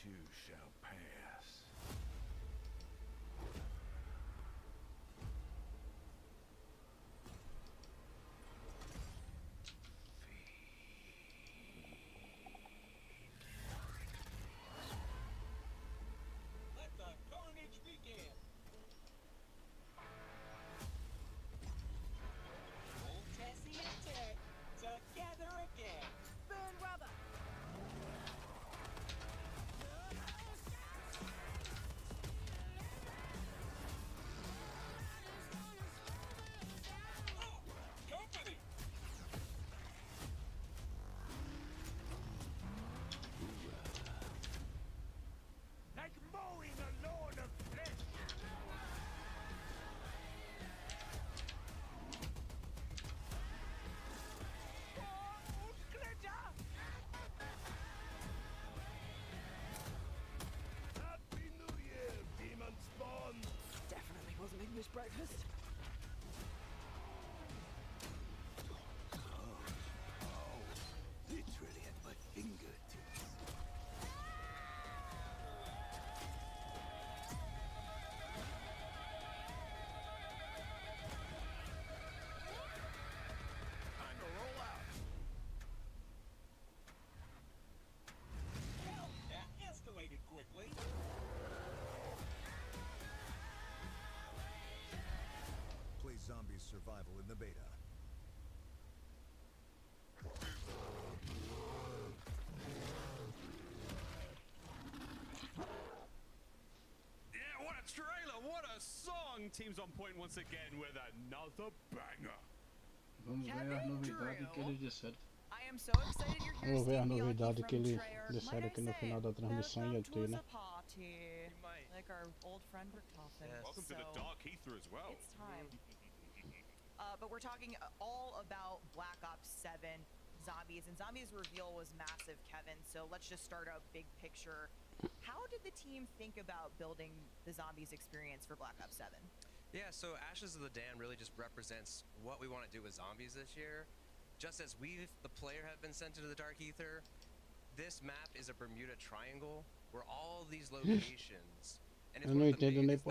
too shall pass. Let the carnage begin. Old Tessie and Ted together again. Burn rubber. Oh, company. Like mowing a lord of flesh. Happy New Year, demon spawn! Definitely wasn't English breakfast. Literally at my fingertips. Time to roll out. Well, that escalated quickly. Play Zombies Survival in the beta. Yeah, what a trailer, what a song! Teams on point once again with another banger. Vamos ver a novidade que eles disseram. I am so excited you're here, Vamos ver a Steve novidade Bianchi que from eles Treyarch. disseram Like que I no say, final da transmissão ia welcome ter, to né? the party. Like our old friend Richtofen. Welcome to the Dark Ether as well. It's time. But we're talking all about Black Ops 7 Zombies, and Zombies reveal was massive, Kevin. So let's just start out big picture. How did the team think about building the Zombies experience for Black Ops 7? Yeah, so Ashes of the Dam really just represents what we want to do with zombies this year. Just as we, the player, have been sent into the Dark Ether, this map is a Bermuda Triangle where all these locations, and it's Eu one não of the entendo nem biggest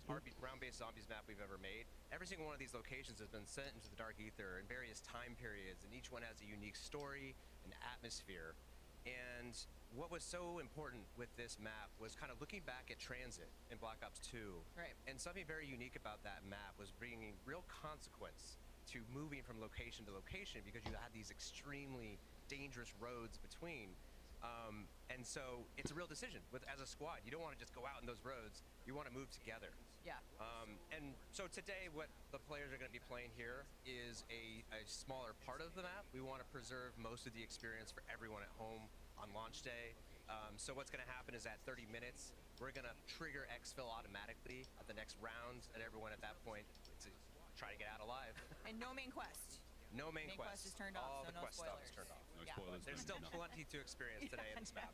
português. ground-based zombies map we've ever made. Every single one of these locations has been sent into the Dark Ether in various time periods, and each one has a unique story and atmosphere. And what was so important with this map was kind of looking back at transit in Black Ops 2. Right. And something very unique about that map was bringing real consequence to moving from location to location because you had these extremely dangerous roads between. And so it's a real decision as a squad. You don't want to just go out in those roads. You want to move together. Yeah. And so today what the players are going to be playing here is a smaller part of the map. We want to preserve most of the experience for everyone at home on launch day. So what's going to happen is at 30 minutes, we're going to trigger exfil automatically at the next round, and everyone at that point to try to get out alive. And no main quest. No main Main quest is turned off, All so the no quest stuff spoilers. is turned off. No Yeah. spoilers. There's no still nothing. plenty to experience today in this map.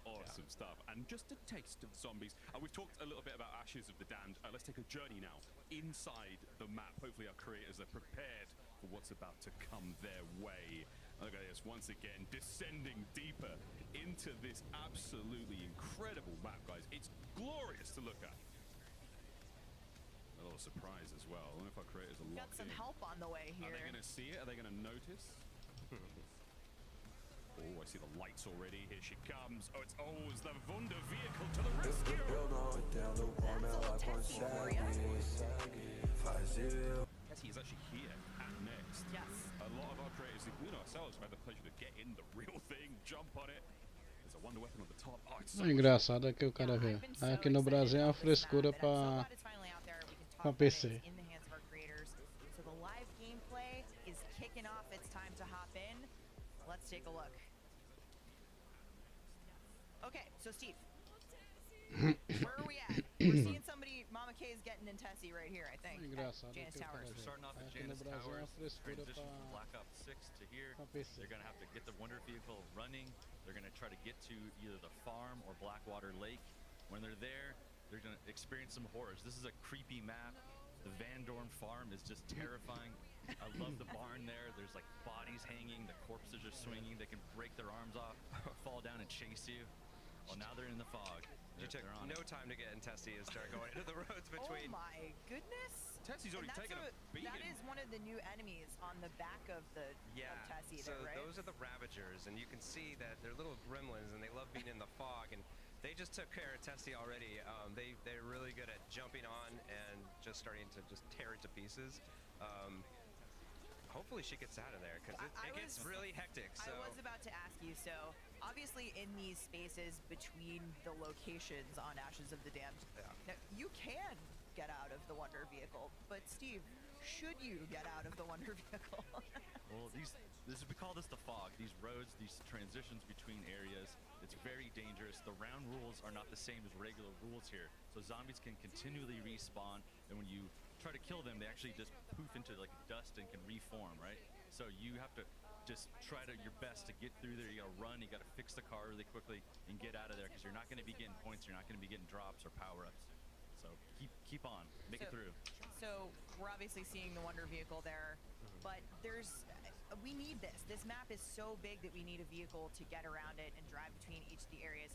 Awesome stuff. And just a taste of zombies. We've talked a little bit about Ashes of the Damned. Let's take a journey now inside the map. Hopefully our creators are prepared for what's about to come their way. Look at this, once again, descending deeper into this absolutely incredible map, guys. It's glorious to look at. A little surprise as well. I don't know if our creators are Got locked some in. help on the way Are here. they going to see it? Are they going to notice? Oh, I see the lights already. Here she comes. Oh, it's the Wunder vehicle to the rescue. That's a little testy for you. Tessie is actually here and next. Yes. A lot of our creators, including ourselves, have had the pleasure to get in the real thing, jump on it. There's a Wonder weapon on the top. Oh, it's so O engraçado é que o cara vê. Aqui no Brasil é uma frescura pra PC. In the hands of our creators. So the live gameplay is kicking off. It's time to hop in. Let's take a look. Okay, so Steve, where are we at? We're seeing somebody. Mama K is getting in Tessie right here, I think. O at engraçado é Janus que o cara Towers. vê. Starting off at Aqui no Janus Brasil é uma Towers, frescura transition from pra Black Ops 6 to here. PC. They're gonna have to get the Wonder vehicle running. They're gonna try to get to either the farm or Blackwater Lake. When they're there, they're gonna experience some horrors. This is a creepy map. The Van Dorn farm is just terrifying. I love the barn there. There's like bodies hanging. The corpses are swinging. They can break their arms off, fall down and chase you. Well, now they're in the fog. You took They're on no it. time to get in Tessie and start going into the roads Oh between. my goodness. Tessie's already And taken a beating. that is one of the new enemies on the back of the Yeah, of Tessie so there, right? those are the Ravagers, and you can see that they're little gremlins, and they love being in the fog, and they just took care of Tessie already. They're really good at jumping on and just starting to just tear it to pieces. Hopefully she gets out of there, because it gets really hectic. So. I was about to ask you, so obviously in these spaces between the locations on Ashes of the Damned, now, you can get out of the Wonder Vehicle, but Steve, should you get out of the Wonder Vehicle? Well, we call this the fog. These roads, these transitions between areas, it's very dangerous. The round rules are not the same as regular rules here. So zombies can continually respawn, and when you try to kill them, they actually just poof into like dust and can reform, right? So you have to just try your best to get through there. You gotta run, you gotta fix the car really quickly and get out of there, because you're not gonna be getting points, you're not gonna be getting drops or power-ups. So keep on, make it through. So we're obviously seeing the Wonder Vehicle there, but we need this. This map is so big that we need a vehicle to get around it and drive between each of the areas.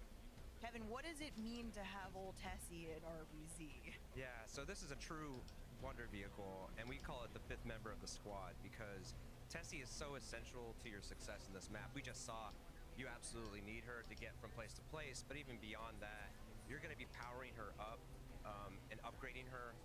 Kevin, what does it mean to have old Tessie in RBZ? Yeah, so this is a true Wonder Vehicle, and we call it the 5th member of the squad, because Tessie is so essential to your success in this map. We just saw you absolutely need her to get from place to place, but even beyond that, you're going to be powering her up and upgrading her.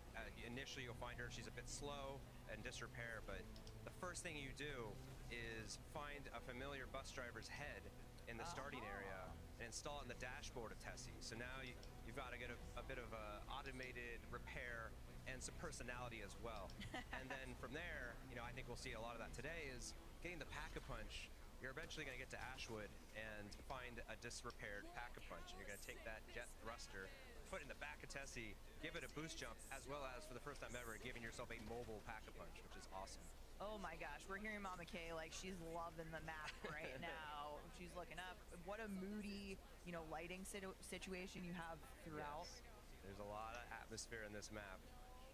Initially, you'll find she's a bit slow and disrepair, but the first thing you do is find a familiar bus driver's head in the starting area and install it in the dashboard of Tessie. So now you've got to get a bit of a automated repair and some personality as well. And then from there, I think we'll see a lot of that today, is getting the Pack-a-Punch. You're eventually going to get to Ashwood and find a disrepaired Pack-a-Punch. You're going to take that jet thruster, put it in the back of Tessie, give it a boost jump, as well as, for the first time ever, giving yourself a mobile Pack-a-Punch, which is awesome. Oh my gosh, we're hearing Mama Kay like she's loving the map right now. She's looking up. What a moody, lighting situation you have throughout. Yes. There's a lot of atmosphere in this map.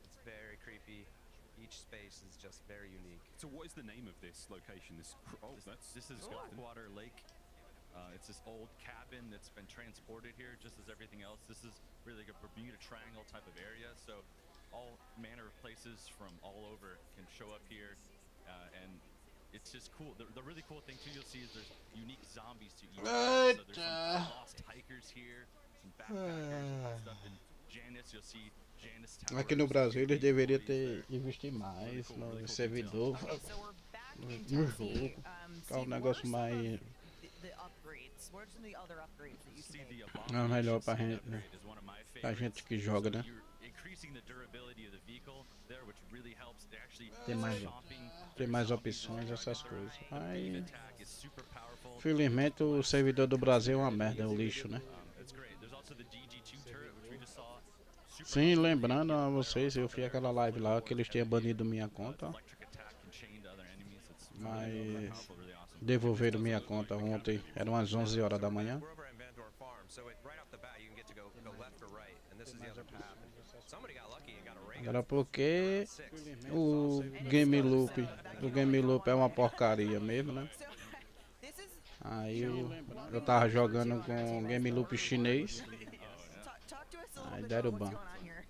It's very creepy. Each space is just very unique. So what is the name of this location? This is Blackwater Lake. It's this old cabin that's been transported here, just as everything else. This is really like a Bermuda Triangle type of area, so all manner of places from all over can show up here, and it's just cool. The really cool thing too you'll see is there's unique zombies to each. So there's some lost hikers here, some backpackers and stuff. In Janice, you'll see Janice Tower. Aqui no Brasil eles deveriam ter investido mais no servidor, no jogo, ficar um negócio mais The upgrades. What are some of the other upgrades that you See can the make? É melhor Abomination pra City gente, upgrade is one of my pra favorites. gente que joga, né? You're increasing the durability of the vehicle there, which really helps. They actually Tem mais, shopping, tem mais zombies opções, going essas around. coisas. The Aí, beam attack is super powerful. infelizmente, o servidor do Brasil é uma merda, é um lixo, né? It's great. There's also the DG2 turret, which we just saw. Super Sim, lembrando a vocês, eu fiz aquela live lá que eles tinham banido minha conta, electric attack and chain to other enemies. It's really mas powerful, really awesome. devolveram minha conta ontem, eram as 11 horas da manhã. We're over at Van Dorn Farm, so right off the bat you can get to go left or right, and this is the other path. Somebody got lucky and got a ray gun. Era porque Six. o game loop é uma porcaria mesmo, né? So, this is Aí eu tava jogando com game loop chinês, talk to us a little aí bit deram about ban. what's going on here.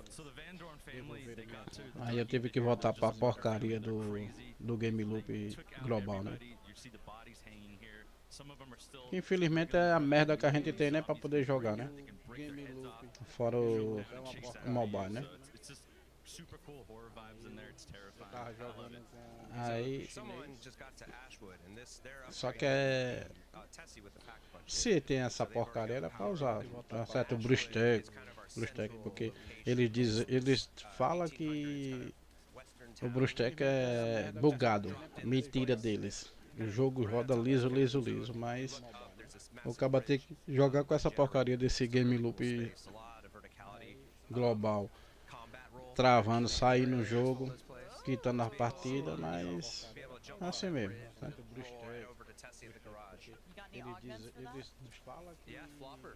So the Van Dorn family, they got to the Aí eu tive que voltar pra porcaria do game loop global, né? You see the bodies hanging here. Some of them are still Infelizmente é a merda que a gente tem, né, pra poder jogar, né? they can break their heads off. Fora o mobile, né? So it's just super cool horror vibes in there. It's terrifying. Tava I love jogando it. com aí, Someone just got to Ashwood, and they're só que é, Tessie with the pack punch. se tem essa porcaria era pra usar, tá certo? O Brewstack, porque eles falam que o Brewstack é bugado, mentira deles. O jogo roda liso, mas o cara tem que jogar com essa porcaria desse game loop global, travando, sair no jogo, quitando a partida, mas assim mesmo, né? You got any augments for that? Eles falam que Yeah, Flopper.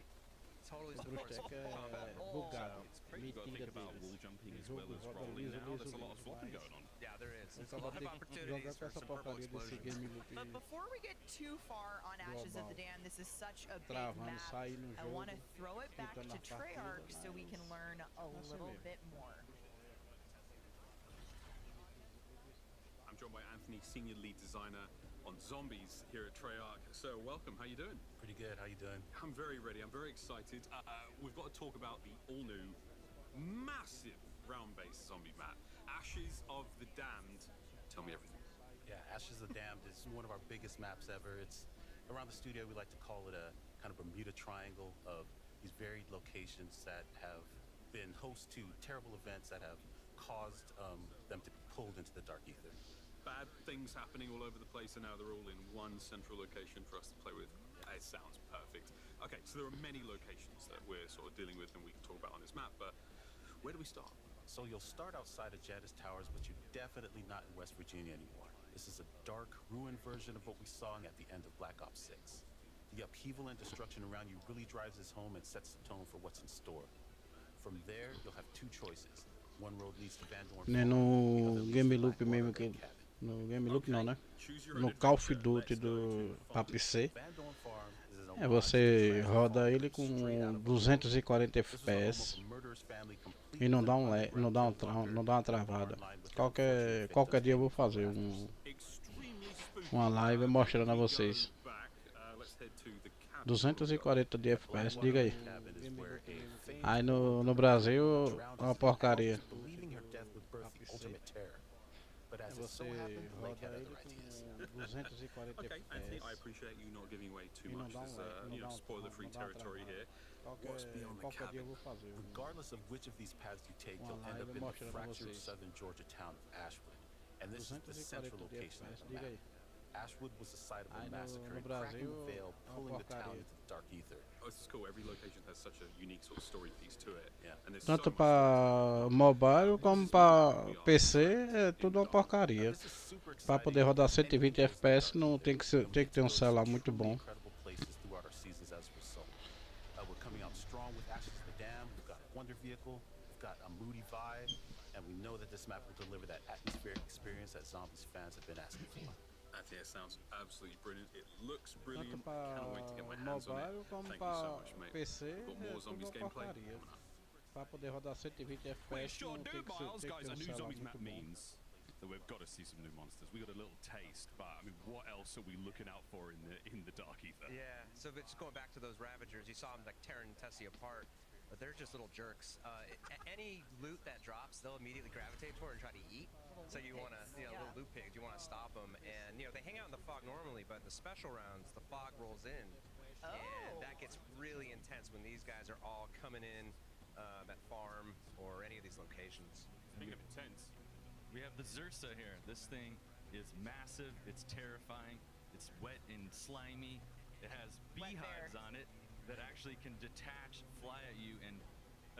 totally O supports Brewster é combat. bugado. You've got to think Mentira about wall deles. jumping as O well jogo as roda rolling liso, now. There's liso, a lot of liso, flopping mas going on. Yeah, there is. There's a acaba lot of de jogar opportunities com for essa some purple porcaria desse explosions. game loop But before we get too far on Ashes of the Dam, this is such a big travando, map. sair no I want to jogo. throw it back tentando to a partida, Treyarch so we can mas learn a assim little mesmo. bit more. I'm joined by Anthony, senior lead designer on Zombies here at Treyarch. So welcome. How you doing? Pretty good. How you doing? I'm very ready. I'm very excited. We've got to talk about the all-new, massive round-based zombie map, Ashes of the Damned. Tell me everything. Yeah, Ashes of the Damned is one of our biggest maps ever. It's around the studio. We like to call it a kind of Bermuda Triangle of these varied locations that have been host to terrible events that have caused them to be pulled into the dark ether. Bad things happening all over the place, and now they're all in one central location for us to play with. It sounds perfect. Okay, so there are many locations that we're sort of dealing with and we can talk about on this map, but where do we start? So you'll start outside of Jadis Towers, but you're definitely not in West Virginia anymore. This is a dark, ruined version of what we saw at the end of Black Ops 6. The upheaval and destruction around you really drives this home and sets the tone for what's in store. From there, you'll have two choices. One road leads to Van Dorn Não é Farm, the no other leads Game to Loop Blackwater mesmo Lake que. Cabin. No Game Loop não, né? Choose your own No Call of adventure. Duty Let's go to pra Farm. PC. Van Dorn Farm is an É, homage você to roda Farm ele straight out com of a 240 This was the home FPS of a murderous family e não dá completely não dá underground não dá uma travada. Qualquer dia eu vou fazer Extremely spooky. uma live mostrando a We go vocês. back. Let's head to the cabin. 240 de FPS, diga aí. Cabin is where a famed Aí no Brasil drowned é uma his porcaria. animals, believing her death would birth the ultimate terror. But as it so Você happened, the lake roda had ele other ideas. com 240 Okay, Anthony, I FPS. appreciate you not giving away too E não much. dá There's não dá spoiler-free não dá uma territory travada. here. What's beyond the Qualquer dia eu cabin? vou fazer Regardless of which of these paths you take, Uma you'll end live up in the mostrando a fractured vocês. southern Georgia town of Ashwood. And this is the 240 central de location of FPS, the diga map. aí. Ashwood was the site of Aí a massacre no and cracking Brasil the veil, é uma pulling the town porcaria. into the dark ether. Oh, this is cool. Every location has such a unique sort of story piece to it. Yeah. And there's Tanto so much para mobile como para PC é tudo uma porcaria. This is super Para exciting. poder rodar Many 120 people FPS visit não Dark tem que Ether, and we ter get um to go to celular some muito truly bom. incredible places throughout our seasons as a result. We're coming out strong with Ashes of the Dam. We've got a Wonder Vehicle. We've got a moody vibe, and we know that this map will deliver that atmospheric experience that Zombies fans have been asking for. Anthony, it sounds absolutely brilliant. It looks Tanto brilliant. para Cannot wait to get my hands on mobile it. como Thank you so para much, mate. PC We've got é more tudo Zombies uma gameplay porcaria. coming up. Para poder rodar 120 We FPS sure não do, tem que Miles. ter Guys, a um new celular Zombies muito map bom. means that we've got to see some new monsters. We got a little taste, but I mean, what else are we looking out for in the dark ether? Yeah, so just going back to those Ravagers, you saw them like tearing Tessie apart, but they're just little jerks. Any loot that drops, they'll immediately gravitate toward and try to eat. So you want to, little loot pigs, you want to stop them. And, they hang out in the fog normally, but in the special rounds, the fog rolls in. And that gets really intense when these guys are all coming in at farm or any of these locations. Speaking of intense, We have the Zursa here. This thing is massive. It's terrifying. It's wet and slimy. It has Wet beehives bear. on it that actually can detach, fly at you, and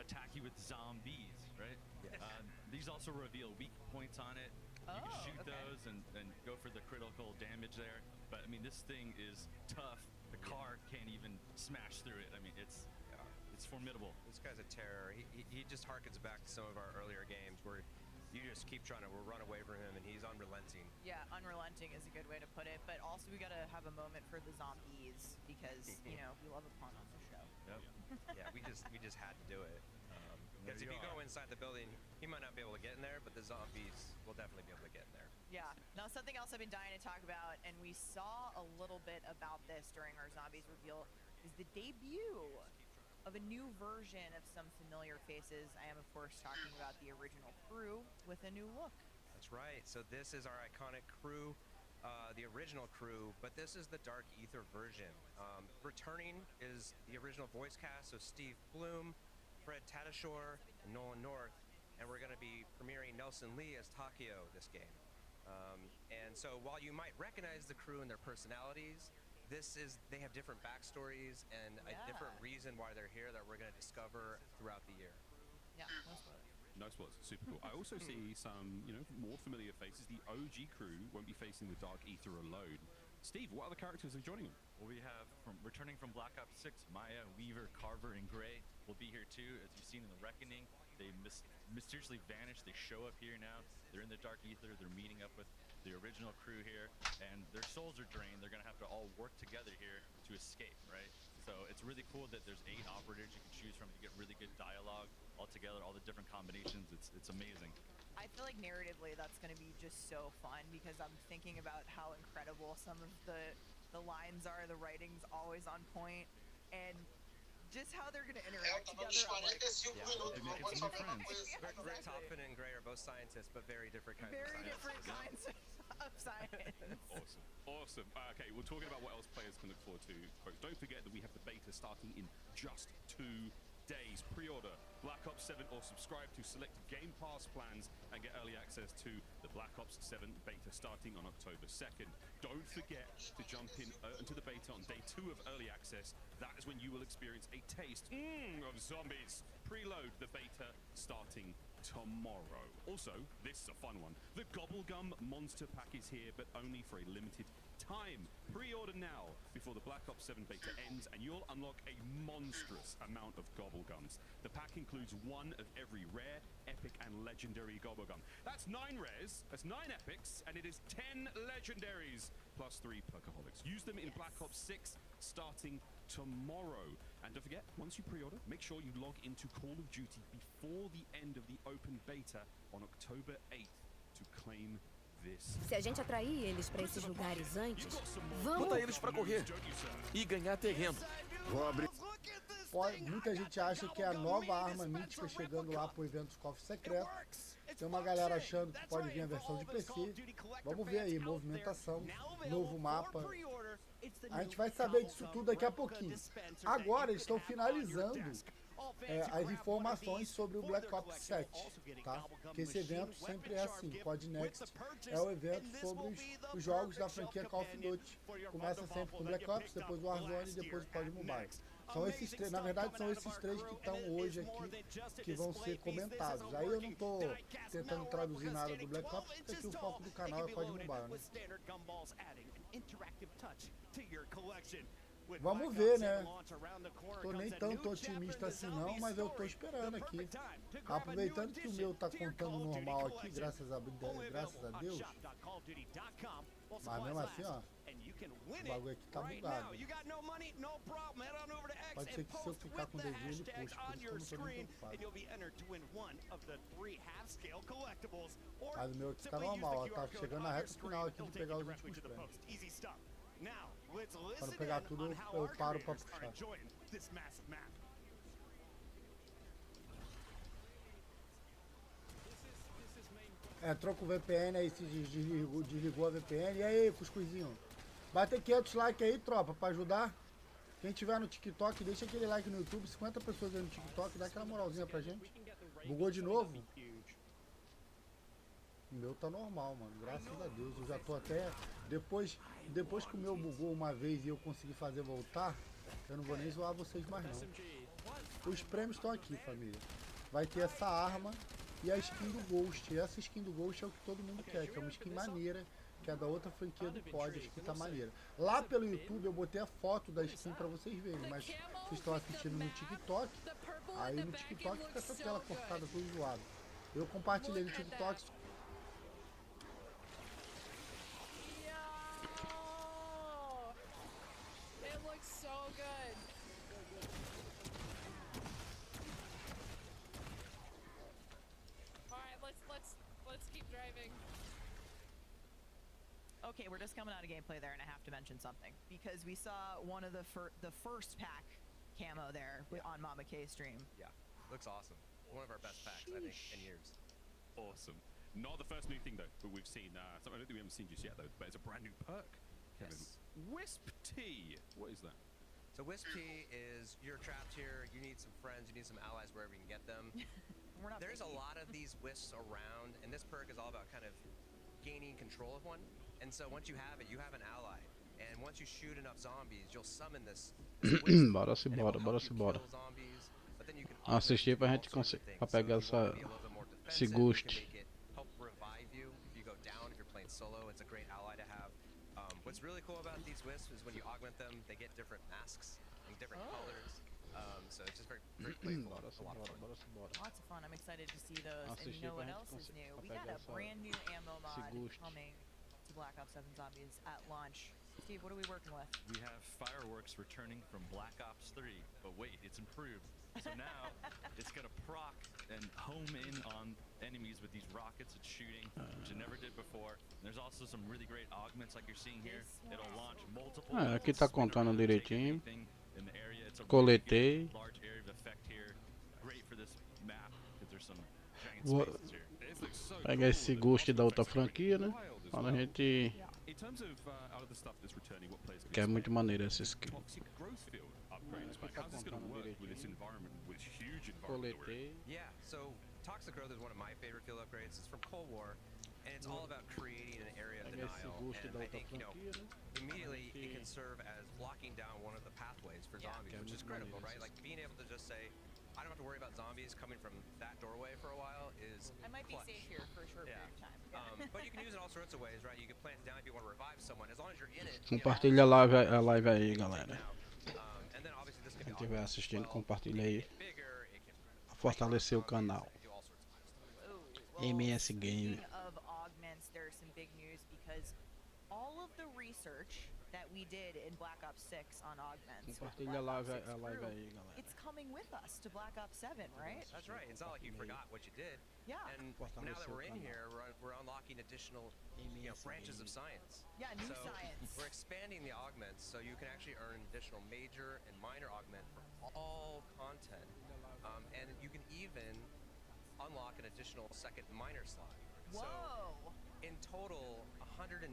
attack you with zombies, right? Yes. These also reveal weak points on it. You can Oh, shoot okay. those and go for the critical damage there. But I mean, this thing is tough. The car can't even smash through it. I mean, it's formidable. This guy's a terror. He just harkens back to some of our earlier games where you just keep trying to run away from him, and he's unrelenting. Yeah, unrelenting is a good way to put it. But also, we gotta have a moment for the zombies because we love a pun on the show. Yep. Yeah, we just had to do it. Because if you go inside the building, he might not be able to get in there, but the zombies will definitely be able to get in there. Yeah. Now, something else I've been dying to talk about, and we saw a little bit about this during our zombies reveal, is the debut of a new version of some familiar faces. I am, of course, talking about the original crew with a new look. That's right. So this is our iconic crew, the original crew, but this is the Dark Ether version. Returning is the original voice cast, so Steve Bloom, Fred Tatasciore, and Nolan North, and we're going to be premiering Nelson Lee as Takio this game. And so while you might recognize the crew and their personalities, they have different backstories and a different reason why they're here that we're going to discover throughout the year. Yeah, no spoilers. no spoilers, super cool. I also see some, more familiar faces. The OG crew won't be facing the dark ether alone. Steve, what other characters are joining them? Well, we have returning from Black Ops 6, Maya, Weaver, Carver, and Gray will be here too. As you've seen in the Reckoning, they mysteriously vanished. They show up here now. They're in the Dark Ether. They're meeting up with the original crew here, and their souls are drained. They're gonna have to all work together here to escape, right? So it's really cool that there's 8 operators you can choose from. You get really good dialogue all together, all the different combinations. It's amazing. I feel like narratively that's going to be just so fun because I'm thinking about how incredible some of the lines are, the writing's always on point, and just how they're going to interact together. I'm like, They're making some new friends. Rick Toppin and Gray are both scientists, but very different kinds of very science. different kinds of science. Awesome. Okay, we're talking about what else players can look forward to. Folks, don't forget that we have the beta starting in just 2 days. Pre-order Black Ops 7 or subscribe to select Game Pass plans and get early access to the Black Ops 7 beta starting on October 2nd. Don't forget to jump into the beta on day 2 of early access. That is when you will experience a taste of zombies. Preload the beta starting tomorrow. Also, this is a fun one. The Gobblegum Monster Pack is here, but only for a limited time. Pre-order now before the Black Ops 7 beta ends, and you'll unlock a monstrous amount of Gobblegums. The pack includes 1 of every rare, epic, and legendary Gobblegum. That's 9 rares, that's 9 epics, and it is 10 legendaries, plus 3 perkaholics. Use them in Black Ops 6 starting tomorrow. And don't forget, once you pre-order, make sure you log into Call of Duty before the end of the open beta on October 8th to claim this. Se a gente atrair eles para esses lugares antes, vamos... Bota eles pra correr e ganhar terreno. Muita gente acha que é a nova arma mítica chegando lá pro evento Cofre Secreto. Tem uma galera achando que pode vir a versão de PC. Vamos ver aí, movimentação, novo mapa. A gente vai saber disso tudo daqui a pouquinho. Agora eles estão finalizando as informações sobre o Black Ops 7, tá? Porque esse evento sempre é assim. Pod Next é o evento sobre os jogos da franquia Call of Duty. Começa sempre com Black Ops, depois o Warzone e depois o Pod Mobile. São esses 3, na verdade são esses 3 que estão hoje aqui, que vão ser comentados. Aí eu não tô tentando traduzir nada do Black Ops, porque aqui o foco do canal é Pod Mobile, né? Vamos ver, né? Tô nem tanto otimista assim não, mas eu tô esperando aqui. Aproveitando que o meu tá contando normal aqui, graças a Deus. Mas mesmo assim, ó, o bagulho aqui tá bugado. Pode ser que se eu ficar com o dedinho ele puxe, por isso que eu não tô nem preocupado. Mas o meu aqui tá normal, ó, tá chegando na reta final aqui de pegar os últimos prêmios. Quando pegar tudo, eu paro pra puxar. Troca o VPN aí, se desligou a VPN. E aí, cuscuzinho? Bate 500 likes aí, tropa, pra ajudar. Quem tiver no TikTok, deixa aquele like no YouTube. 50 pessoas aí no TikTok, dá aquela moralzinha pra gente. Bugou de novo? O meu tá normal, mano, graças a Deus. Eu já tô até... Depois que o meu bugou uma vez e eu consegui fazer voltar, eu não vou nem zoar vocês mais não. Os prêmios estão aqui, família. Vai ter essa arma e a skin do Ghost. E essa skin do Ghost é o que todo mundo quer, que é uma skin maneira, que é da outra franquia do Pod, a skin tá maneira. Lá pelo YouTube eu botei a foto da skin pra vocês verem, mas vocês estão assistindo no TikTok, aí no TikTok fica essa tela cortada, tudo zoado. Eu compartilhei no TikTok. Okay, we're just coming out of gameplay there, and I have to mention something because we saw one of the first pack camo there on Mama K stream. Yeah, looks awesome. One of our best packs, I think, in years. Awesome. Not the first new thing though, but we've seen something I don't think we haven't seen just yet though, but it's a brand new perk. Kevin, Yes. Wisp T. What is that? So Wisp T is you're trapped here. You need some friends. You need some allies wherever you can get them. There's a lot of these wisps around, and this perk is all about kind of gaining control of one. And so once you have it, you have an ally. And once you shoot enough zombies, you'll summon this wisp, Bora se and it will bora, help bora you se bora. kill zombies, but then you can also Assistir pra do gente all sorts of things. pra pegar So if you wanna essa, be a little bit more esse defensive, ghost. you can make it help revive you if you go down. If you're playing solo, it's a great ally to have. What's really cool about these wisps is when you augment them, they get different masks and different colors. So it's just very playful. Bora, A lot of fun. bora. Lots of fun. I'm excited to see those. And Assistir you know pra what gente else is new? We pegar got a essa- brand new ammo mod gosto. coming to Black Ops 7 Zombies at launch. Steve, what are we working with? We have fireworks returning from Black Ops 3, but wait, it's improved. So now it's gonna proc and home in on enemies with these rockets it's shooting, which it never did before. And there's also some really great augments like you're seeing here. It'll launch multiple. Aqui tá contando direitinho. In the area. It's a Coletei. really good large area of effect here. Great for this map because there's some giant Vou spaces here. pegar esse Ghost da outra franquia, né? Para a gente. In terms of other stuff that's returning, what players Que é muito maneiro essa skin. toxic growth field upgrades, but how's this going to work with this environment, with this huge environment that we're in? Coletei. Yeah, so Toxic Growth is one of my favorite field upgrades. It's from Cold War, and it's all about creating an area of Pegar esse denial. Ghost And da I outra think, franquia, né? immediately it can serve as blocking down one of the pathways for zombies, which is critical, right? Like being able to just say, I don't have to worry about zombies coming from that doorway for a while is I might be clutch. safe here for a short period of time. But you can use it all sorts of ways, right? You can plant it down if you want to revive someone, as long as you're in it. Compartilha a live aí, galera. And then obviously this can Quem be estiver assistindo, compartilha it aí. can get bigger, it can Fortalecer o canal. do all sorts of fun stuff. MS Game. Speaking of augments, there's some big news because all of the research that we did in Black Ops 6 on augments, with Compartilha Black Ops 6 a live crew, aí, galera. it's coming with us to Black Ops 7, right? That's right. It's not like you forgot what you did. Yeah. And now that we're in here, we're unlocking additional branches of science. Yeah, new So science. we're expanding the augments so you can actually earn additional major and minor augment for all content. And you can even unlock an additional second minor slot. So Whoa! in total, 192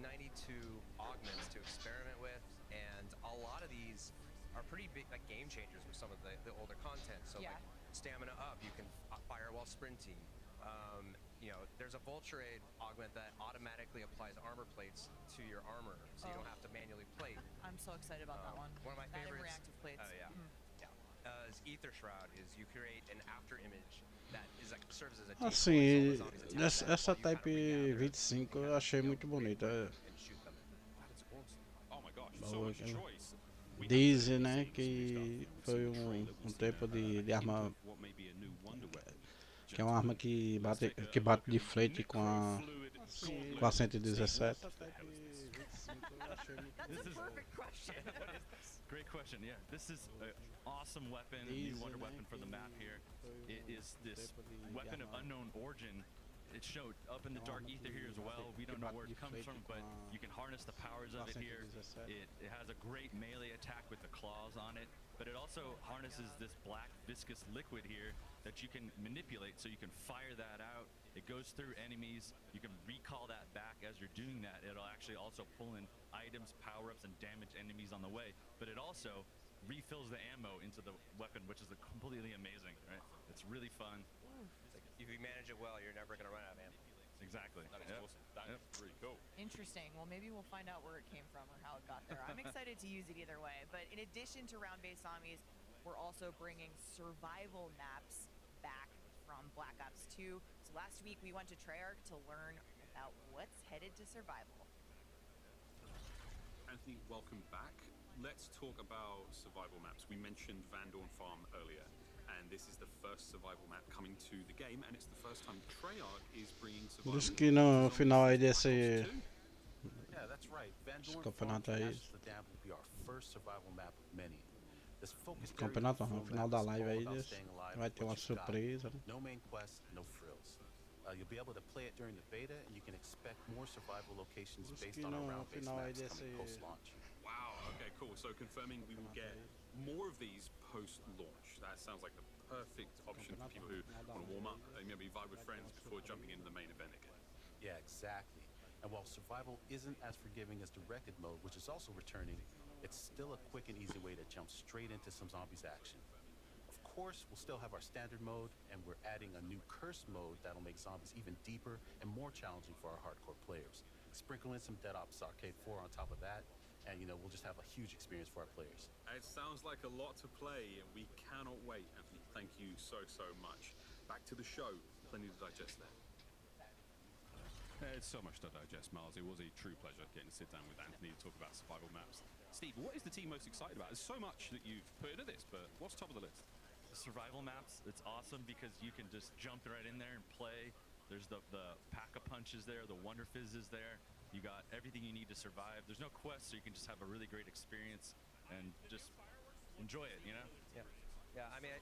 augments to experiment with, and a lot of these are pretty big, like game changers with some of the older content. So Yeah. like stamina up, you can fire while sprinting. You know, there's a Vulture Aid augment that automatically applies armor plates to your armor, so you don't have to manually plate. I'm so excited about that one. One of my That and favorites. reactive plates. Oh yeah, yeah. Is Ether Shroud. Is you create an after image that is like serves as a decoy, so Assim, the zombies attack essa that while you Type kind of regather 25 eu achei muito bonita. and shoot them. That is awesome. Oh my gosh, Boa, so much cara. choice. We have Daisy, some né? stuff. Que We've foi seen a trailer, we've seen tempo de a arma. hint of what may be a new wonder weapon. Que é uma arma que bate de frente com a 117. That's a perfect question. Great question. Yeah, this is an awesome weapon, a new wonder weapon for the map here. It is this weapon of unknown origin. It showed up in the dark ether here as well. We don't know where it comes from, but you can harness the powers of it here. It has a great melee attack with the claws on it, but it also harnesses this black viscous liquid here that you can manipulate, so you can fire that out. It goes through enemies. You can recall that back as you're doing that. It'll actually also pull in items, power-ups, and damage enemies on the way, but it also refills the ammo into the weapon, which is completely amazing, right? It's really fun. If you manage it well, you're never gonna run out of ammo. Exactly. That is awesome. That is really cool. Interesting. Well, maybe we'll find out where it came from or how it got there. I'm excited to use it either way. But in addition to round-based zombies, we're also bringing survival maps back from Black Ops 2. So last week we went to Treyarch to learn about what's headed to survival. Anthony, welcome back. Let's talk about survival maps. We mentioned Van Dorn Farm earlier, and this is the first survival map coming to the game, and it's the first time Treyarch is bringing survival. Diz que no final aí desse Yeah, that's right. Van Dorn campeonato Farm aí. Ashes of the Dam will be our first survival map of many. This focused Campeonato area não, of the final full da map is live all aí about desse. staying alive Vai with ter uma what you got. surpresa, né? No main quest, no frills. You'll be able to play it during the beta, and you can expect more survival locations Diz based que on our no round-based final aí maps desse coming post-launch. Wow, okay, cool. So confirming we will get more of these post-launch. That sounds like the perfect option for people who want to warm up and maybe vibe with friends before jumping into the main event again. Yeah, exactly. And while survival isn't as forgiving as directed mode, which is also returning, it's still a quick and easy way to jump straight into some zombies action. Of course, we'll still have our standard mode, and we're adding a new curse mode that'll make zombies even deeper and more challenging for our hardcore players. Sprinkle in some Dead Ops Arcade 4 on top of that, and we'll just have a huge experience for our players. It sounds like a lot to play, and we cannot wait. Anthony, thank you so much. Back to the show. Plenty to digest there. It's so much to digest, Miles. It was a true pleasure getting to sit down with Anthony to talk about survival maps. Steve, what is the team most excited about? There's so much that you've put into this, but what's top of the list? The survival maps, it's awesome because you can just jump right in there and play. There's the pack-a-punch is there, the Wonder Fizz is there. You got everything you need to survive. There's no quest, so you can just have a really great experience and just enjoy it, you know? Yeah, I mean,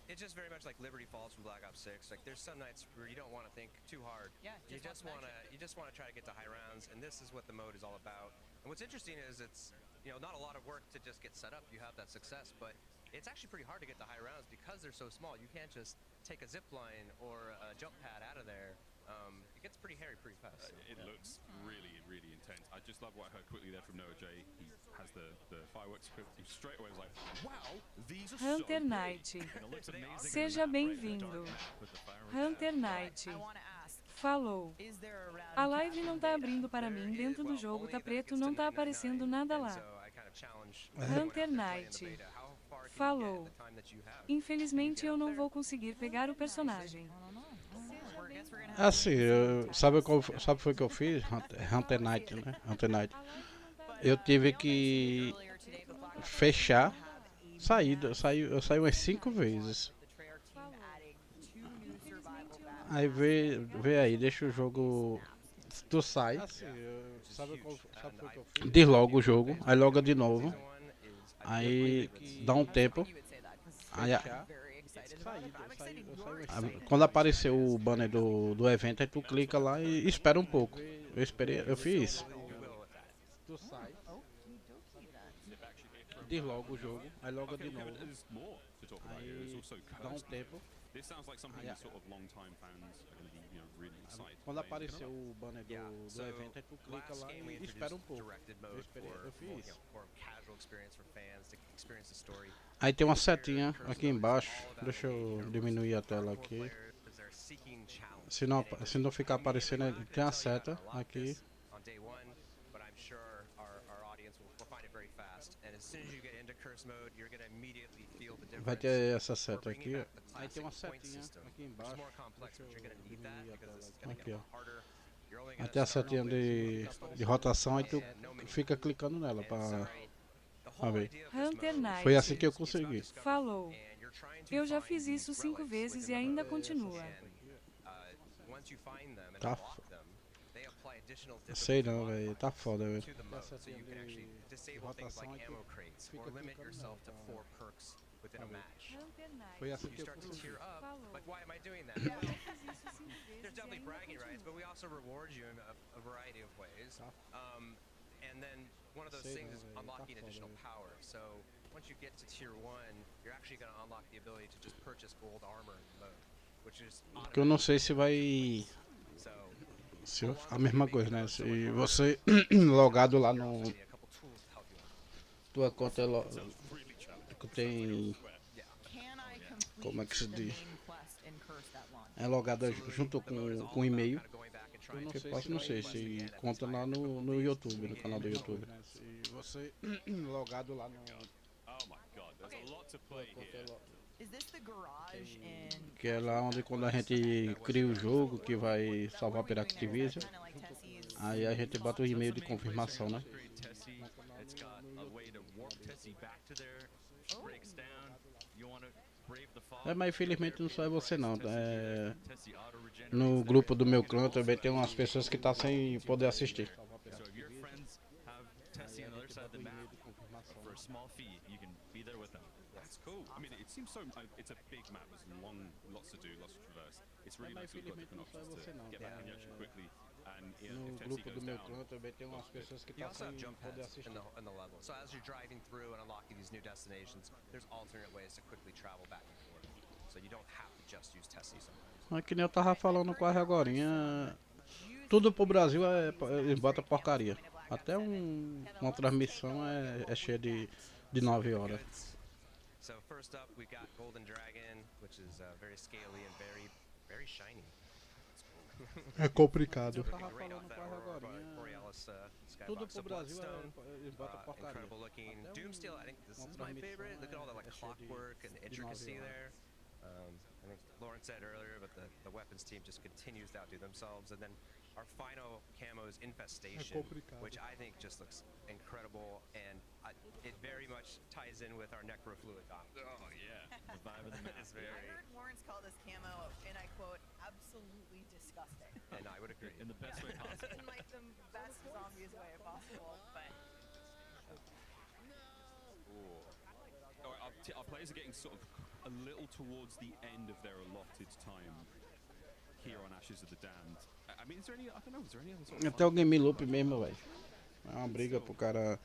it's just very much like Liberty Falls from Black Ops 6. Like, there's some nights where you don't want to think too hard. Yeah, you just want to try to get to high rounds, and this is what the mode is all about. And what's interesting is it's, you know, not a lot of work to just get set up. You have that success, but it's actually pretty hard to get to high rounds because they're so small. You can't just take a zip line or a jump pad out of there. It gets pretty hairy pretty fast. It looks really, really intense. I just love what I heard quickly there from Noah J. He has the fireworks equipped. He straight away was like, wow, these are Hunter so Knight, good. seja bem-vindo. Hunter Knight falou. A live não tá abrindo para mim, dentro do jogo tá preto, não tá aparecendo nada lá. Hunter Knight falou. Infelizmente eu não vou conseguir pegar o personagem. Assim, sabe foi que eu fiz? Hunter Knight, né? Hunter Knight. Eu tive que fechar, eu saí umas 5 vezes. Aí vê aí, deixa o jogo. Tu sai, desloga o jogo, aí loga de novo. Aí dá um tempo. Aí, quando apareceu o banner do evento, aí tu clica lá e espera um pouco. Eu fiz isso. Tu sai, desloga o jogo, aí loga de novo. Aí dá um tempo. Quando apareceu o banner do evento, aí tu clica lá e espera um pouco. Eu fiz isso. Aí tem uma setinha aqui embaixo. Deixa eu diminuir a tela aqui. Se não ficar aparecendo, tem a seta aqui. Vai ter essa seta aqui, ó. Aí tem uma setinha aqui embaixo. Aqui, ó. Aí tem a setinha de rotação, aí tu fica clicando nela pra ver. Hunter Knight Foi assim que eu consegui. falou. Eu já fiz isso 5 vezes e ainda continua. Tá sei não, velho. Tá foda, velho. Foi assim que eu consegui. Like, why am I doing that? There's definitely bragging rights, but we also reward you in a variety of ways. And then one of those things is unlocking additional power. So once you get to tier 1, you're actually going to unlock the ability to just purchase gold armor in the mode, which is Que eu não sei se vai ser a mesma coisa, né? Se você logado lá no tua conta tem, como é que se diz? É logada junto com o e-mail. Eu não sei se conta lá no YouTube, no canal do YouTube. Se você logado lá no que é lá onde quando a gente cria o jogo que vai salvar pela Activision, aí a gente bota o e-mail de confirmação, né? Mas infelizmente não só é você não, no grupo do meu clã também tem umas pessoas que tá sem poder assistir. Cool. I mean, it seems so. It's a big map. There's lots to do, lots to traverse. It's really nice to get back in the action quickly. And no grupo do meu clã também tem umas pessoas que tá sem poder assistir. In the level. So as you're driving through and unlocking these new destinations, there's alternate ways to quickly travel back and forth. So you don't have to just use Tessie sometimes. Mas que nem eu tava falando quase agorinha, tudo pro Brasil eles botam porcaria. Até uma transmissão é cheia de 9 horas. So first up, we got Golden Dragon, which is very scaly and very shiny. É complicado. Tudo pro Brasil incredible looking. Doomsteel, I think this is my favorite. Look at all the like clockwork and intricacy there. I think Lauren said earlier, but the weapons team just continues to outdo themselves. And then our final camo is Infestation, complicado. which I think just looks incredible, and it very much ties in with our necrofluid dom. Oh yeah, the vibe of the map. It's very, I heard Lawrence call this camo, and I quote, absolutely disgusting. and I would agree. In the best way possible. In like the best zombies way possible, but Our players are getting sort of a little towards the end of their allotted time here on Ashes of the Damned. I mean, is there any? I don't know. Is there any other sort of? Até o game loop mesmo, velho. É uma briga pro cara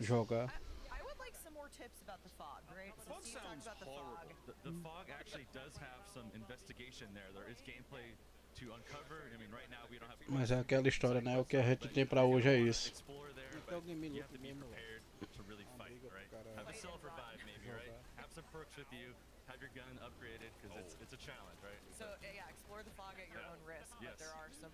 jogar. I would like some more tips about the fog, right? So Steve talked about the fog. The fog actually does have some investigation there. There is gameplay to uncover. I mean, right now we don't have. Mas é aquela história, né? O que a gente tem pra hoje é isso. Explore there, Até o but game you loop have to be mesmo, velho. prepared to really fight, right? Have a self revive maybe, right? Have some perks with you. Have your gun upgraded because it's a challenge, right? So yeah, explore the fog at your own risk, but there are some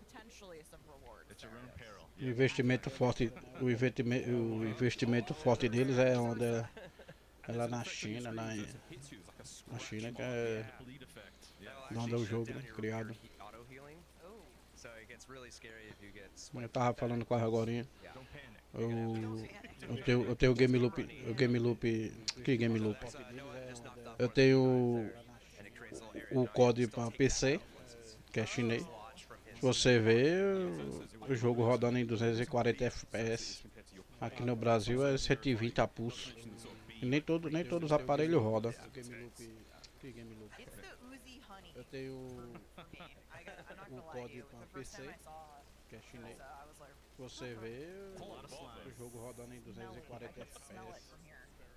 potentially some rewards. It's your own peril. O investimento forte, o investimento forte deles é onde é lá na China, na China que é onde é o jogo, né, criado. Eu tava falando com a Ragorinha. Eu tenho o game loop, que game loop? Eu tenho o código para PC, que é chinês. Se você vê o jogo rodando em 240 FPS, aqui no Brasil é 120 a pulso. E nem todos os aparelhos rodam. Eu tenho o código para PC, que é chinês. Se você vê o jogo rodando em 240 FPS,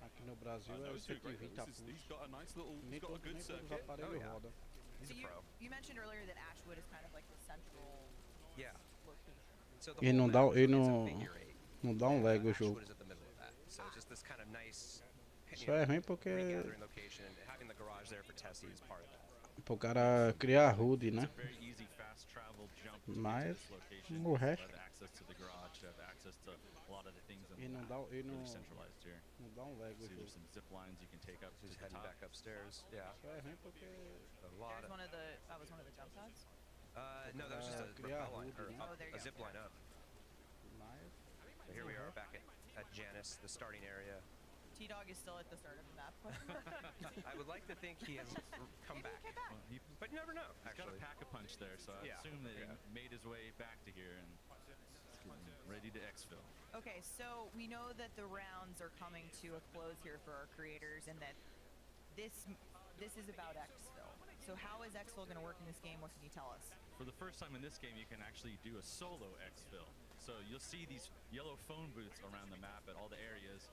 aqui no Brasil é 120 a pulso. Nem todos os aparelhos rodam. So you mentioned earlier that Ashwood is kind of like the central location. E não dá um lag o jogo. Só é ruim porque pro cara criar HUD, né? Mas o resto e não dá um lag o jogo. Só é ruim porque There's one of the was one of the jump pads? No, that was just a rappel line, or Oh, there you a go. zip line up. So here we are back at Janus, the starting area. T-Dog is still at the start of the map. I would like to think he has come back, but you never know. He's got a pack a punch there, so I assume that he made his way back to here and ready to exfil. Okay, so we know that the rounds are coming to a close here for our creators, and that this is about exfil. So how is exfil going to work in this game? What can you tell us? For the first time in this game, you can actually do a solo exfil. So you'll see these yellow phone booths around the map at all the areas.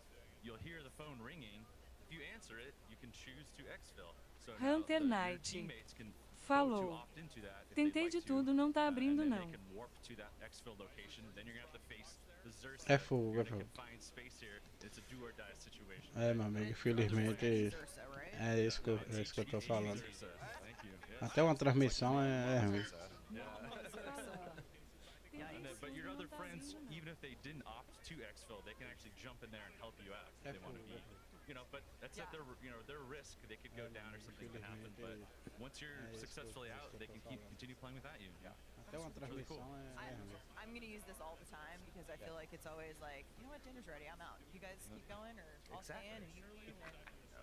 You'll hear the phone ringing. If you answer it, you can choose to exfil. So now Hunter your Knight teammates can falou. opt into that if Tentei they'd de like to, tudo, não tá abrindo and then não. they can warp to that exfil location. Then you're gonna have to face the Xerxes. É fogo, You're é in a fogo. confined space here. It's a do or die situation. É, meu amigo, infelizmente é isso que eu tô falando. Até uma transmissão é ruim. But your other friends, even if they didn't opt to exfil, they can actually jump in there and help you out if they want to be. You know, but that's at their risk. They could go down or something could happen. But once you're successfully out, they can continue playing without you. Até uma transmissão é ruim. I'm gonna use this all the time because I feel like it's always like, you know what, dinner's ready, I'm out. You guys keep going, or I'll stay in and you leave.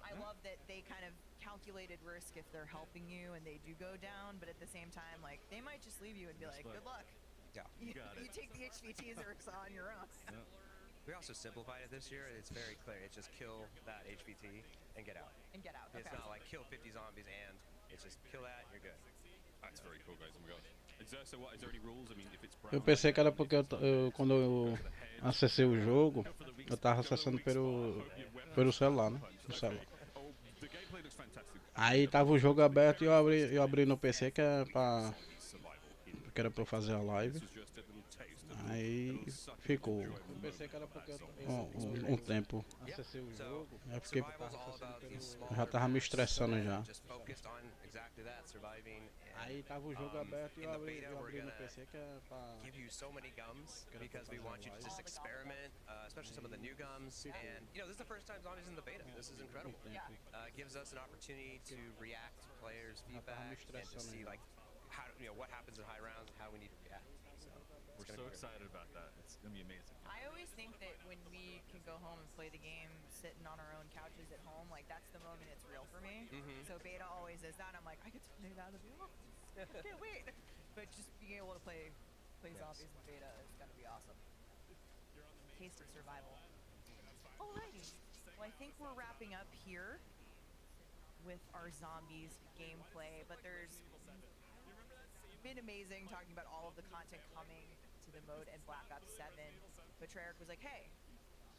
I love that they kind of calculated risk if they're helping you and they do go down, but at the same time, like, they might just leave you and be like, good luck. Yeah, You take the HVTs or it's on your own. We also simplified it this year. It's very clear. It's just kill that HVT and get out. And get out. It's Okay. not like kill 50 zombies and it's just kill that and you're good. That's very cool, guys. Oh my gosh. So what? Is there any rules? I mean, if it's brown. Eu pensei que era porque quando eu acessei o jogo, eu tava acessando pelo celular, né? No celular. The gameplay looks fantastic. Aí tava o jogo aberto e eu abri no PC que era que era pra eu fazer a live. Aí ficou um tempo. Acessei o jogo, aí fiquei, eu já tava me estressando já. Aí tava o jogo aberto e eu abri no PC que era pra... Give you so many gums because we want you to just experiment, especially some of the new gums. And you know, this is the first time Zombies in the beta. This is incredible. Gives us an opportunity to react to players' feedback and to see like how what happens in high rounds and how we need to react. So we're so excited about that. It's gonna be amazing. I always think that when we can go home and play the game sitting on our own couches at home, like that's the moment it's real for me. So beta always is that. I'm like, I get to play that at the office. I can't wait. But just being able to play zombies in beta is gonna be awesome. Taste of survival. Alrighty. Well, I think we're wrapping up here with our zombies gameplay, but there's been amazing talking about all of the content coming to the mode and Black Ops 7. But Treyarch was like, hey,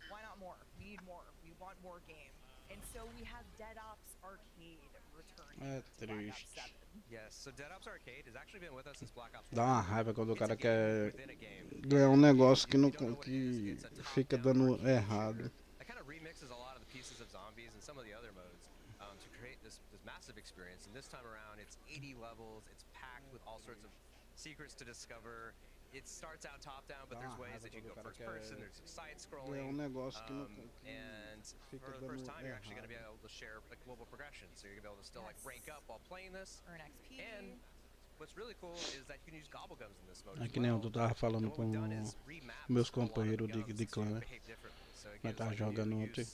why not more? We need more. We want more game. And so we have Dead Ops Arcade returning to Black Ops 7. Yes, so Dead Ops Arcade has actually been with us since Black Ops 1. Dá uma raiva quando o cara quer ganhar um negócio que não que fica dando errado. It kind of remixes a lot of the pieces of Zombies and some of the other modes to create this massive experience. And this time around, it's 80 levels. It's packed with all sorts of secrets to discover. It starts out top down, but there's ways that you can go first person. There's side scrolling. And for the first time, you're actually going to be able to share like global progression. So you're going to be able to still like rank up while playing this. Earn XP. And what's really cool is that you can use gobble gums in this mode. É que nem eu tava falando com meus companheiros de clã, né? Nós tava jogando ontem.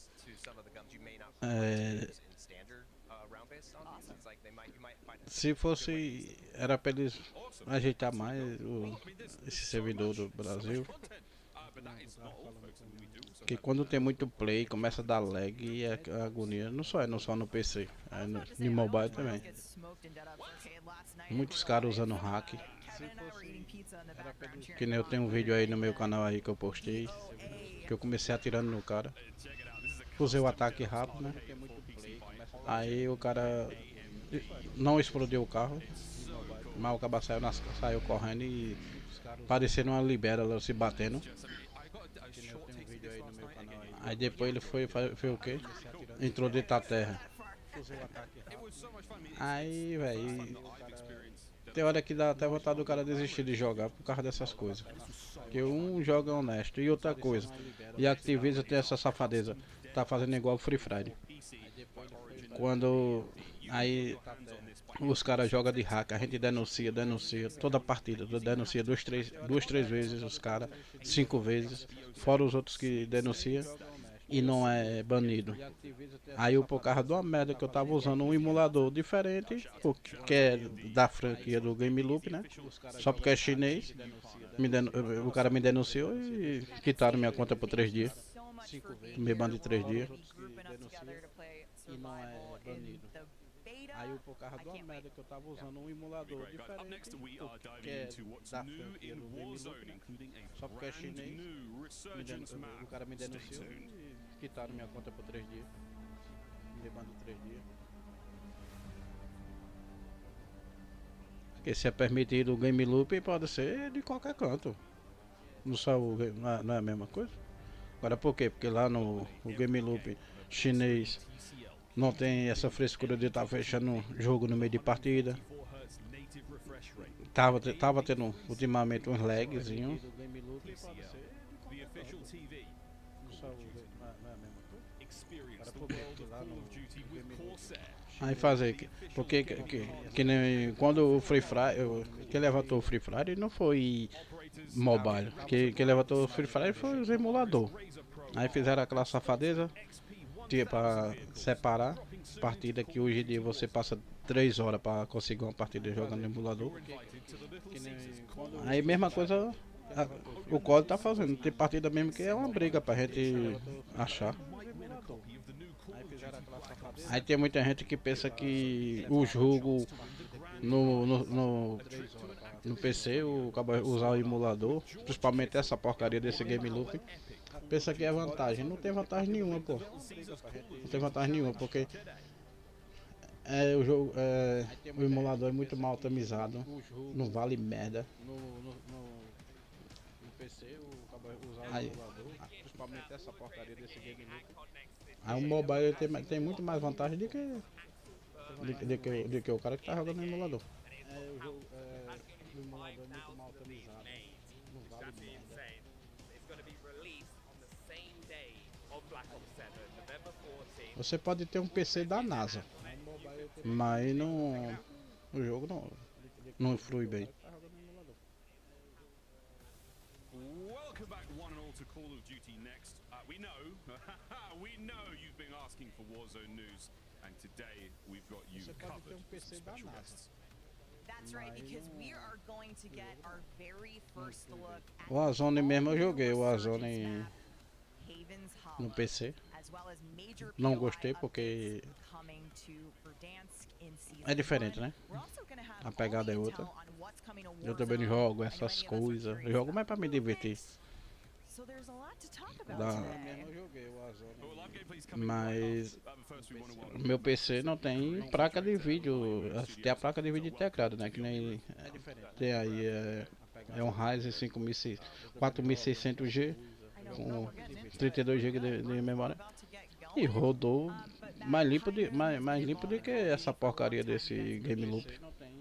Se fosse, era pra eles ajeitar mais esse servidor do Brasil, que quando tem muito play começa a dar lag e a agonia, não só no PC, é no mobile também. Muitos caras usando hack. Que nem eu tenho um vídeo aí no meu canal aí que eu postei, que eu comecei atirando no cara. Usei o ataque rápido, né? Aí o cara não explodiu o carro, mas o cara saiu correndo e parecendo uma libélula se batendo. Aí depois ele foi o quê? Entrou dentro da terra. Aí, velho, tem hora que dá até vontade do cara desistir de jogar por causa dessas coisas. Porque um joga honesto e outra coisa. E a Activision tem essa safadeza, tá fazendo igual o Free Fire. Quando aí os caras jogam de hack, a gente denuncia toda a partida, denuncia duas, três vezes os caras, 5 vezes, fora os outros que denunciam e não é banido. Aí por causa de uma merda que eu tava usando um emulador diferente, que é da franquia do Game Loop, né? Só porque é chinês, o cara me denunciou e quitaram minha conta por 3 dias. Me ban de 3 dias. E não é banido. Aí por causa de uma merda que eu tava usando um emulador diferente, que é da franquia do Game Loop, só porque é chinês, o cara me denunciou e quitaram minha conta por 3 dias. Me ban de 3 dias. Porque se é permitido o Game Loop, pode ser de qualquer canto. Não é a mesma coisa? Agora por quê? Porque lá no Game Loop chinês não tem essa frescura de estar fechando jogo no meio de partida. Tava tendo ultimamente uns lagzinhos. Aí fazer porque que nem quando o Free Fire, quem levantou o Free Fire não foi mobile, quem levantou o Free Fire foi os emulador. Aí fizeram aquela safadeza para separar partida, que hoje em dia você passa 3 horas para conseguir uma partida jogando no emulador. Aí mesma coisa o código tá fazendo, tem partida mesmo que é uma briga pra gente achar. Aí tem muita gente que pensa que o jogo no PC, usar o emulador, principalmente essa porcaria desse Game Loop, pensa que é vantagem. Não tem vantagem nenhuma, pô. Não tem vantagem nenhuma, porque o emulador é muito mal otimizado, não vale merda. Aí, principalmente essa porcaria desse Game Loop. Aí o mobile tem muito mais vantagem do que o cara que tá jogando no emulador. O emulador é muito mal otimizado, não vale merda. Você pode ter um PC da NASA, mas não, o jogo não. Não flui bem. Welcome back, one and all, to Call of Duty Next. We know you've been asking for Warzone news, and today we've got you covered with some special guests. That's right, because we are going to get our very first look at Warzone mesmo eu joguei, Warzone Haven's no Hollow, PC. as well as major Não POI gostei porque updates coming to Verdansk in season é diferente, 1. né? We're also gonna have A pegada é all the outra. intel on what's coming to Eu também não Warzone. jogo I know essas many of us are coisas. Eu curious jogo about mais pra me divertir. So there's a lot to talk about Da... today. Mas meu PC não tem placa de vídeo. Tem a placa de vídeo integrada, né? Que nem tem aí é um Ryzen 4600G com 32 GB de memória e rodou mais limpo do que essa porcaria desse game loop.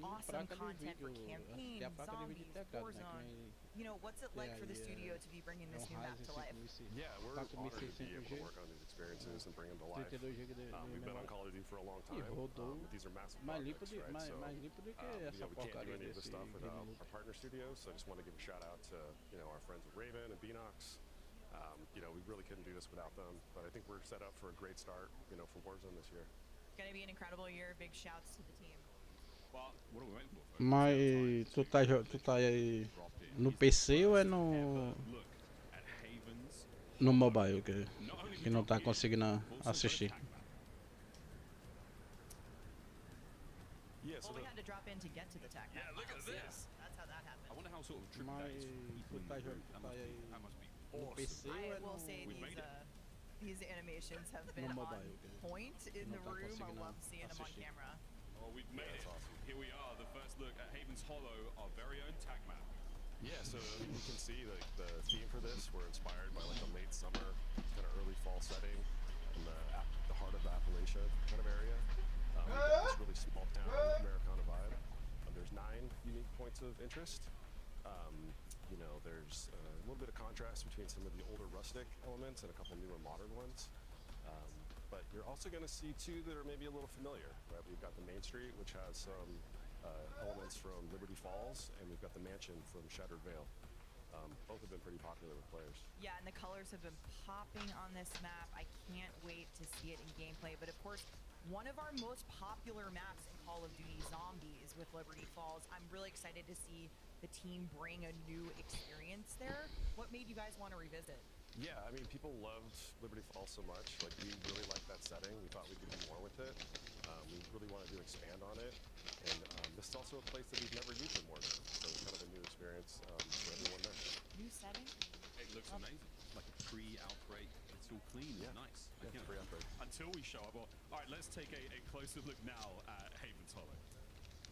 Awesome content for campaigns, zombies, Warzone. You know, what's it like for the studio to be bringing this new map to life? Yeah, we're honored to be able to work on these experiences and bring them to life. We've been on Call of Duty for a long time. But these are massive projects, right? So, we can't do any of this stuff without our partner studios. So I just want to give a shout out to our friends at Raven and Beanox. We really couldn't do this without them. But I think we're set up for a great start, for Warzone this year. It's gonna be an incredible year. Big shouts to the team. Mas tu tá aí no PC ou é no mobile que não tá conseguindo assistir? Well, we had to drop in to get to the tech. Yeah, look at this. That's how that happened. I wonder how sort of true Mas that is. tu tá aí no PC ou I é will say these animations have been on point in the room. I love seeing them on camera. Oh, we've made it. Here we are, the first look at Haven's Hollow, our very own tag map. Yeah, so you can see the theme for this. We're inspired by like a late summer, kind of early fall setting in the heart of the Appalachia kind of area. It's really small town Americana vibe. There's 9 unique points of interest. There's a little bit of contrast between some of the older rustic elements and a couple newer modern ones. But you're also going to see 2 that are maybe a little familiar, right? We've got the Main Street, which has some elements from Liberty Falls, and we've got the mansion from Shattered Vale. Both have been pretty popular with players. Yeah, and the colors have been popping on this map. I can't wait to see it in gameplay. But of course, one of our most popular maps in Call of Duty, Zombies, with Liberty Falls. I'm really excited to see the team bring a new experience there. What made you guys want to revisit? Yeah, I mean, people loved Liberty Falls so much. Like, we really liked that setting. We thought we could do more with it. We really wanted to expand on it. And this is also a place that we've never used it more than. So it's kind of a new experience for everyone there. New setting? It looks amazing. Like a pre-outbreak. It's all clean and nice. Yeah, pre-outbreak. Until we show up. All right, let's take a closer look now at Haven's Hollow.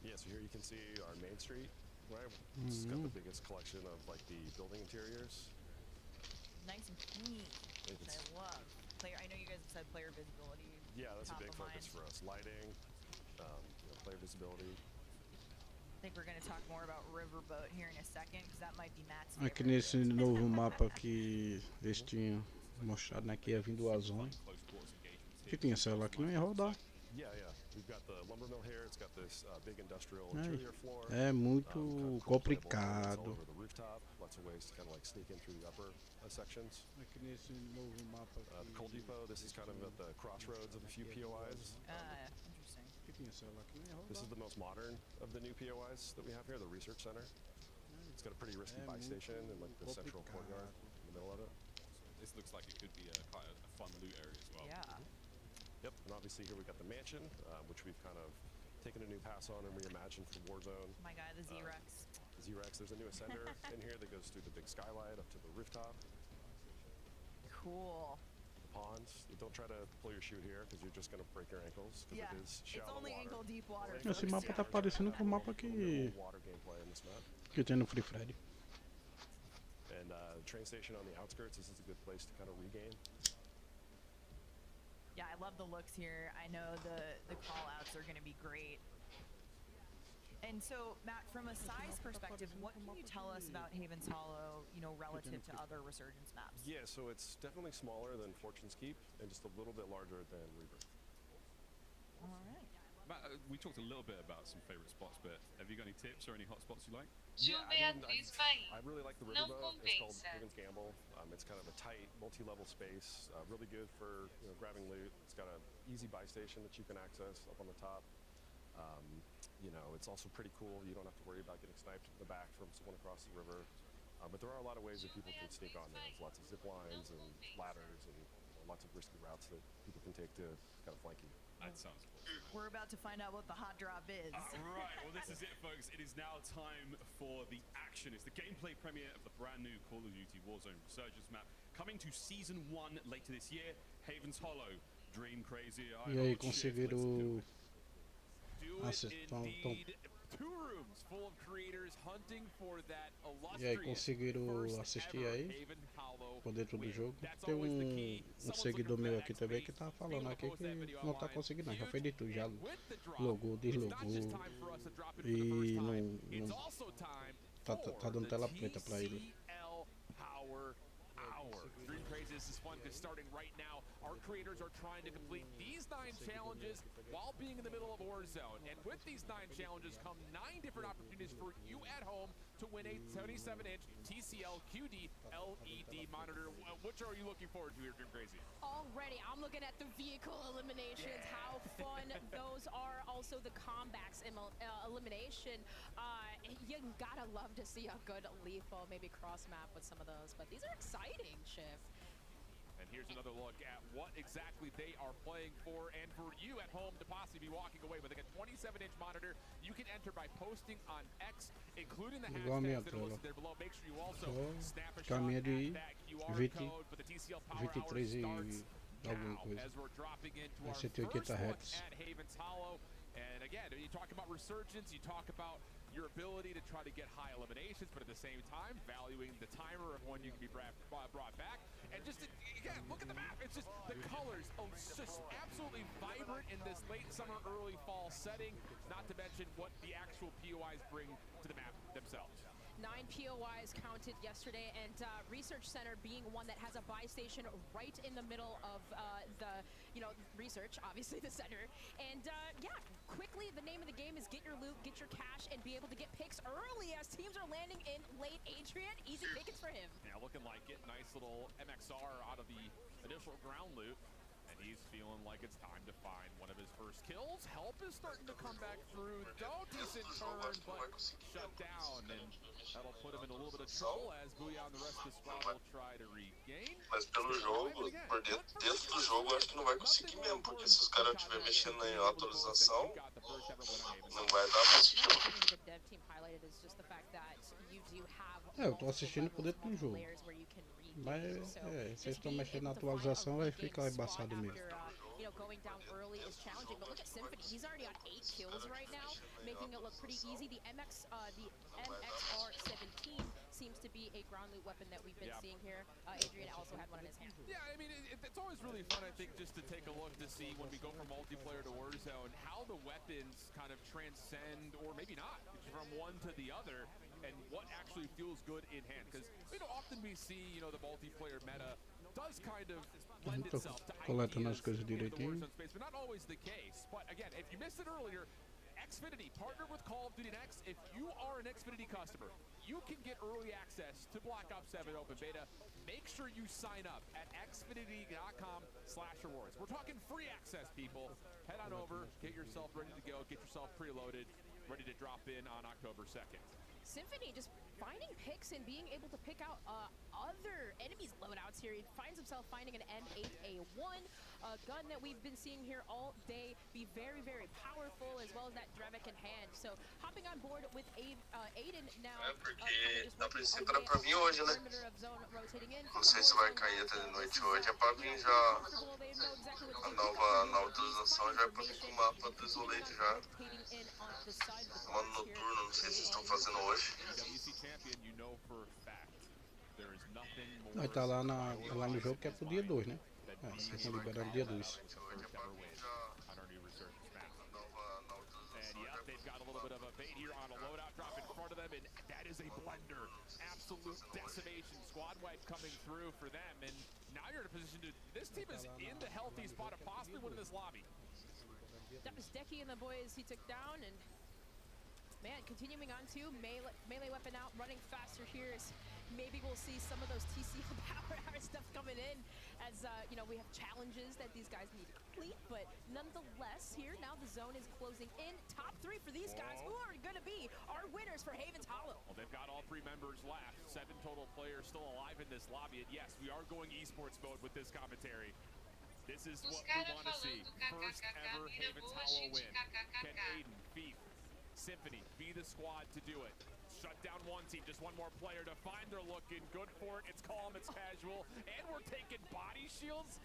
Yeah, so here you can see our Main Street, right? It's got the biggest collection of like the building interiors. Nice and clean, which I love. I know you guys have said player visibility. Yeah, that's a big focus for us. Lighting, player visibility. I think we're going to talk more about Riverboat here in a second, because that might be Matt's Aqui favorite. nesse novo mapa que eles tinham mostrado, né, que ia vir do Azul. Que tinha celular que não ia rodar. Yeah. We've got the lumber mill here. It's got this big industrial interior floor. É muito complicado. The rooftop. Lots of ways to kind of like sneak in through the upper sections. Aqui nesse novo mapa. The Coal Depot. This is kind of at the crossroads of a few POIs. Interesting. Que tinha celular que não ia rodar. This is the most modern of the new POIs that we have here, the research center. It's got a pretty risky buy station and like the central courtyard in the middle of it. This looks like it could be quite a fun loot area as well. Yeah. Yep, and obviously here we got the mansion, which we've kind of taken a new pass on and reimagined for Warzone. My guy, the Z-Rex. There's a new ascender in here that goes through the big skylight up to the rooftop. Cool. The ponds. Don't try to pull your chute here because you're just going to break your ankles because it is shallow it's only water. ankle deep water. Esse mapa tá parecendo com o mapa que tem no Free Fire. And train station on the outskirts. This is a good place to kind of regain. Yeah, I love the looks here. I know the call-outs are going to be great. And so, Matt, from a size perspective, what can you tell us about Haven's Hollow, relative to other Resurgence maps? Yeah, so it's definitely smaller than Fortune's Keep and just a little bit larger than Rebirth. All right. Matt, We talked a little bit about some favorite spots, but have you got any tips or any hot spots you like? I really like the riverboat. It's called Haven's Gamble. It's kind of a tight, multi-level space, really good for grabbing loot. It's got an easy buy station that you can access up on the top. It's also pretty cool. You don't have to worry about getting sniped in the back from someone across the river. But there are a lot of ways that people can sneak on there. There's lots of zip lines and ladders and lots of risky routes that people can take to kind of flank you. That sounds cool. We're about to find out what the hot drop is. Right, well this is it folks. It is now time for the action. It's the gameplay premiere of the brand new Call of Duty Warzone Resurgence map. Coming to Season 1 later this year. Haven's Hollow, Dream Crazy. E aí, conseguiram conseguiram assistir aí por dentro do jogo. Tem um seguidor meu aqui também que tá falando aqui que não tá conseguindo, não. Já foi de tudo, já logou, deslogou e não tá dando tela preta pra ele. Dream Crazy, this is fun because starting right now, our creators are trying to complete these 9 challenges while being in the middle of Warzone. And with these 9 challenges come 9 different opportunities for you at home to win a 77-inch TCL QD LED monitor. Which are you looking forward to here, Dream Crazy? Already, I'm looking at the vehicle eliminations, how fun those are. Also the combats elimination. You gotta love to see a good lethal, maybe cross map with some of those, but these are exciting, Shift. And here's another look at what exactly they are playing for, and for you at home to possibly be walking away with like a 27-inch monitor. You can enter by posting on X, including the hashtags that are listed there below. Make sure you also snap a shot at that QR code for the TCL Power Hour starts now as we're dropping into our first look at Haven's Hollow. And again, you talk about resurgence, you talk about your ability to try to get high eliminations, but at the same time, valuing the timer of when you can be brought back. And just, again, look at the map. It's just, the colors, just absolutely vibrant in this late summer, early fall setting, not to mention what the actual POIs bring to the map themselves. 9 POIs counted yesterday, and Research Center being one that has a buy station right in the middle of the, research, obviously the center. And yeah, quickly, the name of the game is get your loot, get your cash, and be able to get picks early as teams are landing in late. Adrian, easy pickets for him. Yeah, looking like it. Nice little MXR out of the initial ground loot. He's feeling like it's time to find one of his first kills. Help is starting to come back through. Decent turn, but shut down. And that'll put him in a little bit of trouble as Booyah and the rest of the squad will try to regain. Mas pelo jogo, por dentro do jogo, acho que não vai conseguir mesmo, porque se os caras estiverem mexendo em atualização, não vai dar pra assistir. Eu tô assistindo por dentro do jogo. Mas se eles estão mexendo na atualização, vai ficar embaçado mesmo. Going down early is challenging, but look at Symphony. He's already on 8 kills right now, making it look pretty easy. The MXR-17 seems to be a ground loot weapon that we've been seeing here. Adrian also had one in his hand. Yeah, I mean, it's always really fun, I think, just to take a look to see when we go from multiplayer to Warzone, how the weapons kind of transcend, or maybe not, from one to the other, and what actually feels good in hand. Because often we see, the multiplayer meta does kind of lend itself to coletando as coisas direitinho. Space, but not always the case. But again, if you missed it earlier, Xfinity partnered with Call of Duty Next. If you are an Xfinity customer, you can get early access to Black Ops 7 Open Beta. Make sure you sign up at xfinity.com/rewards. We're talking free access, people. Head on over, get yourself ready to go, get yourself preloaded, ready to drop in on October 2nd. Symphony just finding picks and being able to pick out other enemies' loadouts here. He finds himself finding an M8A1, a gun that we've been seeing here all day, be very, very powerful, as well as that Drevik in hand. So hopping on board with Aiden now. Porque dá pra ser pra vir hoje, né? Não sei se vai cair até de noite hoje, é pra vir já a nova atualização, já é pra vir com o mapa do Isolate já. Mano noturno, não sei se estão fazendo hoje. Vai estar lá no jogo que é pro dia 2, né? Vocês estão liberando dia 2. Absolute decimation, squad wipe coming through for them, and now you're in a position to, this team is in the healthy spot of possibly winning this lobby. That was Decky and the boys he took down, and man, continuing on to melee weapon out, running faster here. Is maybe we'll see some of those TCL power hour stuff coming in as, you know, we have challenges that these guys need to complete, but nonetheless, here now the zone is closing in. Top 3 for these guys, who are going to be our winners for Haven's Hollow. Well, they've got all 3 members left. 7 total players still alive in this lobby, and yes, we are going esports mode with this commentary. This is what we want to see. First ever Haven's Hollow win. Can Aiden, Beef, Symphony be the squad to do it? Shut down one team, just one more player to find. They're looking good for it. It's calm, it's casual, and we're taking body shields.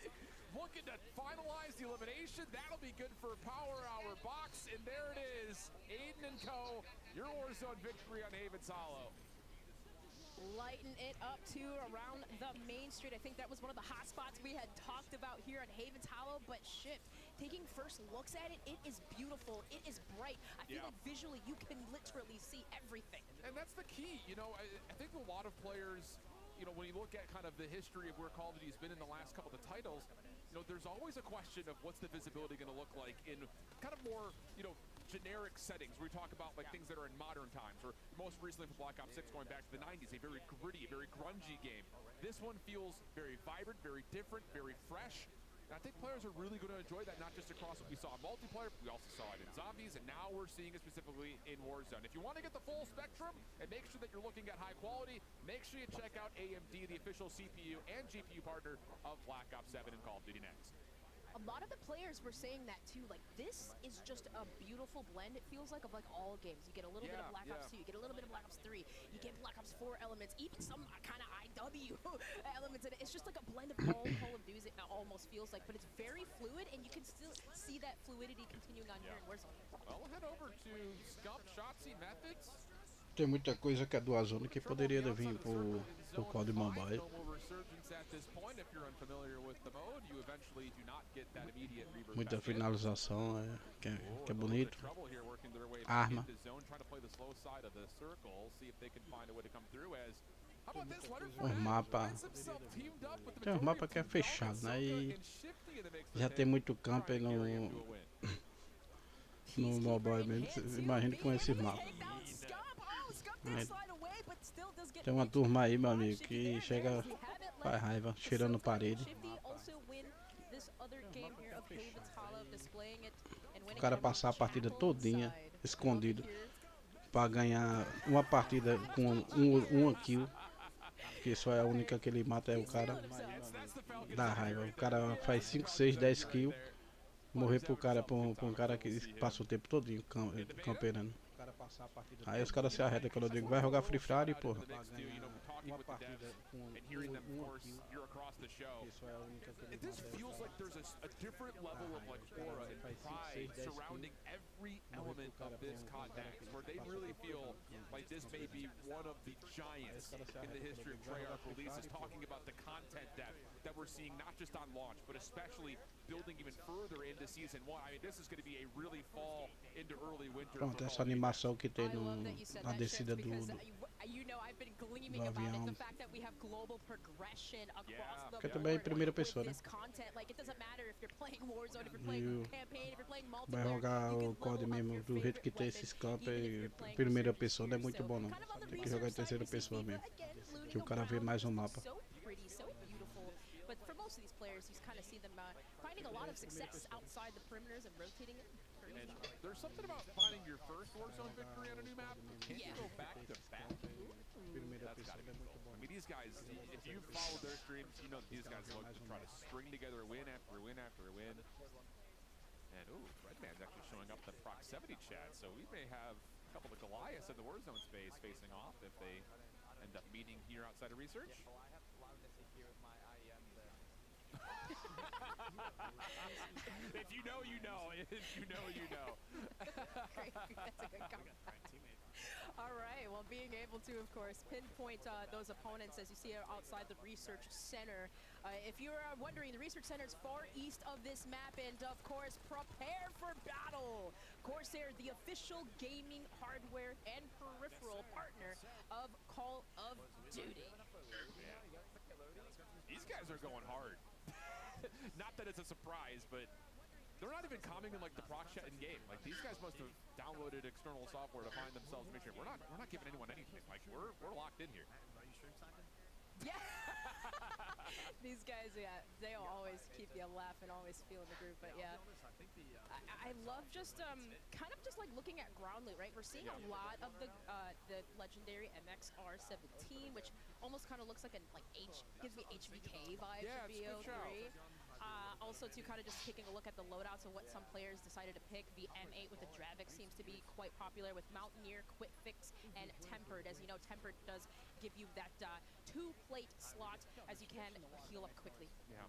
Looking to finalize the elimination. That'll be good for Power Hour Box, and there it is. Aiden and co. Your Warzone victory on Haven's Hollow. Lighten it up to around the main street. I think that was one of the hot spots we had talked about here at Haven's Hollow, but shit, taking first looks at it, it is beautiful, it is bright. I feel like visually you can literally see everything. And that's the key, you know, I think a lot of players, you know, when you look at kind of the history of where Call of Duty's been in the last couple of the titles, you know, there's always a question of what's the visibility going to look like in kind of more, you know, generic settings where we talk about like things that are in modern times, or most recently for Black Ops 6 going back to the 90s, a very gritty, very grungy game. This one feels very vibrant, very different, very fresh. And I think players are really going to enjoy that, not just across what we saw in multiplayer, but we also saw it in Zombies, and now we're seeing it specifically in Warzone. If you want to get the full spectrum and make sure that you're looking at high quality, make sure you check out AMD, the official CPU and GPU partner of Black Ops 7 and Call of Duty Next. A lot of the players were saying that too, like this is just a beautiful blend, it feels like, of like all games. You get a little bit of Black Ops 2, you get a little bit of Black Ops 3, you get Black Ops 4 elements, even some kind of IW elements in it. It's just like a blend of all Call of Duty, it almost feels like, but it's very fluid, and you can still see that fluidity continuing on here in Warzone. Well, we'll head over to Scump, Shotzi, Methods. Tem muita coisa que é do Zoando que poderia vir pro COD Mobile. Muita finalização, que é bonito. Arma. Os mapas. Tem uns mapas que é fechado, né? E já tem muito camper no mobile mesmo. Imagina com esses mapas. Tem uma turma aí, meu amigo, que chega, faz raiva, cheirando parede. O cara passar a partida todinha escondido pra ganhar uma partida com uma kill, que só é a única que ele mata, é o cara. Dá raiva, o cara faz 5, 6, 10 kills, morrer pro cara, pra um cara que passa o tempo todinho camperando. Aí os caras se arretam quando eu digo, vai jogar Free Fire, porra. Uma partida com uma kill. Isso é a única que ele mata. This feels like there's a different level of like aura and pride surrounding every element of this context, where they really feel like this may be one of the giants in the history of Treyarch releases, talking about the content depth that we're seeing not just on launch, but especially building even further into Season 1. I mean, this is going to be a really fall into early winter. Pronto, essa animação que tem na descida do avião. Que também é em primeira pessoa, né? E vai jogar o COD mesmo do jeito que tem esses campos, primeira pessoa não é muito bom não. Tem que jogar em terceira pessoa mesmo, que o cara vê mais o mapa. But for most of these players, you kind of see them finding a lot of success outside the perimeters and rotating it. And there's something about finding your first Warzone victory on a new map. Can't you go back to back? That's gotta be cool. I mean, these guys, if you've followed their streams, you know that these guys look to try to string together win after win after win. And ooh, Redman's actually showing up in the proximity chat, so we may have a couple of Goliaths in the Warzone space facing off if they end up meeting here outside of research. If you know, you know. If you know, you know. Great. That's a good comment. All right. Well, being able to, of course, pinpoint those opponents as you see outside the research center. If you're wondering, the research center is far east of this map, and of course, prepare for battle. Corsair, the official gaming hardware and peripheral partner of Call of Duty. These guys are going hard. Not that it's a surprise, but they're not even commenting like the proc chat in game. Like these guys must have downloaded external software to find themselves mission. We're not giving anyone anything. Like we're locked in here. Yeah. These guys, yeah, they always keep you laughing, always feeling the group. But yeah, I love just kind of just like looking at ground loot, right? We're seeing a lot of the legendary MXR17, which almost kind of looks like gives me HVK vibes Yeah, of BO3. Also, too, kind of just taking a look at the loadouts of what some players decided to pick. The M8 with the Dravik seems to be quite popular with Mountaineer, Quick Fix, and Tempered. As you know, Tempered does give you that 2-plate slot as you can heal up quickly. Yeah.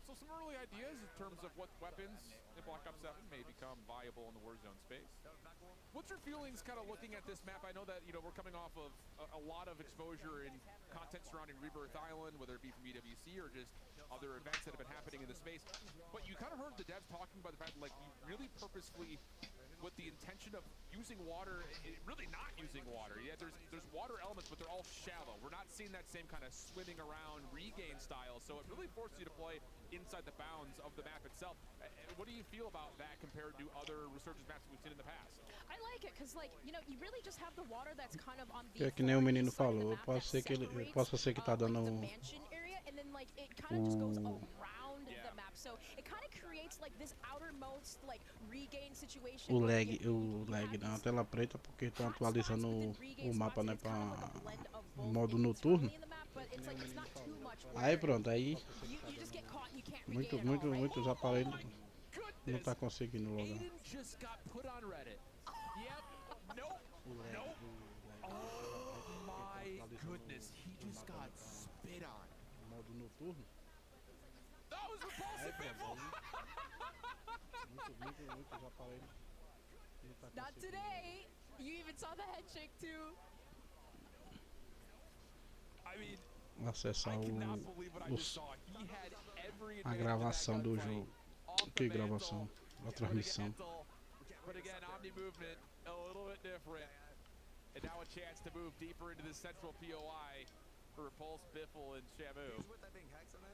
So some early ideas in terms of what weapons in Black Ops 7 may become viable in the Warzone space. What's your feelings kind of looking at this map? I know that, we're coming off of a lot of exposure in content surrounding Rebirth Island, whether it be from EWC or just other events that have been happening in the space. But you kind of heard the devs talking about the fact that, like, we really purposefully, with the intention of using water, really not using water. Yeah, there's water elements, but they're all shallow. We're not seeing that same kind of swimming around regain style, so it really forces you to play inside the bounds of the map itself. What do you feel about that compared to other Resurgence maps we've seen in the past? I like it, because, like, you really just have the water that's kind of on the Que nem o menino falou, possa ser que tá dando mansion area, and then, like, it kind of just goes around the map. So it kind of creates, like, this outermost, like, regain situation. o lag na tela preta porque estão atualizando o mapa, né, para modo noturno. Aí pronto, aí muitos aparelhos não tá conseguindo logar. Goodness, he just got spit on. Modo noturno. That was repulsive, people. Muitos aparelhos. Not today. You even saw the head shake too. I mean, acessar a gravação do jogo. Que gravação? A transmissão. But again, Omni movement a little bit different. And now a chance to move deeper into the central POI for Repulse, Biffle, and Shamu.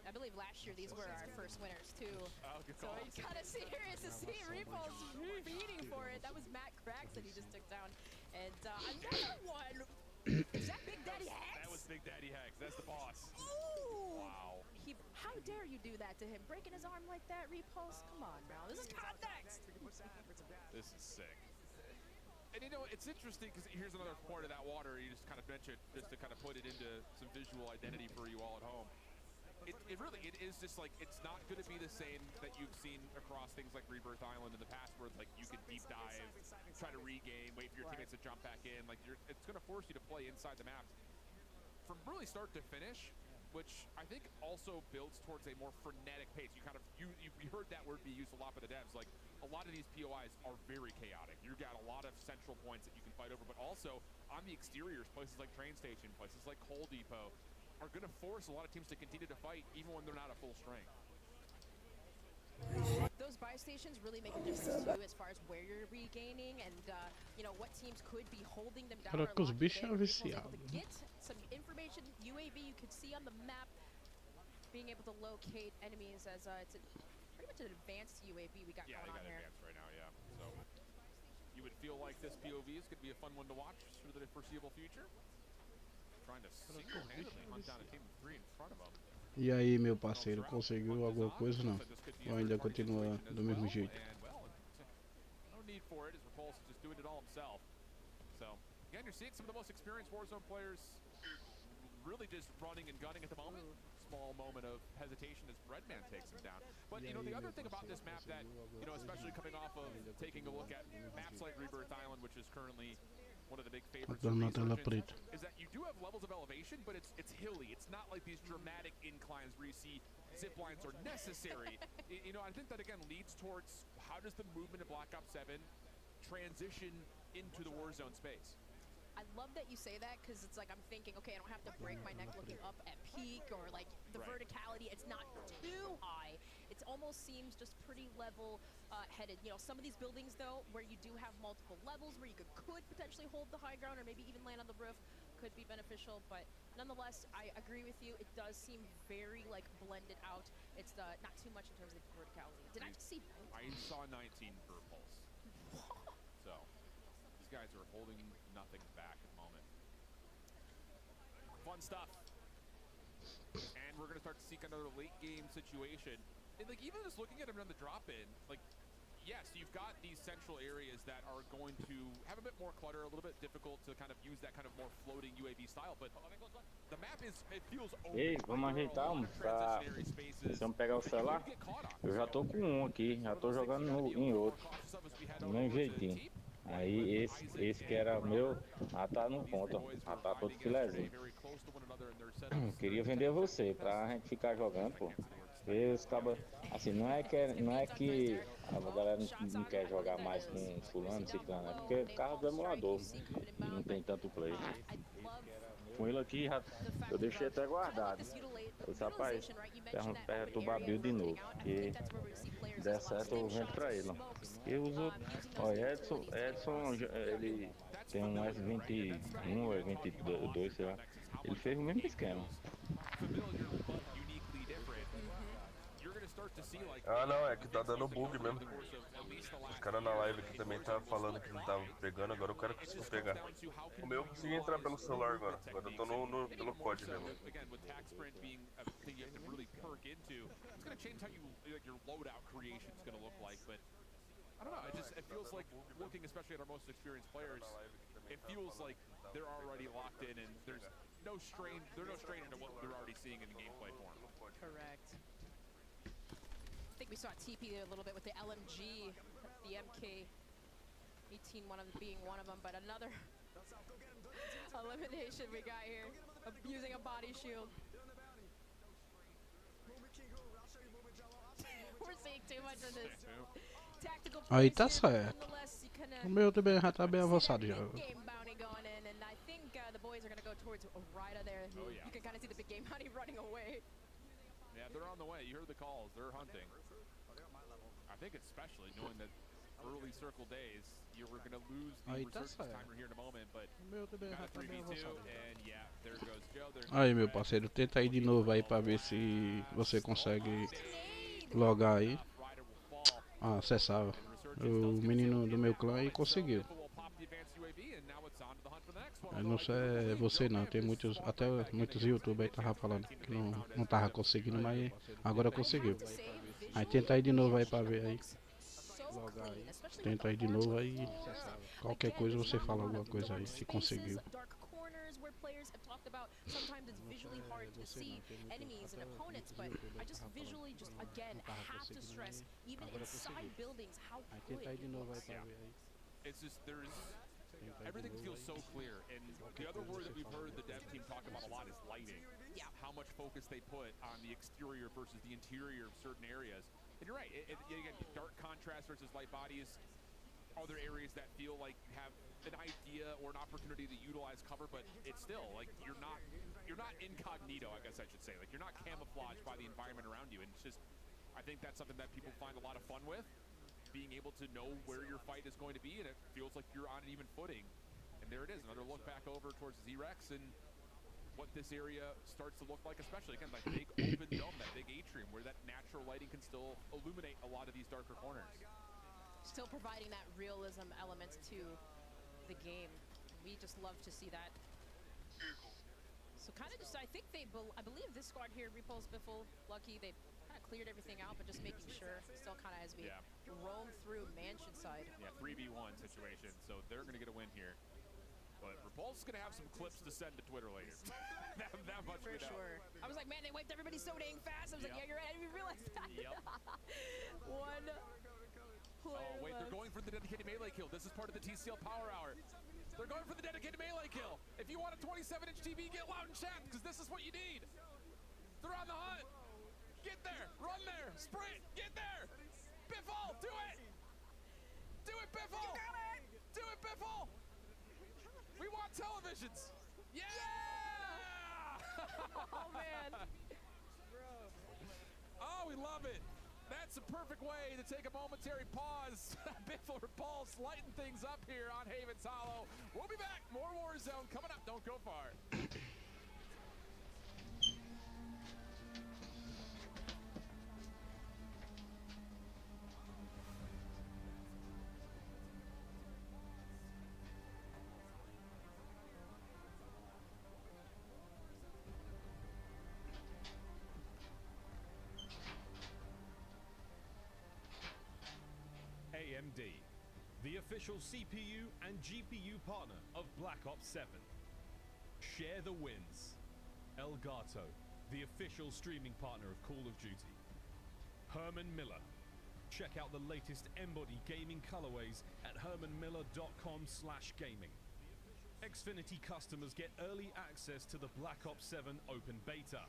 I believe last year these were our first winners too. Oh, good so it's kind of serious to see Repulse beating for it. That was Matt Cracks that he just took down. And another one. Is that Big Daddy Hex? That was Big Daddy Hex. That's the boss. Ooh. Wow. How dare you do that to him? Breaking his arm like that, Repulse? Come on now. This is context. This is sick. And it's interesting because here's another point of that water you just kind of mentioned, just to kind of put it into some visual identity for you all at home. It really is just like, it's not going to be the same that you've seen across things like Rebirth Island in the past, where like you could deep dive, try to regain, wait for your teammates to jump back in. Like it's going to force you to play inside the map from really start to finish, which I think also builds towards a more frenetic pace. You heard that word be used a lot by the devs. Like a lot of these POIs are very chaotic. You've got a lot of central points that you can fight over, but also on the exteriors, places like train station, places like coal depot, are going to force a lot of teams to continue to fight even when they're not at full strength. Those buy stations really make a difference too, as far as where you're regaining and what teams could be holding them down. Cara, que os bichos é viciado. Get some information, UAV you could see on the map, being able to locate enemies as it's pretty much an advanced UAV we got going on here. Yeah, advanced right now, yeah. So you would feel like this POV is going to be a fun one to watch for the foreseeable future. Trying to single-handedly hunt down a team of 3 in front of them. E aí, meu parceiro, conseguiu alguma coisa não? Ou ainda continua do mesmo jeito? No need for it, as Repulse is just doing it all himself. So, again, you're seeing some of the most experienced Warzone players really just running and gunning at the moment. Small moment of hesitation as Breadman takes him down. But, the other thing about this map that, especially coming off of taking a look at maps like Rebirth Island, which is currently one of the big favorites of Resurgence, is that you do have levels of elevation, but it's hilly. It's not like these dramatic inclines where you see zip lines are necessary. I think that again leads towards how does the movement of Black Ops 7 transition into the Warzone space? I love that you say that, because it's like I'm thinking, okay, I don't have to break my neck looking up at peak, or like the verticality, it's not too high. It almost seems just pretty level headed. Some of these buildings though, where you do have multiple levels, where you could potentially hold the high ground or maybe even land on the roof, could be beneficial, but nonetheless, I agree with you. It does seem very like blended out. It's not too much in terms of verticality. Did I just see 19? I saw 19 for Pulse. So these guys are holding nothing back at the moment. Fun stuff. And we're going to start to see kind of a late game situation. And like even just looking at him on the drop in, like yes, you've got these central areas that are going to have a bit more clutter, a little bit difficult to kind of use that kind of more floating UAV style, but the map is, it feels open. Ei, vamos ajeitar pra... Se eu pegar o celular, eu já tô com um aqui, já tô jogando em outro, do mesmo jeitinho. Aí esse que era meu, já tá no ponto, já tá todo filezinho. Queria vender você, pra gente ficar jogando, pô. Os cabas, assim, não é que a galera não quer jogar mais com fulano, ciclano, é porque o carro do emulador e não tem tanto play. Com ele aqui, eu deixei até guardado. Eu disse, rapaz, perturbar a build de novo, que der certo eu vendo pra ele. E os outros, ó, Edson, ele tem um S21 ou S22, sei lá, ele fez o mesmo esquema. Ah não, é que tá dando bug mesmo. Os caras na live aqui também tá falando que não tava pegando, agora o cara conseguiu pegar. O meu eu consegui entrar pelo celular agora eu tô pelo COD mesmo. I don't know, it feels like, looking especially at our most experienced players, it feels like they're already locked in and they're no stranger to what they're already seeing in the gameplay form. Correct. I think we saw TP a little bit with the LMG, the MK-18 being one of them, but another elimination we got here, using a body shield. We're seeing too much of this. Aí tá certo. O meu também já tá bem avançado já. The boys are going to go towards Rida there. Oh, yeah. You can kind of see the big game bounty running away. Yeah, they're on the way. You heard the calls. They're hunting. I think especially knowing that early circle days, you were going to lose the resurgence timer here in a moment, but got a 3v2, and yeah, there goes Joe. Aí, meu parceiro, tenta aí de novo aí pra ver se você consegue logar aí. Ah, acessar o menino do meu clã e conseguiu. Eu não sei você não, tem muitos, até muitos youtubers aí tava falando que não tava conseguindo, mas agora conseguiu. Aí tenta aí de novo aí pra ver aí. Tenta aí de novo aí. Qualquer coisa você fala alguma coisa aí, se conseguiu. Players have talked about sometimes it's visually hard to see enemies and opponents, but I just visually again have to stress even inside buildings how good it looks. It's just everything feels so clear, and the other word that we've heard the dev team talk about a lot is lighting. Yeah. How much focus they put on the exterior versus the interior of certain areas. And you're right, again, dark contrast versus light bodies. Other areas that feel like have an idea or an opportunity to utilize cover, but it's still like you're not incognito, I guess I should say. Like you're not camouflaged by the environment around you, and it's just, I think that's something that people find a lot of fun with, being able to know where your fight is going to be, and it feels like you're on an even footing. And there it is, another look back over towards Z-Rex and what this area starts to look like, especially again that big open dome, that big atrium, where that natural lighting can still illuminate a lot of these darker corners. Still providing that realism element to the game. We just love to see that. So kind of just, I think I believe this squad here, Repulse, Biffle, Lucky, they kind of cleared everything out, but just making sure, still kind of as we roam through Mansion side. Yeah, 3v1 situation, so they're going to get a win here. But Repulse is going to have some clips to send to Twitter later. that much for sure. I was like, man, they wiped everybody so dang fast. I was like, yeah, you're right. I didn't even realize that. One player wait, they're going for the dedicated melee kill. This is part of the TCL Power Hour. They're going for the dedicated melee kill. If you want a 27-inch TV, get loud and chat, because this is what you need. They're on the hunt. Get there. Run there. Sprint. Get there. Biffle, do it. Do it, Biffle. You got it. Do it, Biffle. We want televisions. Yeah! Oh, man. Oh, we love it. That's a perfect way to take a momentary pause before Paul's lighten things up here on Havens Hollow. We'll be back. More Warzone coming up. Don't go far. AMD, the official CPU and GPU partner of Black Ops 7. Share the wins. Elgato, the official streaming partner of Call of Duty. Herman Miller. Check out the latest Embody gaming colorways at hermanmiller.com/gaming. Xfinity customers get early access to the Black Ops 7 open beta.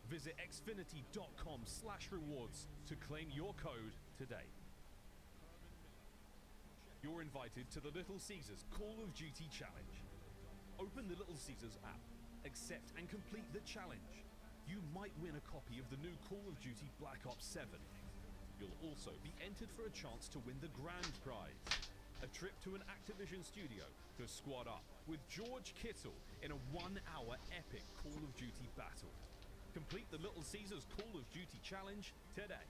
Visit xfinity.com/rewards to claim your code today. You're invited to the Little Caesars Call of Duty Challenge. Open the Little Caesars app, accept and complete the challenge. You might win a copy of the new Call of Duty Black Ops 7. You'll also be entered for a chance to win the grand prize, a trip to an Activision studio to squad up with George Kittle in a 1-hour epic Call of Duty battle. Complete the Little Caesars Call of Duty Challenge today.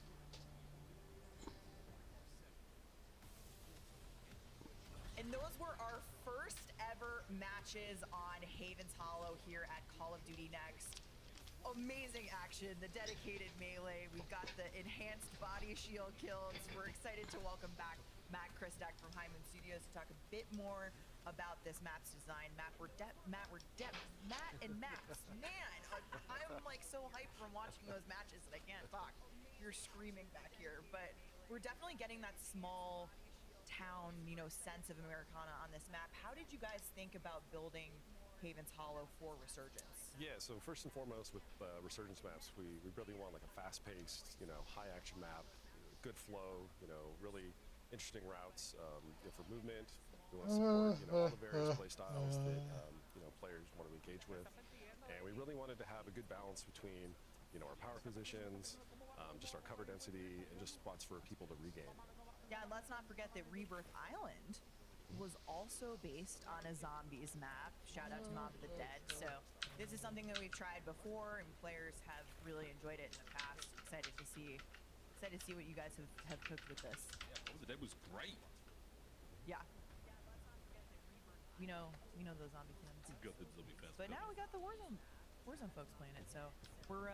And those were our first ever matches on Havens Hollow here at Call of Duty Next. Amazing action, the dedicated melee. We've got the enhanced body shield kills. We're excited to welcome back Matt Christak from Hyman Studios to talk a bit more about this map's design. Matt and Maps. Man, I'm like so hyped from watching those matches that I can't talk. You're screaming back here, but we're definitely getting that small town, you know, sense of Americana on this map. How did you guys think about building Havens Hollow for Resurgence? Yeah, so first and foremost with Resurgence maps, we really want like a fast-paced, you know, high-action map, good flow, you know, really interesting routes, you know, for movement. We want to support, you know, all the various play styles that, you know, players want to engage with. And we really wanted to have a good balance between, you know, our power positions, just our cover density, and just spots for people to regain. Yeah, and let's not forget that Rebirth Island was also based on a zombies map. Shout out to Mob of the Dead. So this is something that we've tried before, and players have really enjoyed it in the past. Excited to see what you guys have cooked with this. Yeah, Mob of the Dead was great. Yeah. We know those zombie fans. We've got the zombie fans. But now we got the Warzone folks playing it. So we're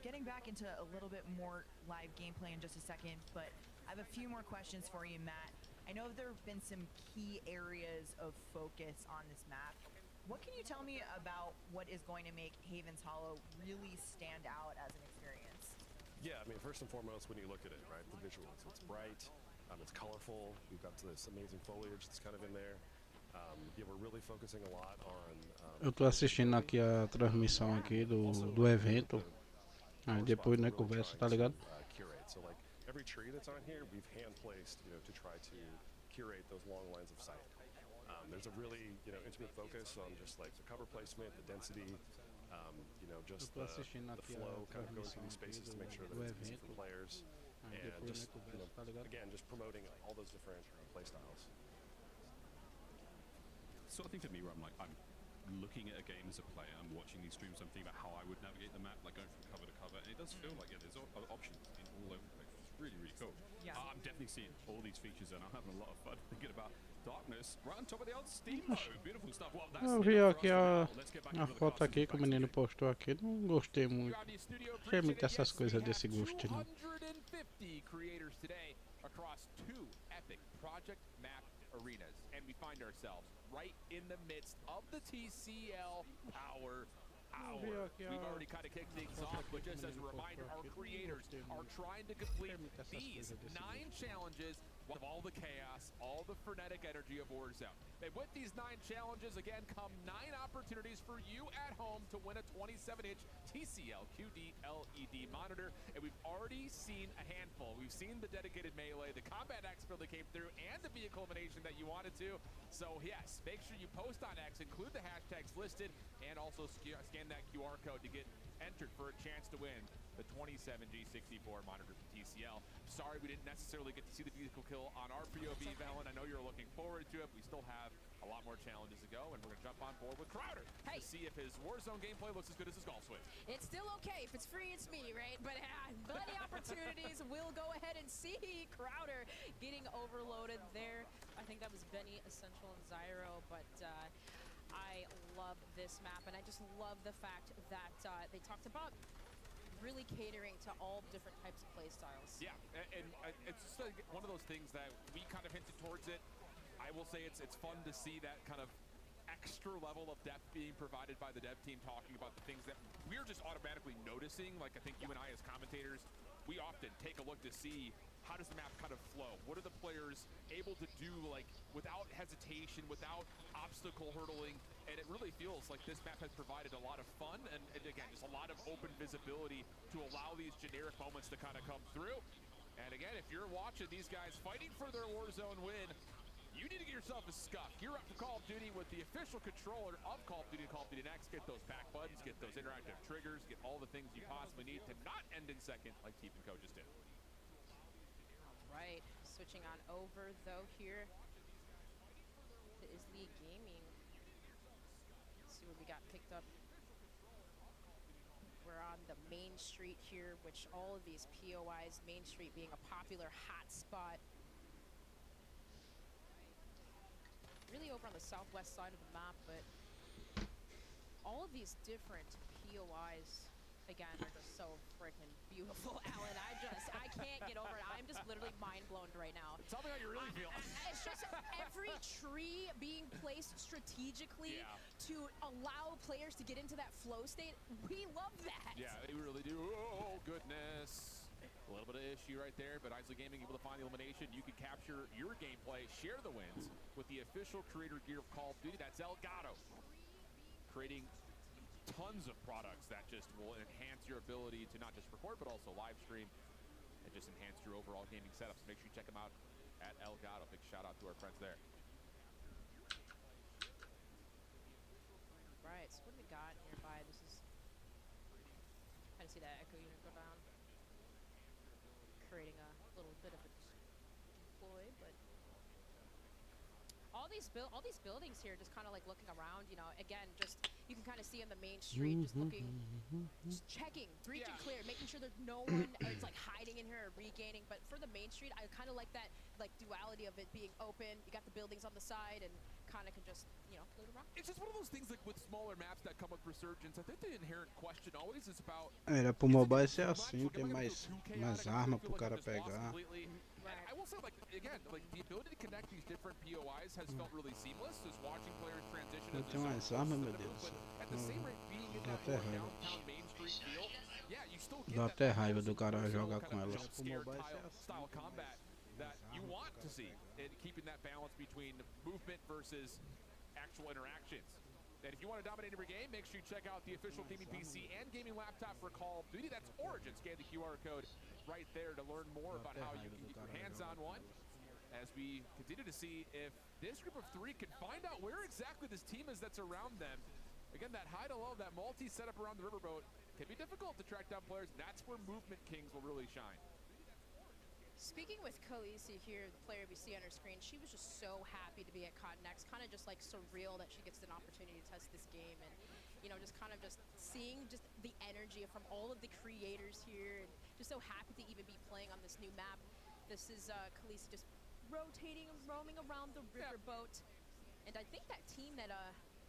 getting back into a little bit more live gameplay in just a second, but I have a few more questions for you, Matt. I know there have been some key areas of focus on this map. What can you tell me about what is going to make Havens Hollow really stand out as an experience? Yeah, I mean, first and foremost, when you look at it, right, the visuals, it's bright, it's colorful, we've got this amazing foliage that's kind of in there. Yeah, we're really focusing a lot on... Eu tô assistindo aqui a transmissão aqui do evento. Aí depois, né, conversa, tá ligado? So like every tree that's on here, we've hand placed, you know, to try to curate those long lines of sight. There's a really, you know, intimate focus on just like the cover placement, the density, you know, just the flow kind of going through these spaces to make sure that it's easy for players, and just, you know, again, just promoting all those different play styles. So I think for me, where I'm looking at a game as a player, I'm watching these streams, I'm thinking about how I would navigate the map, like going from cover to cover, and it does feel like, yeah, there's options in all over the place. It's really, really cool. Yeah. I'm definitely seeing all these features, and I'm having a lot of fun thinking about darkness right on top of the old Steam mode. Beautiful stuff. Well, that's Eu vi aqui a foto aqui que o menino postou aqui, não gostei muito. Achei muito essas coisas desse gosto, né? 250 creators today across 2 epic project map arenas, and we find ourselves right in the midst of the TCL Power Hour. We've already kind of kicked things off, but just as a reminder, our creators are trying to complete these 9 challenges of all the chaos, all the frenetic energy of Warzone. And with these 9 challenges, again, come 9 opportunities for you at home to win a 27-inch TCL QD LED monitor. And we've already seen a handful. We've seen the dedicated melee, the combat X build that came through, and the vehicle elimination that you wanted to. So yes, make sure you post on X, include the hashtags listed, and also scan that QR code to get entered for a chance to win the 27G64 monitor from TCL. Sorry we didn't necessarily get to see the vehicle kill on our POV, Valen. I know you're looking forward to it. We still have a lot more challenges to go, and we're going to jump on board with Crowder to see if his Warzone gameplay looks as good as his golf swing. It's still okay. If it's free, it's me, right? But plenty opportunities. We'll go ahead and see Crowder getting overloaded there. I think that was Benny, Essential, and Zyro, but I love this map, and I just love the fact that they talked about really catering to all different types of play styles. Yeah, and it's just like one of those things that we kind of hinted towards it. I will say it's fun to see that kind of extra level of depth being provided by the dev team, talking about the things that we're just automatically noticing. Like I think you and I as commentators, we often take a look to see how does the map kind of flow? What are the players able to do, like, without hesitation, without obstacle hurdling? And it really feels like this map has provided a lot of fun and again, just a lot of open visibility to allow these generic moments to kind of come through. And again, if you're watching these guys fighting for their Warzone win, you need to get yourself a scuff. Gear up for Call of Duty with the official controller of Call of Duty Next. Get those back buttons, get those interactive triggers, get all the things you possibly need to not end in second like Teep and Co just did. Right, switching on over though here to Isli Gaming. Let's see what we got picked up. We're on the main street here, which all of these POIs, Main Street being a popular hot spot. Really over on the southwest side of the map, but all of these different POIs again are just so freaking beautiful, Alan. I can't get over it. I'm just literally mind blown right now. Tell me how you really feel. It's just every tree being placed strategically to allow players to get into that flow state. We love that. Yeah, they really do. Oh, goodness. A little bit of issue right there, but Isley Gaming able to find the elimination. You can capture your gameplay, share the wins with the official creator gear of Call of Duty. That's Elgato, creating tons of products that just will enhance your ability to not just record, but also live stream and just enhance your overall gaming setup. So make sure you check them out at Elgato. Big shout out to our friends there. Right, so what do we got nearby? This is kind of see that echo unit go down, creating a little bit of a deploy, but all these buildings here, just kind of like looking around, you know, again, just you can kind of see on the main street, just looking, just checking, breaching clear, making sure there's no one it's like hiding in here or regaining. But for the main street, I kind of like that like duality of it being open. You got the buildings on the side and kind of can just, you know, loot around. It's just one of those things like with smaller maps that come with Resurgence. I think the inherent question always is about. Era pro mobile ser assim, tem mais arma pro cara pegar. I will say, like, again, like the ability to connect these different POIs has felt really seamless. Just watching players transition. Tem mais arma, meu Deus. At the same rate, being in that downtown Main Street feel, yeah, you still get Dá that até raiva do cara jogar com elas. style combat that you want to see, and keeping that balance between movement versus actual interactions. And if you want to dominate every game, make sure you check out the official gaming PC and gaming laptop for Call of Duty. That's Origin. Scan the QR code right there to learn more about how you can get your hands on one. As we continue to see if this group of three can find out where exactly this team is that's around them. Again, that high to low, that multi setup around the riverboat can be difficult to track down players. That's where Movement Kings will really shine. Speaking with Khaleesi here, the player we see on her screen, she was just so happy to be at COD Next, kind of just like surreal that she gets an opportunity to test this game, and you know, just kind of just seeing just the energy from all of the creators here, and just so happy to even be playing on this new map. This is Khaleesi just rotating and roaming around the riverboat, and I think that team that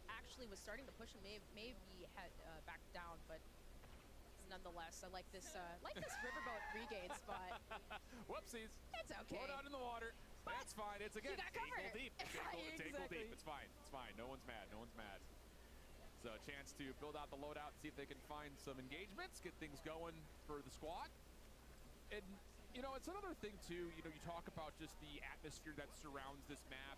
actually was starting to push him maybe had backed down, but nonetheless, I like this riverboat regain spot. Whoopsies. It's okay. Float out in the water. That's fine. It's again ankle deep. Ankle deep. It's fine. It's fine. No one's mad. No one's mad. So a chance to build out the loadout, see if they can find some engagements, get things going for the squad. And you know, it's another thing too. You know, you talk about just the atmosphere that surrounds this map.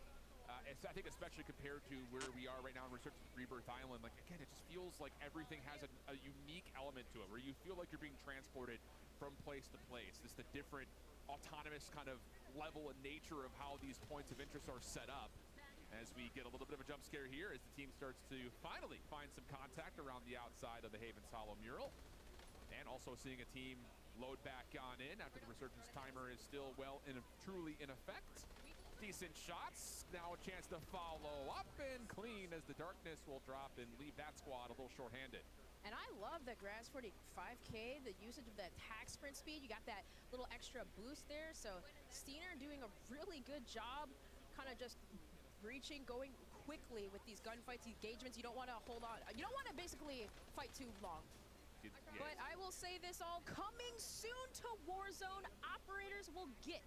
I think especially compared to where we are right now in Resurgence Rebirth Island, like again, it just feels like everything has a unique element to it, where you feel like you're being transported from place to place. It's the different autonomous kind of level and nature of how these points of interest are set up. as we get a little bit of a jump scare here as the team starts to finally find some contact around the outside of the Havens Hollow mural. And also seeing a team load back on in after the resurgence timer is still well and truly in effect. Decent shots, now a chance to follow up and clean as the darkness will drop and leave that squad a little short-handed. And I love the Grass 45K, the usage of that attack sprint speed. You got that little extra boost there. So Steiner doing a really good job, kind of just breaching, going quickly with these gunfights, engagements. You don't want to hold on. You don't want to basically fight too long. But I will say this all, coming soon to Warzone, operators will get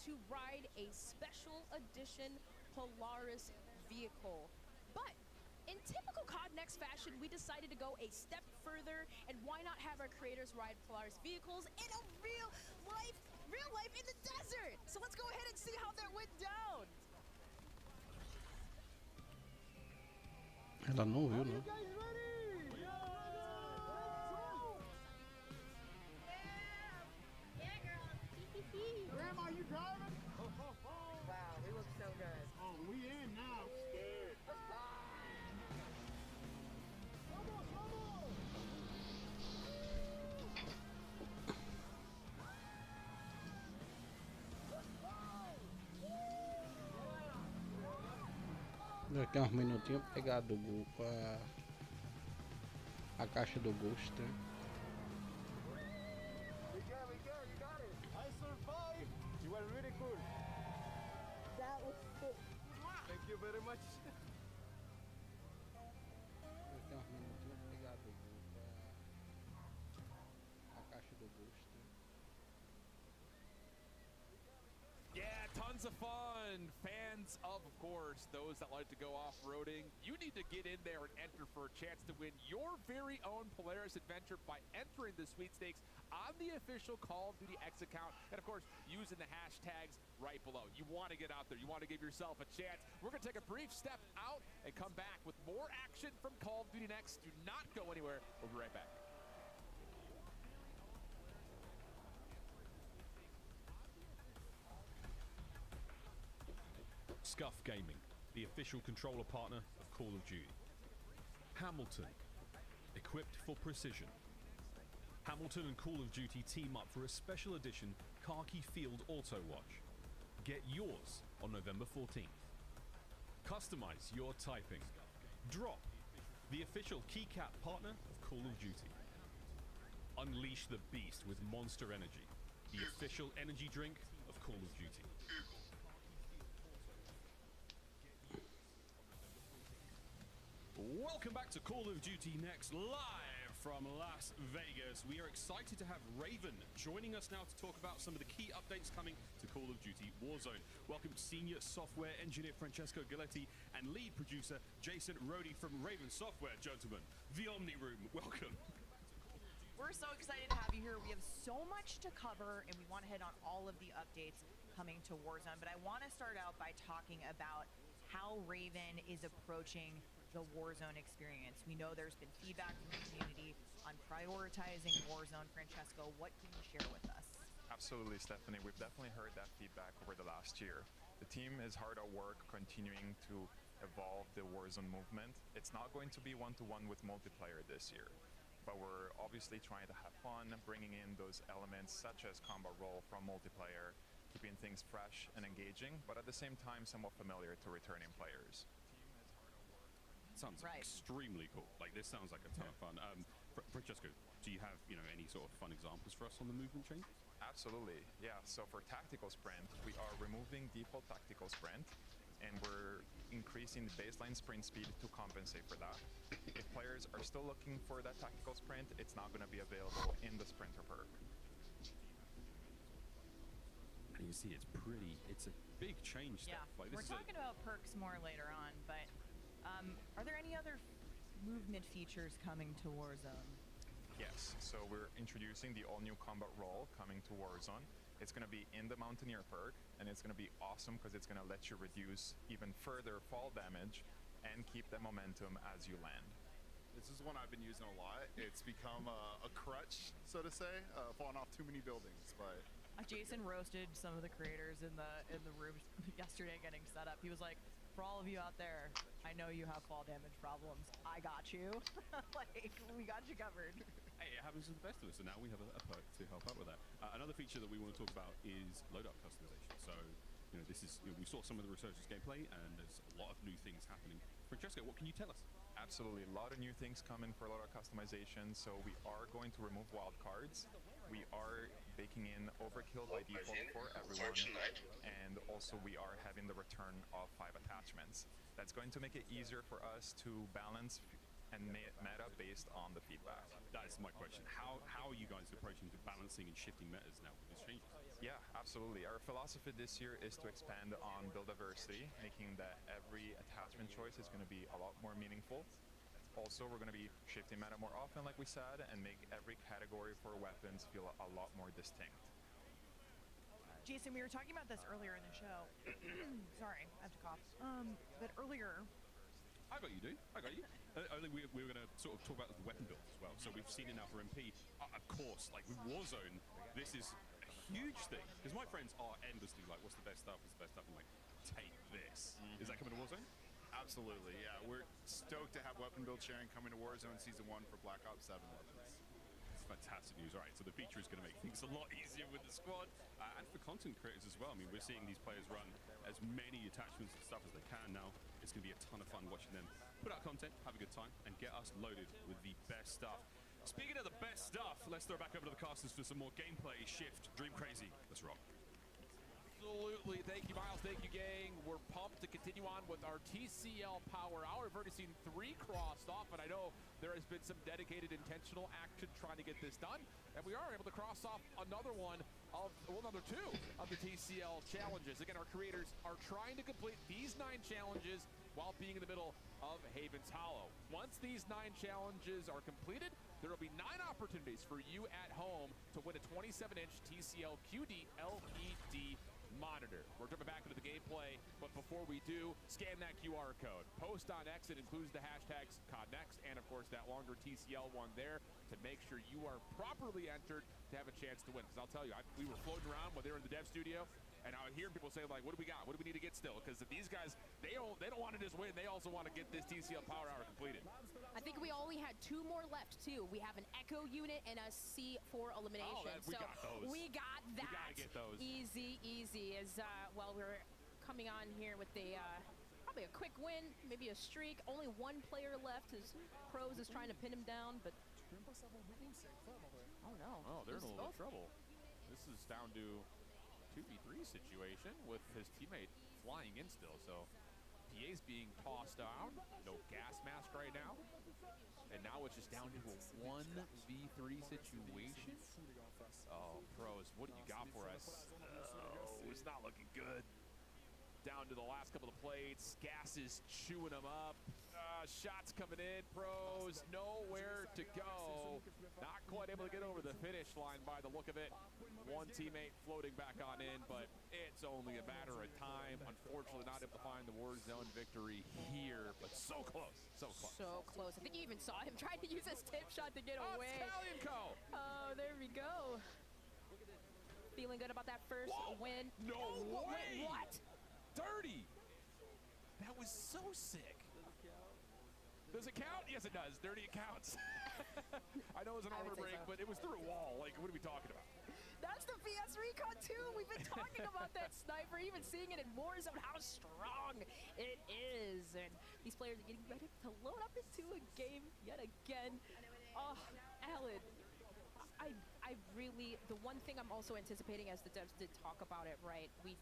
to ride a special edition Polaris vehicle. But in typical COD Next fashion, we decided to go a step further, and why not have our creators ride Polaris vehicles in a real life in the desert? So let's go ahead and see how that went down. Ela não viu, não. Grandma, you driving? Wow, we look so good. Oh, we in now. Daqui a uns minutinhos pegar do a caixa do Ghost. I survived. You were really cool. That was sick. Thank you very much. Daqui a uns minutinhos pegar do a caixa do Ghost. Yeah, tons of fun. Fans of course, those that like to go off-roading. You need to get in there and enter for a chance to win your very own Polaris adventure by entering the sweepstakes on the official Call of Duty X account. And of course, using the hashtags right below. You want to get out there. You want to give yourself a chance. We're going to take a brief step out and come back with more action from Call of Duty Next. Do not go anywhere. We'll be right back. Scuff Gaming, the official controller partner of Call of Duty. Hamilton, equipped for precision. Hamilton and Call of Duty team up for a special edition Khaki Field Auto Watch. Get yours on November 14th. Customize your typing. Drop, the official keycap partner of Call of Duty. Unleash the beast with Monster Energy, the official energy drink of Call of Duty. Welcome back to Call of Duty Next, live from Las Vegas. We are excited to have Raven joining us now to talk about some of the key updates coming to Call of Duty Warzone. Welcome Senior Software Engineer Francesco Galetti and Lead Producer Jason Rody from Raven Software, gentlemen. The Omni Room, welcome. We're so excited to have you here. We have so much to cover, and we want to hit on all of the updates coming to Warzone. But I want to start out by talking about how Raven is approaching the Warzone experience. We know there's been feedback from the community on prioritizing Warzone. Francesco, what can you share with us? Absolutely, Stephanie. We've definitely heard that feedback over the last year. The team is hard at work continuing to evolve the Warzone movement. It's not going to be one-to-one with multiplayer this year, but we're obviously trying to have fun, bringing in those elements such as combat role from multiplayer, keeping things fresh and engaging, but at the same time somewhat familiar to returning players. Sounds extremely cool. Like, this sounds like a ton of fun. Francesco, do you have any sort of fun examples for us on the movement change? Absolutely, yeah. So for tactical sprint, we are removing default tactical sprint, and we're increasing the baseline sprint speed to compensate for that. If players are still looking for that tactical sprint, it's not going to be available in the sprinter perk. And you see, it's a big change stuff. Yeah, Like, we're talking about perks more later on, but are there any other movement features coming to Warzone? Yes, so we're introducing the all-new combat role coming to Warzone. It's going to be in the Mountaineer perk, and it's going to be awesome because it's going to let you reduce even further fall damage and keep the momentum as you land. This is one I've been using a lot. It's become a crutch, so to say, falling off too many buildings, but... Jason roasted some of the creators in the room yesterday getting set up. He was like, For all of you out there, I know you have fall damage problems. I got you. Like, we got you covered. Hey, it happens to the best of us, and now we have a perk to help out with that. Another feature that we want to talk about is loadout customization. So, you know, this is, you know, we saw some of the Resurgence gameplay, and there's a lot of new things happening. Francesco, what can you tell us? Absolutely, a lot of new things coming for a lot of customization. So we are going to remove wild cards. We are baking in overkill by default for everyone, and also we are having the return of 5 attachments. That's going to make it easier for us to balance and meta based on the feedback. That is my question. How are you guys approaching the balancing and shifting metas now with these changes? Yeah, absolutely. Our philosophy this year is to expand on build diversity, making that every attachment choice is going to be a lot more meaningful. Also, we're going to be shifting meta more often, like we said, and make every category for weapons feel a lot more distinct. Jason, we were talking about this earlier in the show. Sorry, I have to cough. But earlier... I got you, dude. I got you. We were going to sort of talk about the weapon builds as well. So we've seen it now for MP. Of course, like with Warzone, this is a huge thing. Because my friends are endlessly like, what's the best stuff? What's the best stuff? I'm like, take this. Is that coming to Warzone? Absolutely, yeah. We're stoked to have weapon build sharing coming to Warzone Season 1 for Black Ops 7 weapons. It's fantastic news. All right, so the feature is going to make things a lot easier with the squad and for content creators as well. I mean, we're seeing these players run as many attachments and stuff as they can now. It's going to be a ton of fun watching them put out content, have a good time, and get us loaded with the best stuff. Speaking of the best stuff, let's throw back over to the casters for some more gameplay. Shift, Dream Crazy. Let's rock. Absolutely. Thank you, Miles. Thank you, gang. We're pumped to continue on with our TCL Power Hour. We've already seen 3 crossed off, and I know there has been some dedicated, intentional action trying to get this done. And we are able to cross off another one of, well, another 2 of the TCL challenges. Again, our creators are trying to complete these 9 challenges while being in the middle of Haven's Hollow. Once these 9 challenges are completed, there will be 9 opportunities for you at home to win a 27-inch TCL QD LED monitor. We're jumping back into the gameplay, but before we do, scan that QR code. Post on X, it includes the hashtags CODNEXT and of course that longer TCL one there to make sure you are properly entered to have a chance to win. Because I'll tell you, we were floating around when they were in the dev studio, and I would hear people say, like, what do we got? What do we need to get still? Because these guys, they don't want to just win. They also want to get this TCL Power Hour completed. I think we only had 2 more left, too. We have an Echo unit and a C4 elimination. We got those. We got that. We got to get those. Easy, easy. As, well, we're coming on here with a, probably a quick win, maybe a streak. Only 1 player left. His Pros is trying to pin him down, but... Oh, no. Oh, they're in a little trouble. This is down to 2v3 situation with his teammate flying in still, so PA's being tossed down. No gas mask right now. And now it's just down to a 1v3 situation. Oh, Pros, what do you got for us? Oh, it's not looking good. Down to the last couple of plates. Gas is chewing them up. Shots coming in. Pros, nowhere to go. Not quite able to get over the finish line by the look of it. 1 teammate floating back on in, but it's only a matter of time. Unfortunately, not able to find the Warzone victory here, but so close. So close. So close. I think you even saw him trying to use his tip shot to get away. Italian Co. Oh, there we go. Feeling good about that first win. No way! What? Dirty! That was so sick. Does it count? Yes, it does. Dirty, it counts. I know it was an armor break, but it was through a wall. Like, what are we talking about? That's the VS Recon 2. We've been talking about that sniper, even seeing it in Warzone, how strong it is. And these players are getting ready to load up into a game yet again. Oh, Alan. I really, the one thing I'm also anticipating, as the devs did talk about it, right? We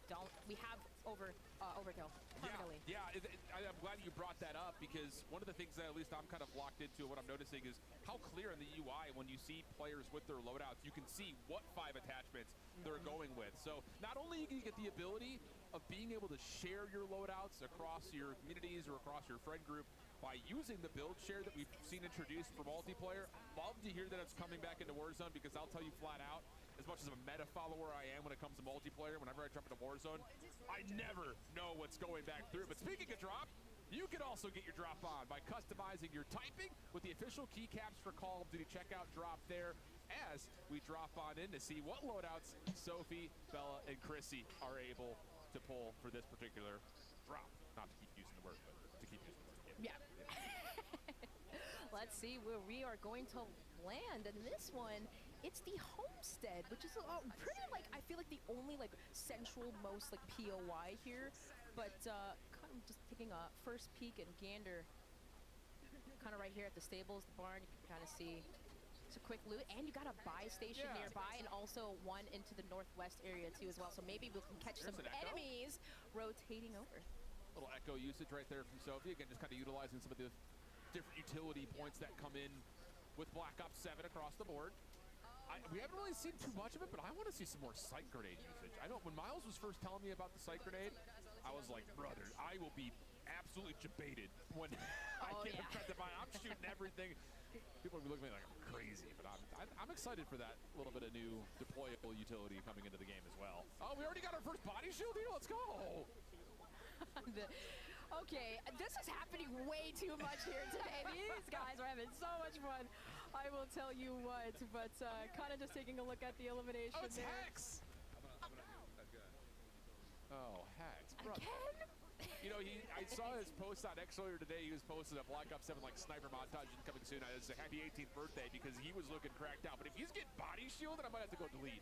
have overkill permanently. Yeah, I'm glad you brought that up, because one of the things that at least I'm kind of locked into, what I'm noticing is how clear in the UI when you see players with their loadouts, you can see what 5 attachments they're going with. So not only do you get the ability of being able to share your loadouts across your communities or across your friend group by using the build share that we've seen introduced for multiplayer. Love to hear that it's coming back into Warzone, because I'll tell you flat out, as much as a meta follower I am when it comes to multiplayer, whenever I jump into Warzone, I never know what's going back through. But speaking of drop, you can also get your drop on by customizing your typing with the official keycaps for Call of Duty. Checkout drop there as we drop on in to see what loadouts Sophie, Bella, and Chrissy are able to pull for this particular drop. Not to keep you let's see where we are going to land. And this one, it's the Homestead, which is pretty, like, I feel like the only, like, central most, like, POI here. But kind of just taking a first peek and gander kind of right here at the stables, the barn. You can kind of see it's a quick loot, and you got a buy station nearby, and also one into the northwest area too as well. So maybe we can catch some enemies rotating over. Little echo usage right there from Sophie. Again, just kind of utilizing some of the different utility points that come in with Black Ops 7 across the board. We haven't really seen too much of it, but I want to see some more sight grenade usage. I know when Miles was first telling me about the sight grenade, I was like, brother, I will be absolutely debated when I get him tried to buy. I'm shooting everything. People will be looking at me like I'm crazy, but I'm excited for that little bit of new deployable utility coming into the game as well. Oh, we already got our first body shield here. Let's go. Okay, this is happening way too much here today. These guys are having so much fun. I will tell you what, but kind of just taking a look at the elimination it's there. Hex! Oh, Hex. Brother. Again? You know, I saw his post on X earlier today. He was posting a Black Ops 7 like sniper montage and coming soon. It's a happy 18th birthday because he was looking cracked out. But if he's getting body shielded, I might have to go delete.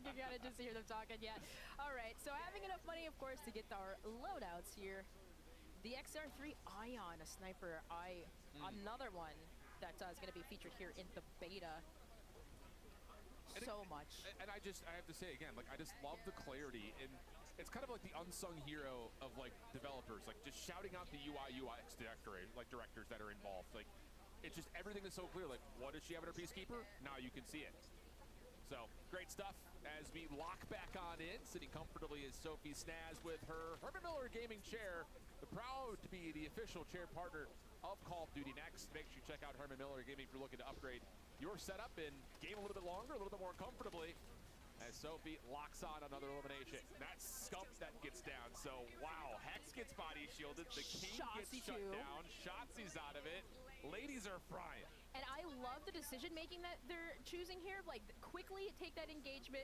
You gotta just hear them talking, yeah. All right, so having enough money, of course, to get our loadouts here. The XR3 Ion, a sniper eye, another one that is going to be featured here in the beta. And so much. And I have to say again, like, I just love the clarity, and it's kind of like the unsung hero of like developers, like just shouting out the UI UX directors that are involved. Like, it's just everything is so clear. Like, what does she have in her Peacekeeper? Now you can see it. So, great stuff as we lock back on in. Sitting comfortably is Sophie Snaz with her Herman Miller gaming chair. Proud to be the official chair partner of Call of Duty Next. Make sure you check out Herman Miller Gaming if you're looking to upgrade your setup and game a little bit longer, a little bit more comfortably. As Sophie locks on another elimination. That's Scump that gets down. So, wow, Hex gets body shielded. The King gets shut down. Shotzi's out of it. Ladies are frying. And I love the decision-making that they're choosing here. Like, quickly take that engagement,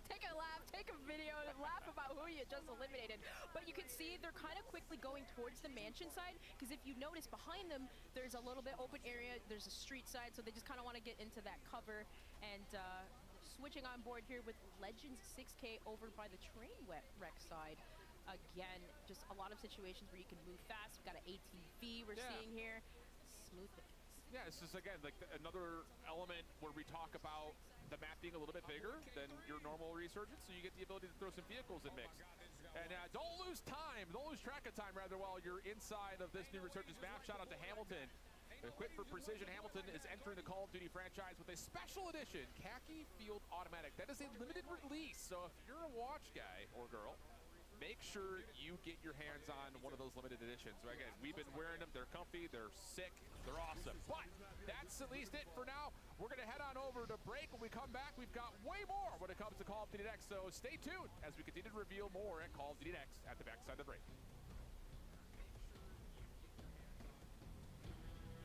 take a laugh, take a video, and laugh about who you just eliminated. But you can see they're kind of quickly going towards the mansion side, because if you notice behind them, there's a little bit open area, there's a street side, so they just kind of want to get into that cover. And switching on board here with Legends 6K over by the train wreck side. Again, just a lot of situations where you can move fast. We've got an ATV we're seeing here. Smooth. Yeah, it's just, again, like another element where we talk about the map being a little bit bigger than your normal resurgence, so you get the ability to throw some vehicles in mix. And don't lose track of time, rather, while you're inside of this new resurgence map. Shout out to Hamilton. Equipped for precision, Hamilton is entering the Call of Duty franchise with a special edition Khaki Field Automatic. That is a limited release, so if you're a watch guy or girl, make sure you get your hands on one of those limited editions. So again, we've been wearing them. They're comfy, they're sick, they're awesome. But that's at least it for now. We're going to head on over to break. When we come back, we've got way more when it comes to Call of Duty Next. So stay tuned as we continue to reveal more at Call of Duty Next at the backside of the break.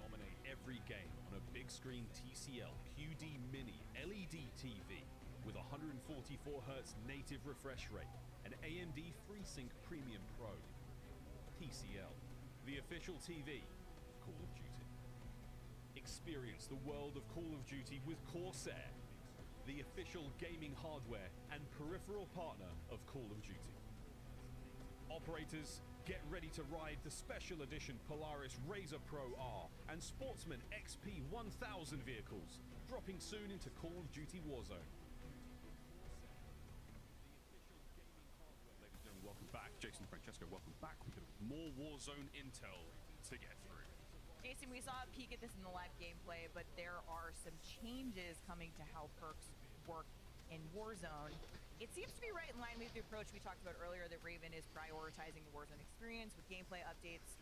Dominate every game on a big screen TCL QD Mini LED TV with 144Hz native refresh rate and AMD FreeSync Premium Pro. TCL, the official TV of Call of Duty. Experience the world of Call of Duty with Corsair, the official gaming hardware and peripheral partner of Call of Duty. Operators, get ready to ride the special edition Polaris Razor Pro R and Sportsman XP 1000 vehicles, dropping soon into Call of Duty Warzone. Back, Jason Francesco, welcome back. We've got more Warzone intel to get through. Jason, we saw a peek at this in the live gameplay, but there are some changes coming to how perks work in Warzone. It seems to be right in line with the approach we talked about earlier that Raven is prioritizing the Warzone experience with gameplay updates.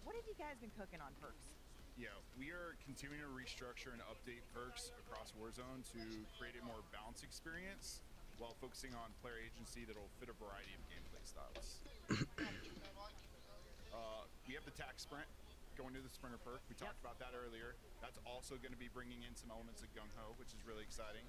What have you guys been cooking on perks? Yeah, we are continuing to restructure and update perks across Warzone to create a more balanced experience while focusing on player agency that will fit a variety of gameplay styles. We have the tack sprint going to the sprinter perk. We talked about that earlier. That's also going to be bringing in some elements of gung-ho, which is really exciting.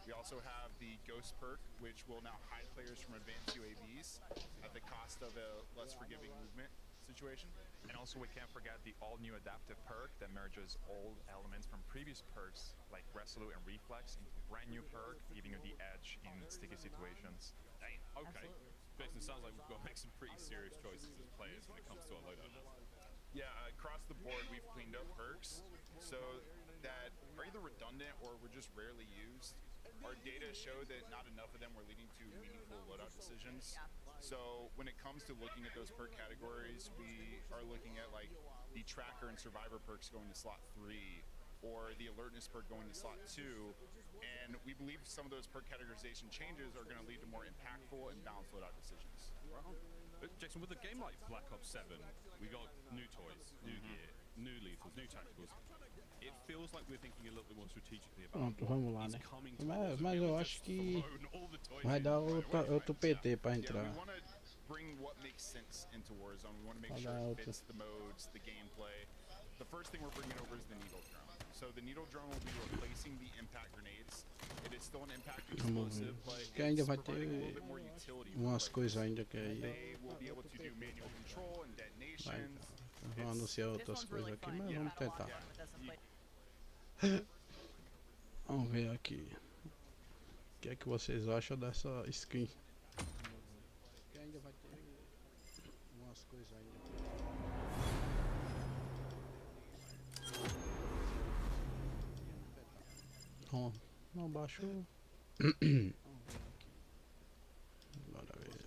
We also have the ghost perk, which will now hide players from advanced UAVs at the cost of a less forgiving movement. So situation. And also we can't forget the all-new adaptive perk that merges old elements from previous perks like Resolute and Reflex into a brand new perk, giving you the edge in sticky situations. Damn, okay. Jason, sounds like we've got to make some pretty serious choices as players when it comes to our loadout now. Yeah, across the board we've cleaned up perks so that are either redundant or were just rarely used. Our data show that not enough of them were leading to meaningful loadout decisions. So when it comes to looking at those perk categories, we are looking at like the tracker and survivor perks going to slot 3 or the alertness perk going to slot 2. And we believe some of those perk categorization changes are going to lead to more impactful and balanced loadout decisions. Jason, with a game like Black Ops 7, we got new toys, new gear, new lethals, new tacticals. It feels like we're thinking a little bit more strategically about Pronto, vamos lá, né? Mas eu acho que vai dar outro PT pra entrar. Yeah, we want to bring what makes sense into Warzone. We want to make sure it fits the modes, the gameplay. The first thing we're bringing over is the needle drone. So the needle drone will be replacing the impact grenades. It is still an impact explosive, but que ainda vai it's ter providing a little bit more utility. umas coisas ainda que aí They will be able to do manual control and detonations. vão anunciar outras coisas aqui, mas vamos tentar. Vamos ver aqui. O que é que vocês acham dessa skin? Que ainda vai ter umas coisas ainda. Bom, não baixou. Bora ver.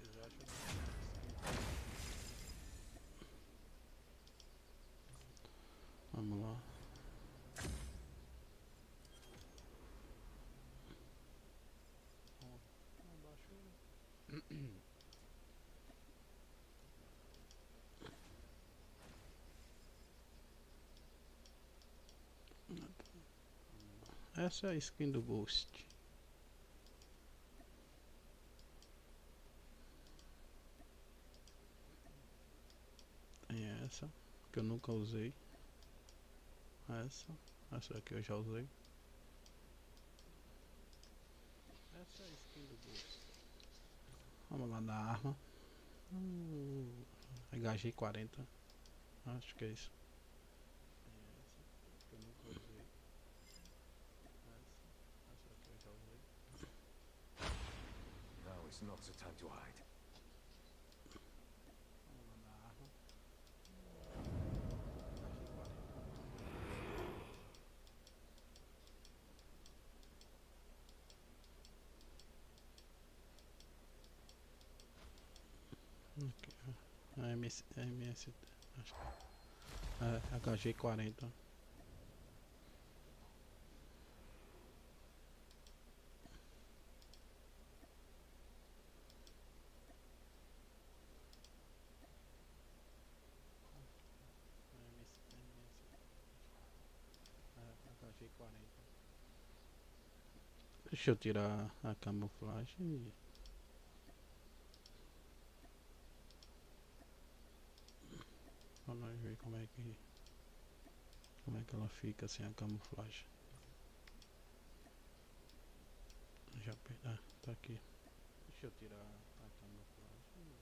Vamos lá. Essa é a skin do Ghost. Tem essa que eu nunca usei. Essa aqui eu já usei. Essa é a skin do Ghost. Vamos lá na arma. HG40. Acho que é isso. Essa que eu nunca usei. Essa aqui eu já usei. Now is not the time to hide. Vamos lá na arma. Aqui, a MS, acho que é HG40. HG40. Deixa eu tirar a camuflagem. Pra nós ver como é que ela fica sem a camuflagem. Já tá aqui. Deixa eu tirar a camuflagem.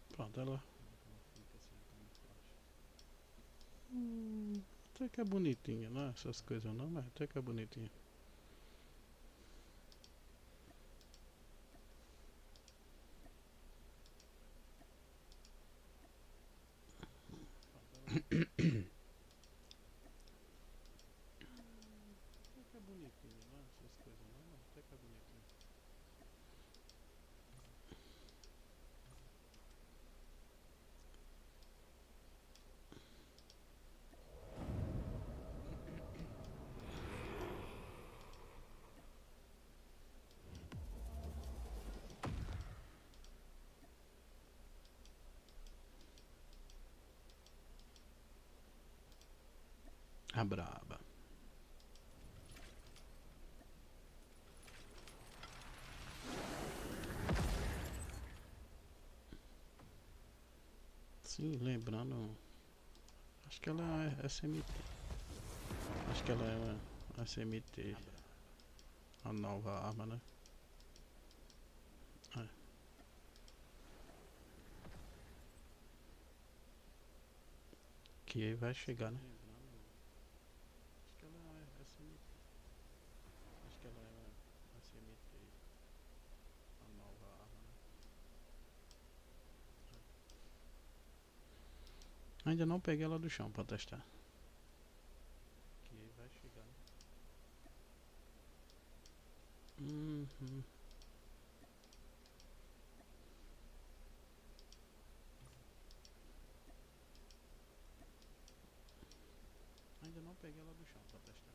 Pronto, ela fica sem a camuflagem. Até que é bonitinha, não é essas coisas não, mas até que é bonitinha. Até que é bonitinho, não é essas coisas não, mas até que é bonitinho. A braba. Sim, lembrando. Acho que ela é SMT. Acho que ela é uma SMT. A nova arma, né? É. Que vai chegar, né? Acho que ela é SMT. Acho que ela é SMT. A nova arma, né? Ainda não peguei ela do chão pra testar. Que vai chegar, né? Uhum. Ainda não peguei ela do chão pra testar.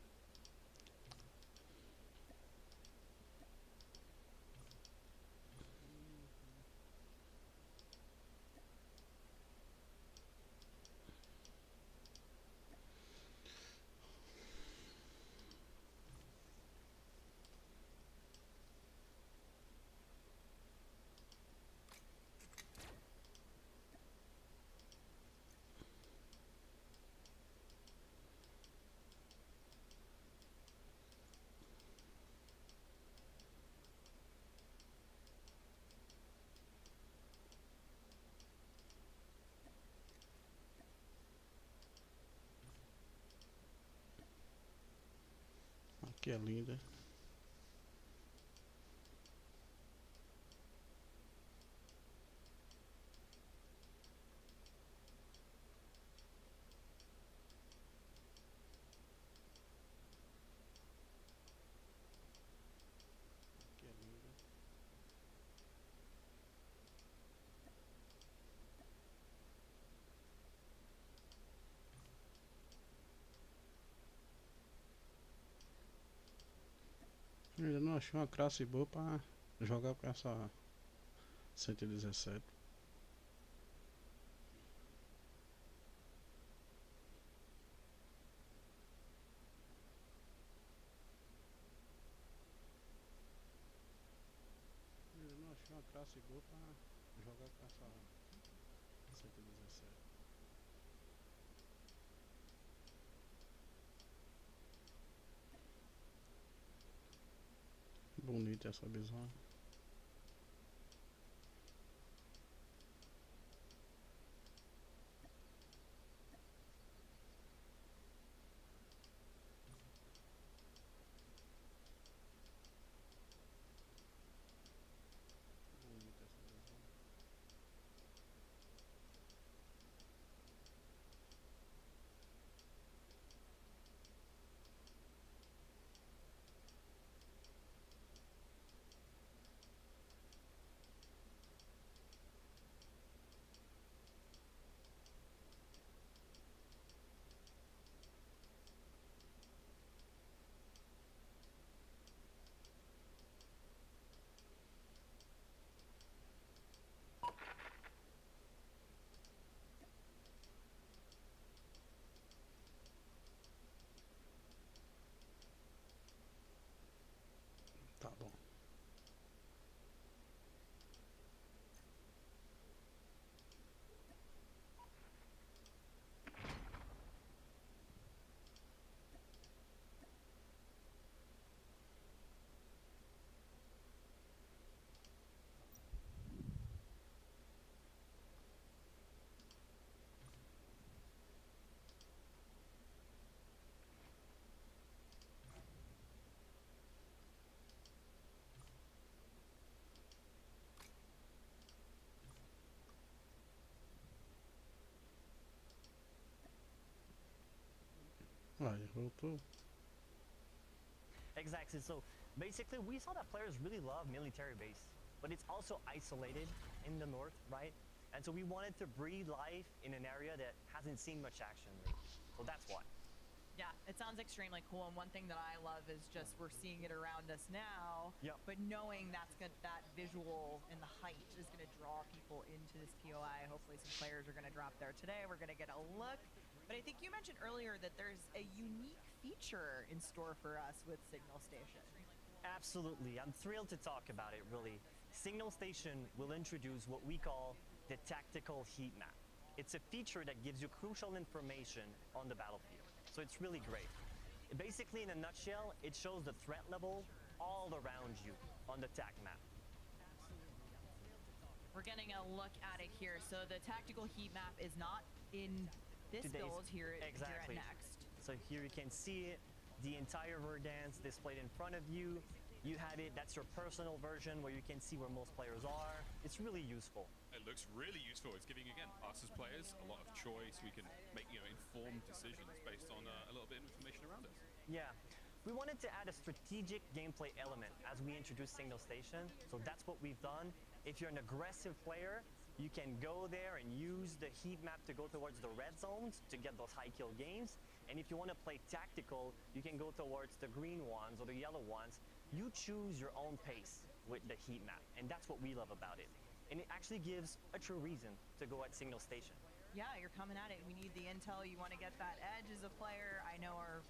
Aqui é linda. Aqui é linda. Eu ainda não achei uma classe boa pra jogar com essa 117. Eu ainda não achei uma classe boa pra jogar com essa 117. Bonita essa visão. Bonita essa visão. Tá bom. Aí, voltou. Exactly. So basically, we saw that players really love military base, but it's also isolated in the north, right? And so we wanted to breathe life in an area that hasn't seen much action lately. So that's why. Yeah, it sounds extremely cool. And one thing that I love is just we're seeing it around us now. Yep. But knowing that visual and the height is going to draw people into this POI. Hopefully some players are going to drop there today. We're going to get a look. But I think you mentioned earlier that there's a unique feature in store for us with Signal Station. Absolutely. I'm thrilled to talk about it, really. Signal Station will introduce what we call the tactical heat map. It's a feature that gives you crucial information on the battlefield. So it's really great. Basically, in a nutshell, it shows the threat level all around you on the TAC map. We're getting a look at it here. So the tactical heat map is not in this build here at Next. So here you can see it, the entire Verdansk displayed in front of you. You have it, that's your personal version where you can see where most players are. It's really useful. It looks really useful. It's giving, again, us as players a lot of choice. We can make, informed decisions based on a little bit of information around us. Yeah. We wanted to add a strategic gameplay element as we introduced Signal Station. So that's what we've done. If you're an aggressive player, you can go there and use the heat map to go towards the red zones to get those high kill games. And if you want to play tactical, you can go towards the green ones or the yellow ones. You choose your own pace with the heat map, and that's what we love about it. And it actually gives a true reason to go at Signal Station. Yeah, you're coming at it. We need the intel. You want to get that edge as a player. I know our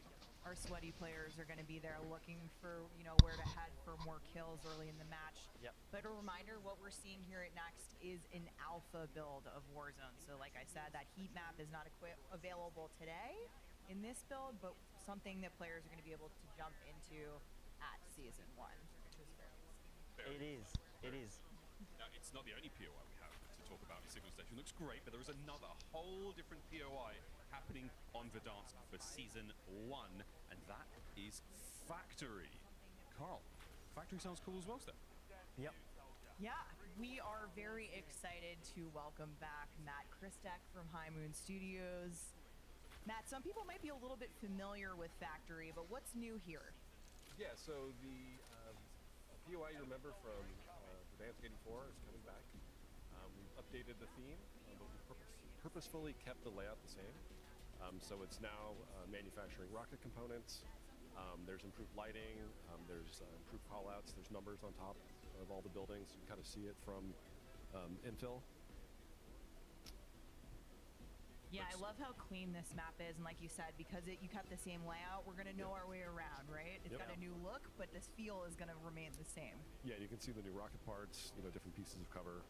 sweaty players are going to be there looking for, where to head for more kills early in the match. Yep. But a reminder, what we're seeing here at Next is an alpha build of Warzone. So like I said, that heat map is not available today in this build, but something that players are going to be able to jump into at Season 1, which is It is. It is. Now, it's not the only POI we have to talk about in Signal Station. It looks great, but there is another whole different POI happening on Verdansk for Season 1, and that is Factory. Carl, Factory sounds cool as well, Steph. Yep. Yeah, we are very excited to welcome back Matt Christek from High Moon Studios. Matt, some people might be a little bit familiar with Factory, but what's new here? Yeah, so the POI you remember from Verdansk 84 is coming back. We've updated the theme, but we purposefully kept the layout the same. So it's now manufacturing rocket components. There's improved lighting. There's improved callouts. There's numbers on top of all the buildings. You can kind of see it from infill. Yeah, I love how clean this map is, and like you said, because you kept the same layout, we're going to know our way around, right? It's got a new look, but this feel is going to remain the same. Yeah, you can see the new rocket parts, different pieces of cover.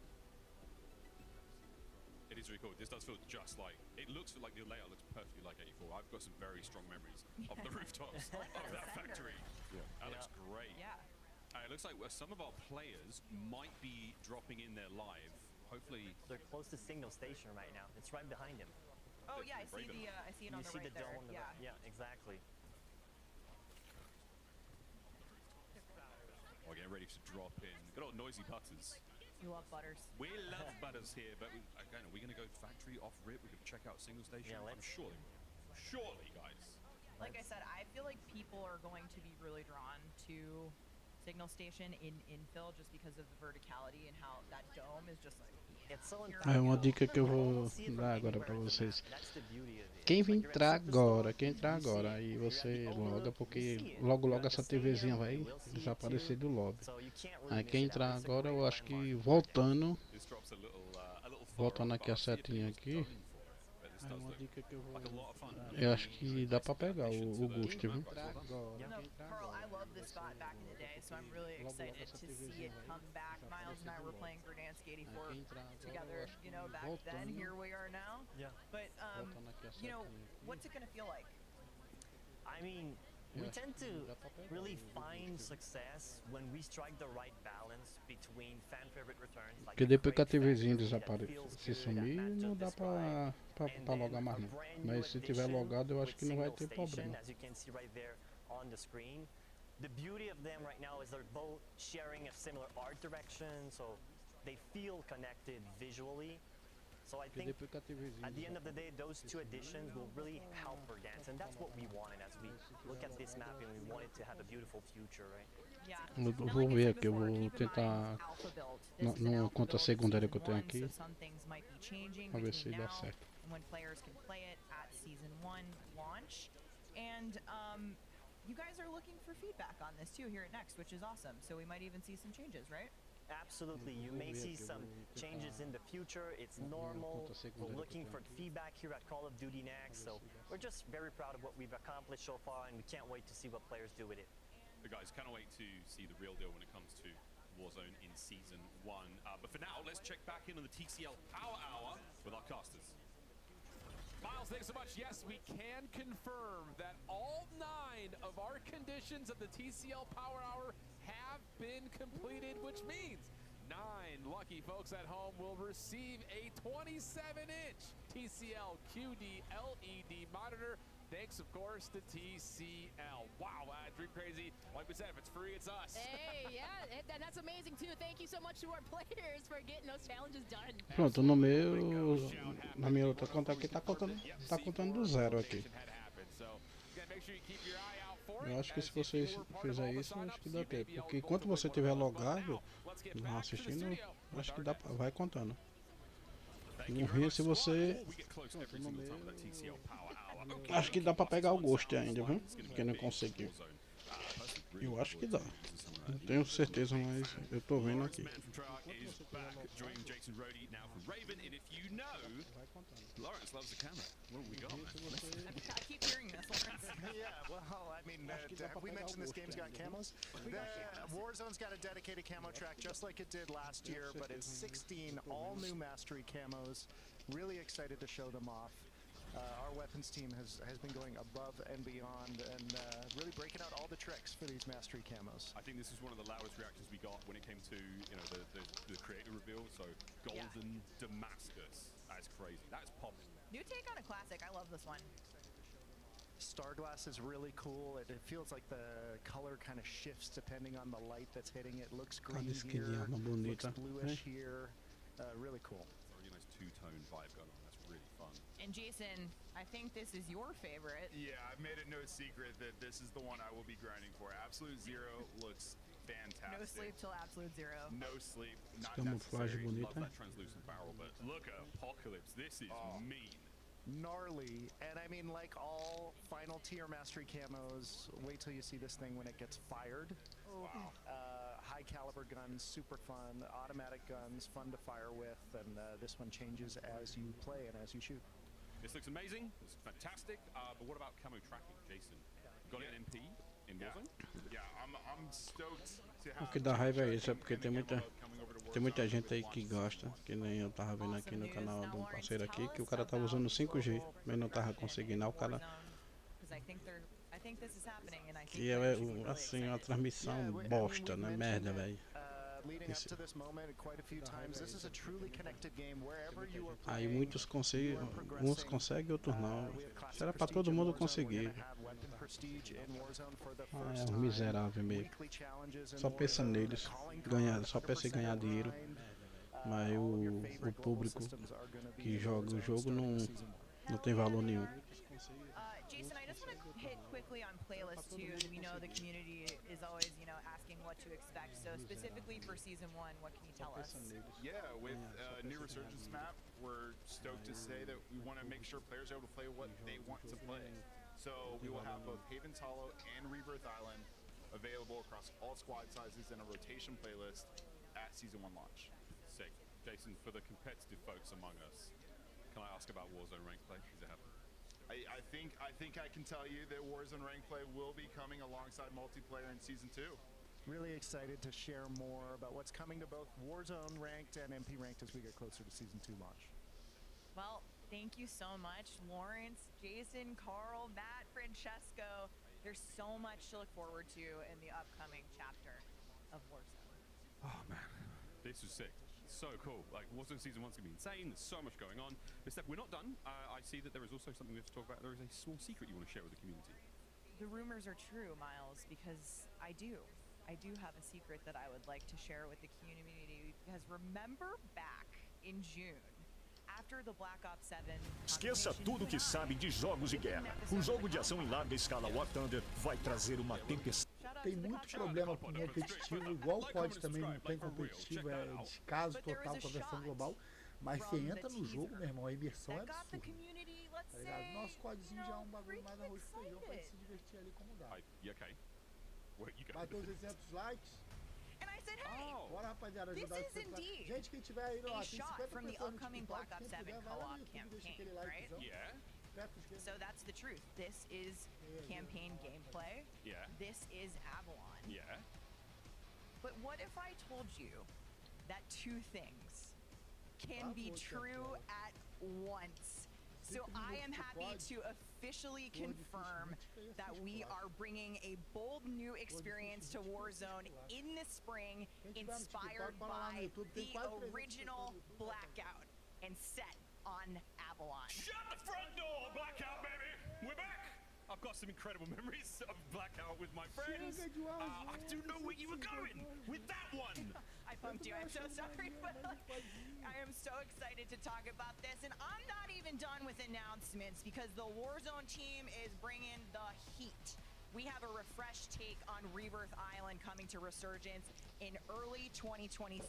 It is really cool. This does feel just like, it looks like the layout looks perfectly like 84. I've got some very strong memories of the rooftops of that factory. Yeah. That looks great. Yeah. It looks like some of our players might be dropping in there live. Hopefully. They're close to Signal Station right now. It's right behind him. Oh yeah, I see it on the right there. Dome on the right. Yeah, exactly. We're getting ready to drop in. Good old noisy butters. You love butters. We love butters here, but again, are we going to go factory off rip? We could check out Signal Station. Yeah, I'm surely, guys. Like I said, I feel like people are going to be really drawn to Signal Station in infill just because of the verticality and how that dome is just like. É uma dica que eu vou dar agora pra vocês. Quem entrar agora, aí você loga, porque logo essa TVzinha vai desaparecer do lobby. Aí quem entrar agora, eu acho que voltando aqui a setinha aqui, é uma dica que eu vou. Eu acho que dá pra pegar o gosto, viu? Carl, I love this spot back in the day, so I'm really excited to see it come back. Miles and I were playing Verdansk 84 together, back then. Here we are now. Yeah. But, what's it going to feel like? I mean, we tend to really find success when we strike the right balance between fan favorite returns. Porque depois que a TVzinha se sumir, não dá pra logar mais não. Mas se tiver logado, eu acho que não vai ter problema. As you can see right there on the screen. The beauty of them right now is they're both sharing a similar art direction, so they feel connected visually. So I think at the end of the day, those two additions will really help Verdansk, and that's what we wanted as we look at this map, and we wanted to have a beautiful future, right? Yeah. Eu vou ver aqui, eu vou tentar no conta secundária que eu tenho aqui, pra ver se dá certo. When players can play it at Season 1 launch, and you guys are looking for feedback on this too here at Next, which is awesome. So we might even see some changes, right? Absolutely. You may see some changes in the future. It's normal. We're looking for feedback here at Call of Duty Next. So we're just very proud of what we've accomplished so far, and we can't wait to see what players do with it. But guys, cannot wait to see the real deal when it comes to Warzone in Season 1. But for now, let's check back in on the TCL Power Hour with our casters. Miles, thanks so much. Yes, we can confirm that all 9 of of our conditions of the TCL Power Hour have been completed, which means 9 lucky folks at home will receive a 27-inch TCL QD LED monitor. Thanks, of course, to TCL. Wow, Dream Crazy. Like we said, if it's free, it's us. Hey, yeah, and that's amazing too. Thank you so much to our players for getting those challenges done. Pronto, no meu, na minha outra conta aqui tá contando do zero aqui. Eu acho que se você fizer isso, acho que dá tempo. Porque enquanto você estiver logado, lá assistindo, acho que vai contando. Não ria se você... Pronto, no meu... Acho que dá pra pegar o gosto ainda, viu? Quem não conseguiu. Eu acho que dá. Não tenho certeza, mas eu tô vendo aqui. Lawrence loves the camera. What have we got? I keep hearing this, Lawrence. Yeah, well, I mean, have we mentioned this game's got camos? Warzone's got a dedicated camo track just like it did last year, but it's 16 all new mastery camos. Really excited to show them off. Our weapons team has been going above and beyond and really breaking out all the tricks for these mastery camos. I think this is one of the loudest reactions we got when it came to the creator reveal. So Golden Damascus, that's crazy. That's popping. New take on a classic. I love this one. Starglass is really cool. It feels like the color kind of shifts depending on the light that's hitting it. Looks green here, looks bluish here. Really cool. Really nice two-tone vibe going on. That's really fun. And Jason, I think this is your favorite. Yeah, I've made it no secret that this is the one I will be grinding for. Absolute Zero looks fantastic. No sleep till Absolute Zero. No sleep, not Camuflagem necessary. Love that translucent barrel, but look at Apocalypse. This is mean. Gnarly, and I mean, like all final tier mastery camos, wait till you see this thing when it gets fired. Wow. High caliber guns, super fun. Automatic guns, fun to fire with, and this one changes as you play and as you shoot. This looks amazing. It's fantastic. But what about camo tracking, Jason? Got an MP in Warzone? Yeah, I'm stoked to O have. que dá raiva é isso, é porque tem muita gente aí que gosta, que nem eu tava vendo aqui no canal de um parceiro aqui, que o cara tava usando 5G, mas não tava conseguindo, o cara... E é assim, uma transmissão bosta, né, merda, velho. Aí muitos conseguem, uns conseguem, outros não. Isso era pra todo mundo conseguir. É um miserável mesmo. Só pensa neles, só pensa em ganhar dinheiro. Mas o público que joga o jogo não tem valor nenhum. Jason, I just want to hit quickly on playlists too. We know the community is always, asking what to expect. So specifically for Season 1, what can you tell us? Yeah, with new Resurgence map, we're stoked to say that we want to make sure players are able to play what they want to play. So we will have both Haven's Hollow and Rebirth Island available across all squad sizes in a rotation playlist at Season 1 launch. Sick. Jason, for the competitive folks among us, can I ask about Warzone rank play? Is it happening? I think I can tell you that Warzone rank play will be coming alongside multiplayer in Season 2. Really excited to share more about what's coming to both Warzone ranked and MP ranked as we get closer to Season 2 launch. Well, thank you so much, Lawrence, Jason, Carl, Matt, Francesco. There's so much to look forward to in the upcoming chapter of Warzone. Oh man, this was sick. So cool. Like, Warzone Season 1's gonna be insane. There's so much going on. But Steph, we're not done. I see that there is also something we have to talk about. There is a small secret you want to share with the community. The rumors are true, Miles, because I do have a secret that I would like to share with the community. Because remember back in June, after the Black Ops 7... Esqueça tudo que sabe de jogos de guerra. O jogo de ação em larga escala War Thunder vai trazer uma tempestade. Tem muito problema com competitivo, igual pode também não tem competitivo, é descaso total com a versão global. Mas você entra no jogo, meu irmão, a imersão é absurda. Tá ligado? Nosso codezinho já é um bagulho mais arroz e feijão pra se divertir ali como dá. Bateu 200 likes. Bora, rapaziada, ajudar esse cara. Gente, quem tiver aí, ó, tem 50 pessoas no TikTok, quem puder, vai lá no YouTube, deixa aquele likezão. So that's the truth. This is campaign gameplay. Yeah. This is Avalon. Yeah. But what if I told you that two things can be true at once? So I am happy to officially confirm that we are bringing a bold new experience to Warzone in the spring, inspired by the original Blackout and set on Avalon. Shut the front door, Blackout, baby! We're back! I've got some incredible memories of Blackout with my friends. I do know where you were going with that one. I bumped you. I'm so sorry, but I am so excited to talk about this. And I'm not even done with announcements because the Warzone team is bringing the heat. We have a refreshed take on Rebirth Island coming to Resurgence in early 2026,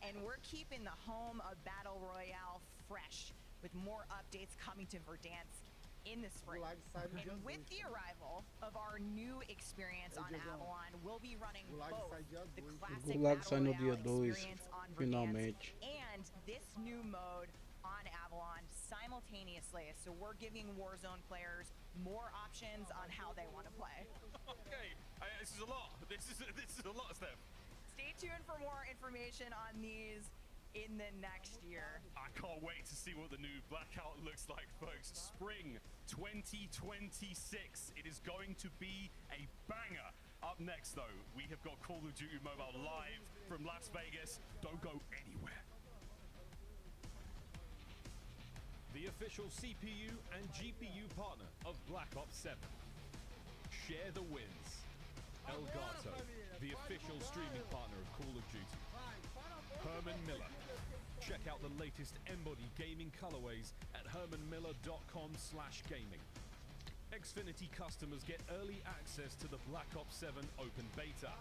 and we're keeping the home of Battle Royale fresh with more updates coming to Verdansk in the spring. And with the arrival of our new experience on Avalon, we'll be running both the classic Battle Royale experience on Verdansk and this new mode on Avalon simultaneously. So we're giving Warzone players more options on how they want to play. Okay, this is a lot. This is a lot, Steph. Stay tuned for more information on these in the next year. I can't wait to see what the new Blackout looks like, folks. Spring 2026. It is going to be a banger. Up next, though, we have got Call of Duty Mobile live from Las Vegas. Don't go anywhere. The official CPU and GPU partner of Black Ops 7. Share the wins. Elgato, the official streaming partner of Call of Duty. Herman Miller. Check out the latest Embody gaming colorways at hermanmiller.com/gaming. Xfinity customers get early access to the Black Ops 7 open beta.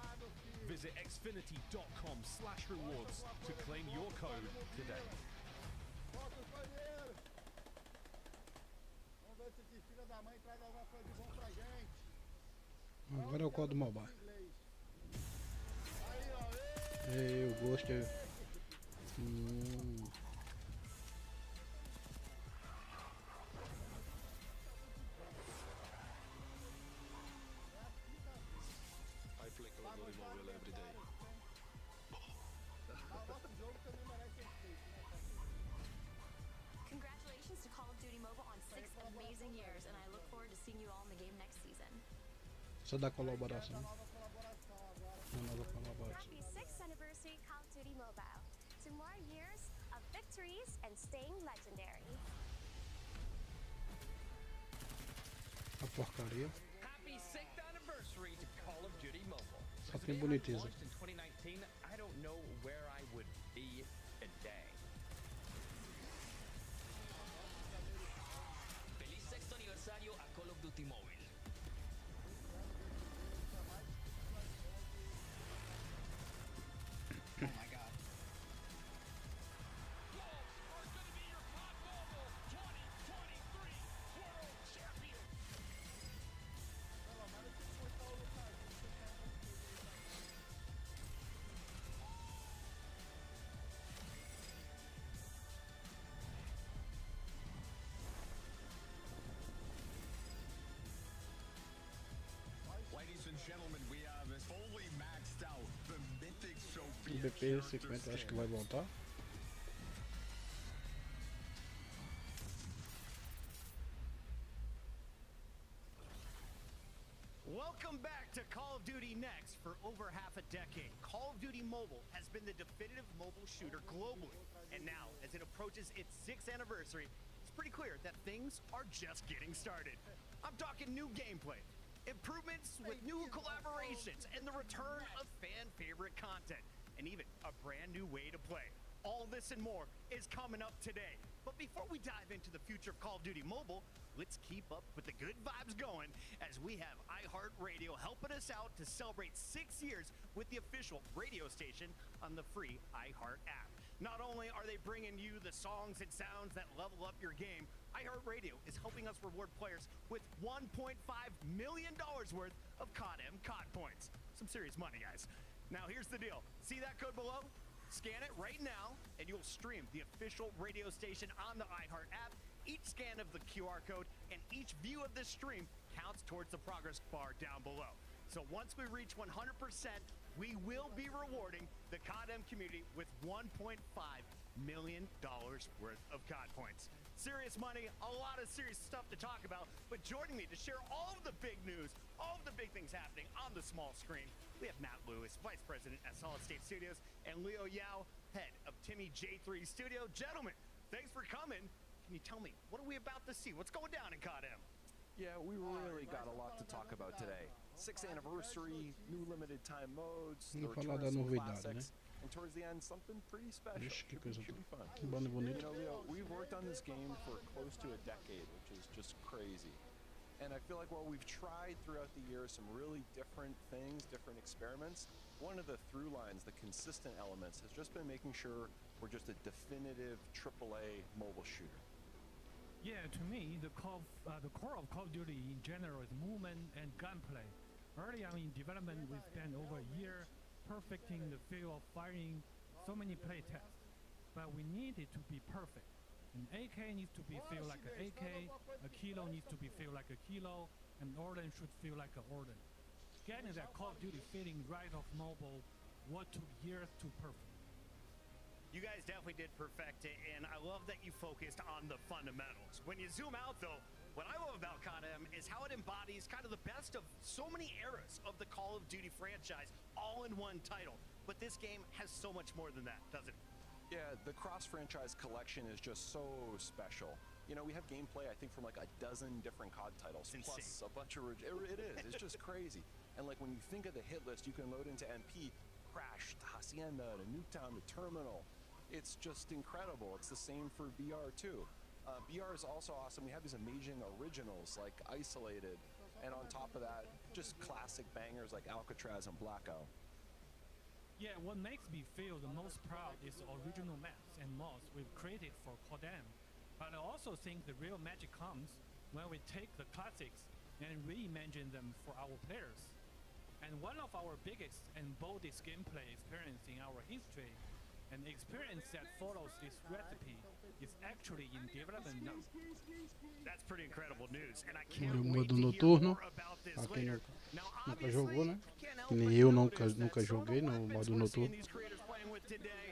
Visit xfinity.com/rewards to claim your code today. Agora é o código mobile. Eu gosto. I play Call of Duty Mobile every day. Congratulations to Call of Duty Mobile on 6 amazing years, and I look forward to seeing you all in the game next season. Só da colaboração. Uma nova colaboração. Happy 6th anniversary Call of Duty Mobile. To more years of victories and staying legendary. A porcaria. Happy 6th anniversary to Call of Duty Mobile. Só tem bonitiza. In 2019, I don't know where I would be today. Feliz 6º aniversario a Call of Duty Mobile. Oh my god. Ladies and gentlemen, we have fully maxed out the Mythic O Sophia. BP 50 acho que vai voltar. Welcome back to Call of Duty Next. For over half a decade, Call of Duty Mobile has been the definitive mobile shooter globally. And now, as it approaches its 6th anniversary, it's pretty clear that things are just getting started. I'm talking new gameplay, improvements with new collaborations, and the return of fan-favorite content, and even a brand new way to play. All this and more is coming up today. But before we dive into the future of Call of Duty Mobile, let's keep up with the good vibes going as we have iHeartRadio helping us out to celebrate 6 years with the official radio station on the free iHeart app. Not only are they bringing you the songs and sounds that level up your game, iHeartRadio is helping us reward players with $1.5 million worth of COD-M COD points. Some serious money, guys. Now here's the deal. See that code below? Scan it right now, and you'll stream the official radio station on the iHeart app. Each scan of the QR code and each view of this stream counts towards the progress bar down below. So once we reach 100%, we will be rewarding the COD-M community with $1.5 million worth of COD points. Serious money, a lot of serious stuff to talk about, but joining me to share all of the big news, all of the big things happening on the small screen, we have Matt Lewis, Vice President at Solid State Studios, and Leo Yao, Head of Timmy J3 Studio. Gentlemen, thanks for coming. Can you tell me, what are we about to see? What's going down in COD M? Yeah, we really got a lot to talk about today. 6th anniversary, new limited time modes, the Vamos falar return da of some novidade, né? classics, and towards the end, something pretty special. Ixi, que Should coisa be fun. boa, bonito. You know, Leo, we've worked on this game for close to a decade, which is just crazy. And I feel like while we've tried throughout the years some really different things, different experiments, one of the through lines, the consistent elements, has just been making sure we're just a definitive AAA mobile shooter. Yeah, to me, the core of Call of Duty in general is movement and gunplay. Early on in development, we spent over a year perfecting the feel of firing so many play tests, but we need it to be perfect. An AK needs to feel like an AK, a kilo needs to feel like a kilo, and Orden should feel like an Orden. Getting that Call of Duty feeling right off mobile, what took years to perfect. You guys definitely did perfect it, and I love that you focused on the fundamentals. When you zoom out, though, what I love about COD M is how it embodies kind of the best of so many eras of the Call of Duty franchise, all in one title. But this game has so much more than that, doesn't it? Yeah, the cross-franchise collection is just so special. You know, we have gameplay, I think, from like a dozen different COD titles, It's plus insane. a bunch of... It is. It's just crazy. And like when you think of the hit list, you can load into MP, Crash, to Hacienda, to Nuketown, to Terminal. It's just incredible. It's the same for BR too. BR is also awesome. We have these amazing originals like Isolated, and on top of that, just classic bangers like Alcatraz and Blackout. Yeah, what makes me feel the most proud is the original maps and mods we've created for COD M. But I also think the real magic comes when we take the classics and reimagine them for our players. And one of our biggest and boldest gameplay experience in our history, an experience that follows this recipe, is actually in development now. That's pretty incredible news, and I O can't wait modo to hear noturno, more about this pra quem later. nunca, Now, nunca jogou, né? can't help Que but nem eu notice nunca that some of the joguei no weapons modo we're seeing noturno. these creators playing with today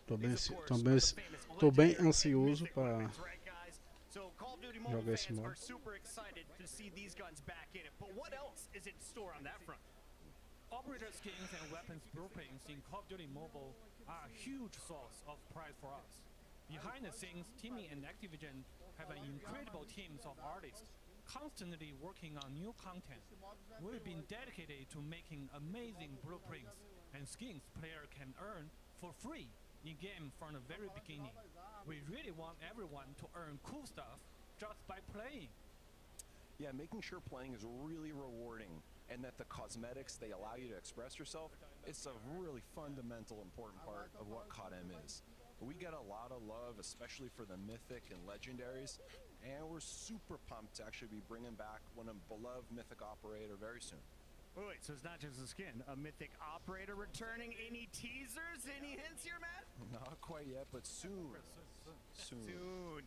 Tô bem, is, of course, tô the bem, famous tô bem legendary ansioso mythic para weapons, right, guys? So Call of Duty Mobile jogar esse fans modo. are super excited to see these guns back in it. But what else is in store on that front? Operator skins and weapons blueprints in Call of Duty Mobile are a huge source of pride for us. Behind the scenes, Timmy and Activision have an incredible teams of artists constantly working on new content. We've been dedicated to making amazing blueprints and skins player can earn for free in-game from the very beginning. We really want everyone to earn cool stuff just by playing. Yeah, making sure playing is really rewarding and that the cosmetics, they allow you to express yourself, it's a really fundamental, important part of what COD M is. We get a lot of love, especially for the Mythic and Legendaries, and we're super pumped to actually be bringing back one of beloved Mythic Operator very soon. Wait, so it's not just a skin, a Mythic Operator returning. Any teasers, any hints here, Matt? Not quite yet, but soon. Soon.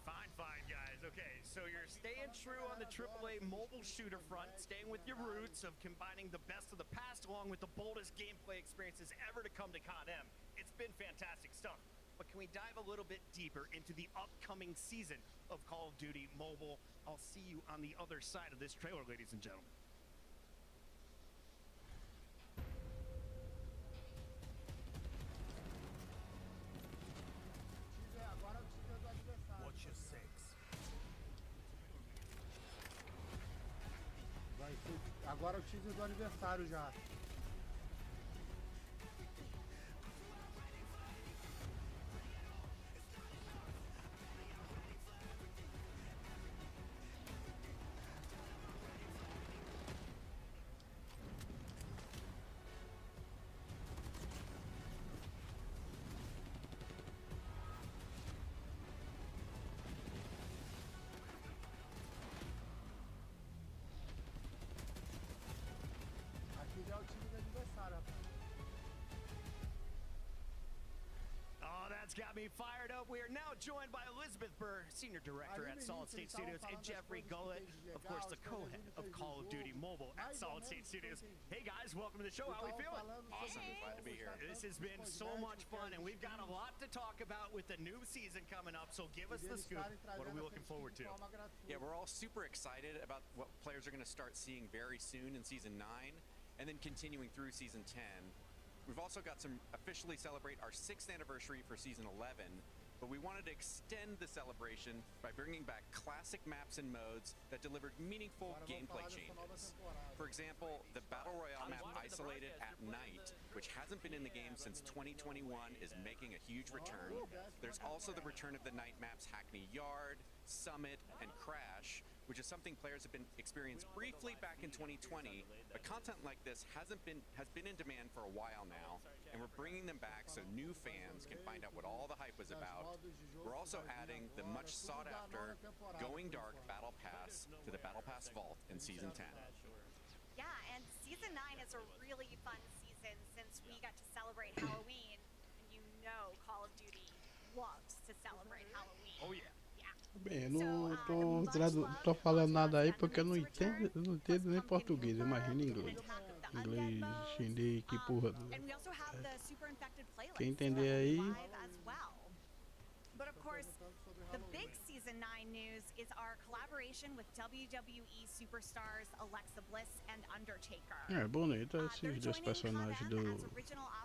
Fine, guys. Okay, so you're staying true on the AAA mobile shooter front, staying with your roots of combining the best of the past along with the boldest gameplay experiences ever to come to COD M. It's been fantastic stuff. But can we dive a little bit deeper into the upcoming season of Call of Duty Mobile? I'll see you on the other side of this trailer, ladies and gentlemen. Watch your six. Vai ser, agora é o teaser do aniversário já. Aqui já é o time do aniversário, rapaz. Oh, that's got me fired up. We are now joined by Elizabeth Burr, Senior Director at Solid State Studios, and Jeffrey Gullett, of course, the co-head of Call of Duty Mobile at Solid State Studios. Hey guys, welcome to the show. How we feeling? Awesome. Glad to be here. This has been so much fun, and we've got a lot to talk about with the new season coming up, so give us the scoop. What are we looking forward to? Yeah, we're all super excited about what players are going to start seeing very soon in Season 9, and then continuing through Season 10. We've also got some officially celebrate our 6th anniversary for Season 11, but we wanted to extend the celebration by bringing back classic maps and modes that delivered meaningful gameplay changes. For example, the Battle Royale map Isolated at Night, which hasn't been in the game since 2021, is making a huge return. There's also the return of the night maps Hackney Yard, Summit, and Crash, which is something players have been experienced briefly back in 2020, but content like this has been in demand for a while now, and we're bringing them back so new fans can find out what all the hype was about. We're also adding the much sought after Going Dark Battle Pass to the Battle Pass Vault in Season 10. Yeah, and Season 9 is a really fun season since we got to celebrate Halloween, and you know Call of Duty loves to celebrate Halloween. Oh yeah. Bem, eu não tô falando nada aí porque eu não entendo nem português, imagina inglês. Inglês, chinês, que porra. Quem entender aí. But of course, the big Season 9 news is our collaboration with WWE superstars Alexa Bliss and Undertaker. É bonito esses dois personagens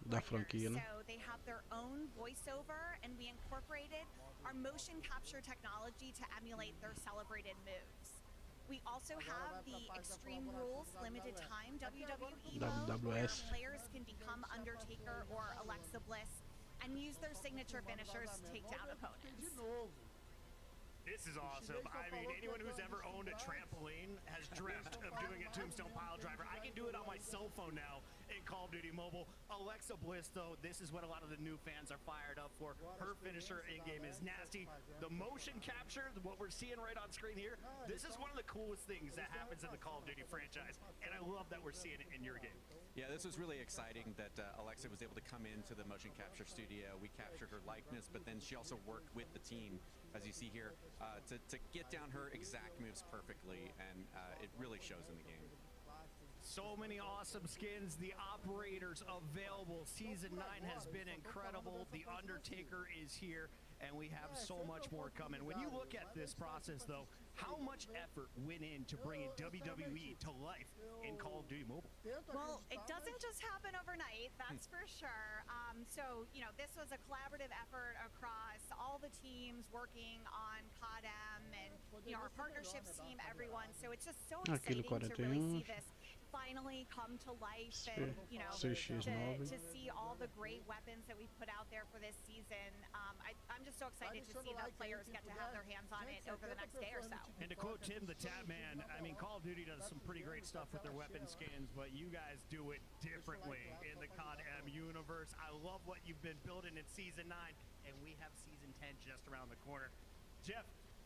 da franquia, né? So they have their own voiceover, and we incorporated our motion capture technology to emulate their celebrated moves. We also have the Extreme Rules limited time WWE mode where players can become Undertaker or Alexa Bliss and use their signature finishers to take down opponents. This is awesome. I mean, anyone who's ever owned a trampoline has dreamt of doing a tombstone pile driver. I can do it on my cell phone now in Call of Duty Mobile. Alexa Bliss, though, this is what a lot of the new fans are fired up for. Her finisher in-game is nasty. The motion capture, what we're seeing right on screen here, this is one of the coolest things that happens in the Call of Duty franchise, and I love that we're seeing it in your game. Yeah, this was really exciting that Alexa was able to come into the motion capture studio. We captured her likeness, but then she also worked with the team, as you see here, to get down her exact moves perfectly, and it really shows in the game. So many awesome skins, the operators available. Season 9 has been incredible. The Undertaker is here, and we have so much more coming. When you look at this process, though, how much effort went into bringing WWE to life in Call of Duty Mobile? Well, it doesn't just happen overnight, that's for sure. So, you know, this was a collaborative effort across all the teams working on CODM and, you know, our partnerships team, everyone. So it's just so exciting to really see this finally come to life and, you know, to see all the great weapons that we've put out there for this season. I'm just so excited to see that players get to have their hands on it over the next day or so. And to quote Tim the Tab Man, I mean, Call of Duty does some pretty great stuff with their weapon skins, but you guys do it differently in the COD-M universe. I love what you've been building in Season 9, and we have Season 10 just around the corner. Jeff,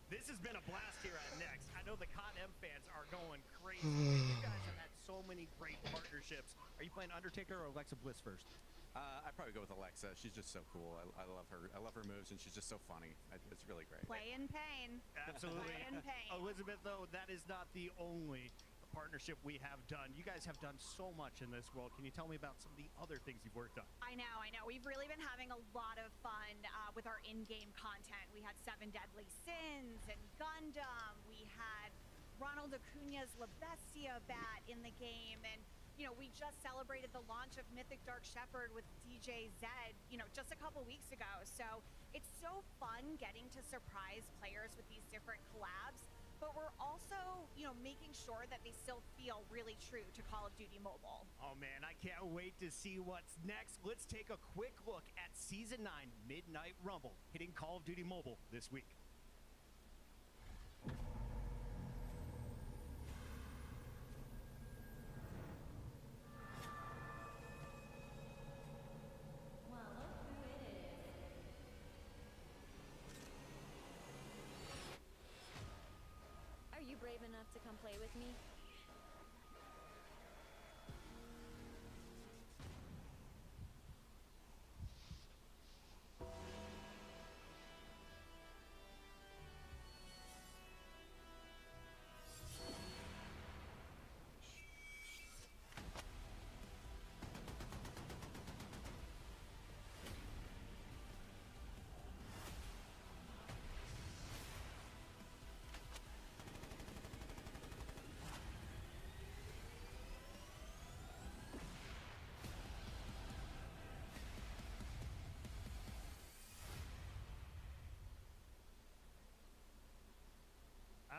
this has been a blast here at Next. I know the COD-M fans are going crazy. You guys have had so many great partnerships. Are you playing Undertaker or Alexa Bliss first? I'd probably go with Alexa. She's just so cool. I love her. I love her moves, and she's just so funny. It's really great. Play in pain. Absolutely. Play in pain. Elizabeth, though, that is not the only partnership we have done. You guys have done so much in this world. Can you tell me about some of the other things you've worked on? I know. We've really been having a lot of fun with our in-game content. We had 7 Deadly Sins and Gundam. We had Ronald Acuña's La Bestia bat in the game, and you know, we just celebrated the launch of Mythic Dark Shepherd with DJ Zed, you know, just a couple weeks ago. So it's so fun getting to surprise players with these different collabs, but we're also, you know, making sure that they still feel really true to Call of Duty Mobile. Oh man, I can't wait to see what's next. Let's take a quick look at Season 9 Midnight Rumble hitting Call of Duty Mobile this week. Brave enough to come play with me?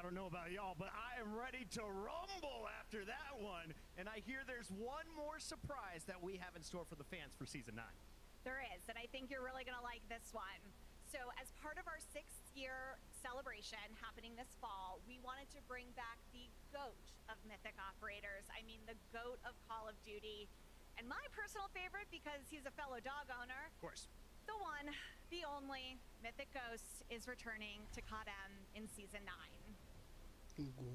don't know about y'all, but I am ready to rumble after that one. And I hear there's one more surprise that we have in store for the fans for Season 9. There is, and I think you're really going to like this one. So as part of our 6th year celebration happening this fall, we wanted to bring back the GOAT of Mythic operators. I mean, the GOAT of Call of Duty. And my personal favorite, because he's a fellow dog owner. Of course. The one, the only, Mythic Ghost is returning to COD M in Season 9.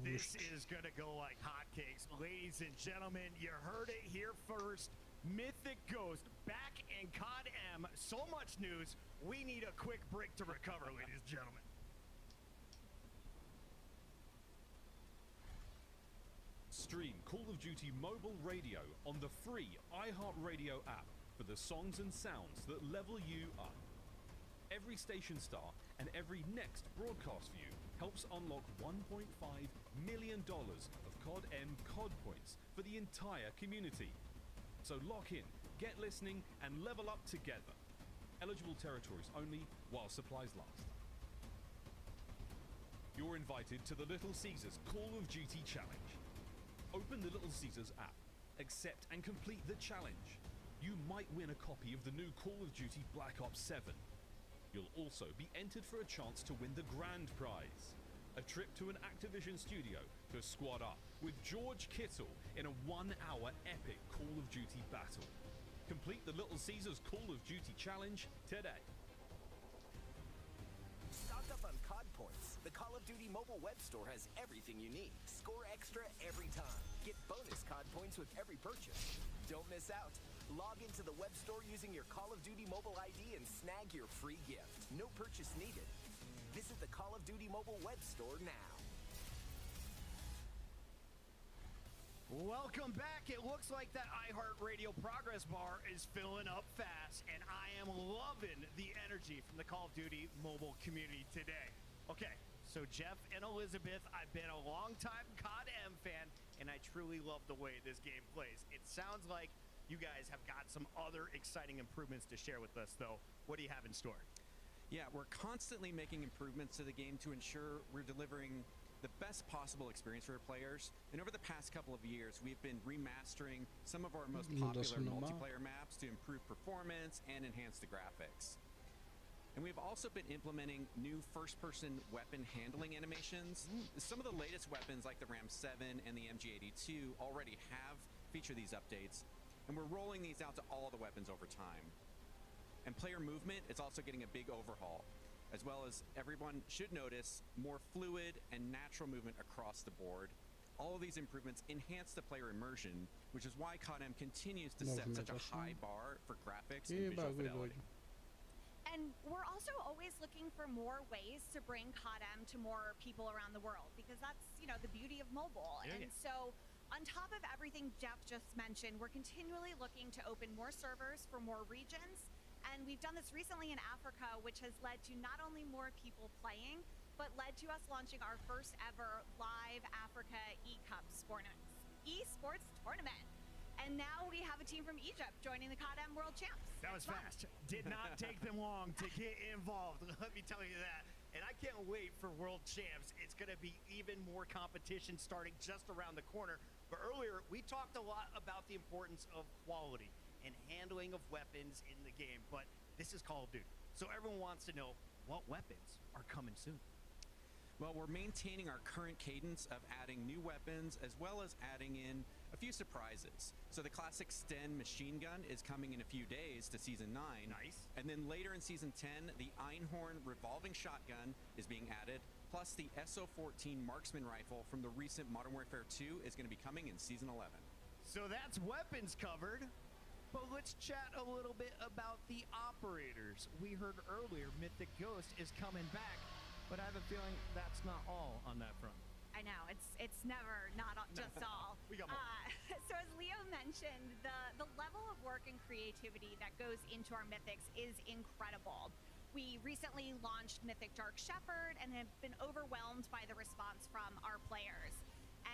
This is going to go like hotcakes. Ladies and gentlemen, you heard it here first. Mythic Ghost back in COD M. So much news. We need a quick break to recover, ladies and gentlemen. Stream Call of Duty Mobile Radio on the free iHeartRadio app for the songs and sounds that level you up. Every station star and every next broadcast view helps unlock $1.5 million of COD M COD points for the entire community. So lock in, get listening, and level up together. Eligible territories only while supplies last. You're invited to the Little Caesars Call of Duty Challenge. Open the Little Caesars app, accept and complete the challenge. You might win a copy of the new Call of Duty Black Ops 7. You'll also be entered for a chance to win the grand prize, a trip to an Activision studio to squad up with George Kittle in a 1-hour epic Call of Duty battle. Complete the Little Caesars Call of Duty Challenge today. Stock up on COD points. The Call of Duty mobile web store has everything you need. Score extra every time. Get bonus COD points with every purchase. Don't miss out. Log into the web store using your Call of Duty mobile ID and snag your free gift. No purchase needed. Visit the Call of Duty mobile web store now. Welcome back. It looks like that iHeartRadio progress bar is filling up fast, and I am loving the energy from the Call of Duty mobile community today. Okay, so Jeff and Elizabeth, I've been a long-time COD M fan, and I truly love the way this game plays. It sounds like you guys have got some other exciting improvements to share with us, though. What do you have in store? Yeah, we're constantly making improvements to the game to ensure we're delivering the best possible experience for our players. And over the past couple of years, we've been remastering some of our most popular multiplayer maps to improve performance and enhance the graphics. And we've also been implementing new first-person weapon handling animations. Some of the latest weapons, like the Ram 7 and the MG82, already have featured these updates, and we're rolling these out to all the weapons over time. And player movement is also getting a big overhaul, as well as everyone should notice more fluid and natural movement across the board. All of these improvements enhance the player immersion, which is why COD M continues to set such a high bar for graphics and visual fidelity. And we're also always looking for more ways to bring COD M to more people around the world, because that's, you know, the beauty of mobile. And so on top of everything Jeff just mentioned, we're continually looking to open more servers for more regions. And we've done this recently in Africa, which has led to not only more people playing, but led to us launching our first ever live Africa esports tournament. And now we have a team from Egypt joining the COD M World Champs. That was fast. Did not take them long to get involved. Let me tell you that. And I can't wait for World Champs. It's going to be even more competition starting just around the corner. But earlier, we talked a lot about the importance of quality and handling of weapons in the game. But this is Call of Duty. So everyone wants to know what weapons are coming soon. Well, we're maintaining our current cadence of adding new weapons, as well as adding in a few surprises. So the classic Sten machine gun is coming in a few days to Season 9. Nice. And then later in Season 10, the Einhorn revolving shotgun is being added, plus the SO-14 marksman rifle from the recent Modern Warfare 2 is going to be coming in Season 11. So that's weapons covered. But let's chat a little bit about the operators. We heard earlier Mythic Ghost is coming back, but I have a feeling that's not all on that front. I know, it's never not just all. We got more. So as Leo mentioned, the level of work and creativity that goes into our Mythics is incredible. We recently launched Mythic Dark Shepherd and have been overwhelmed by the response from our players.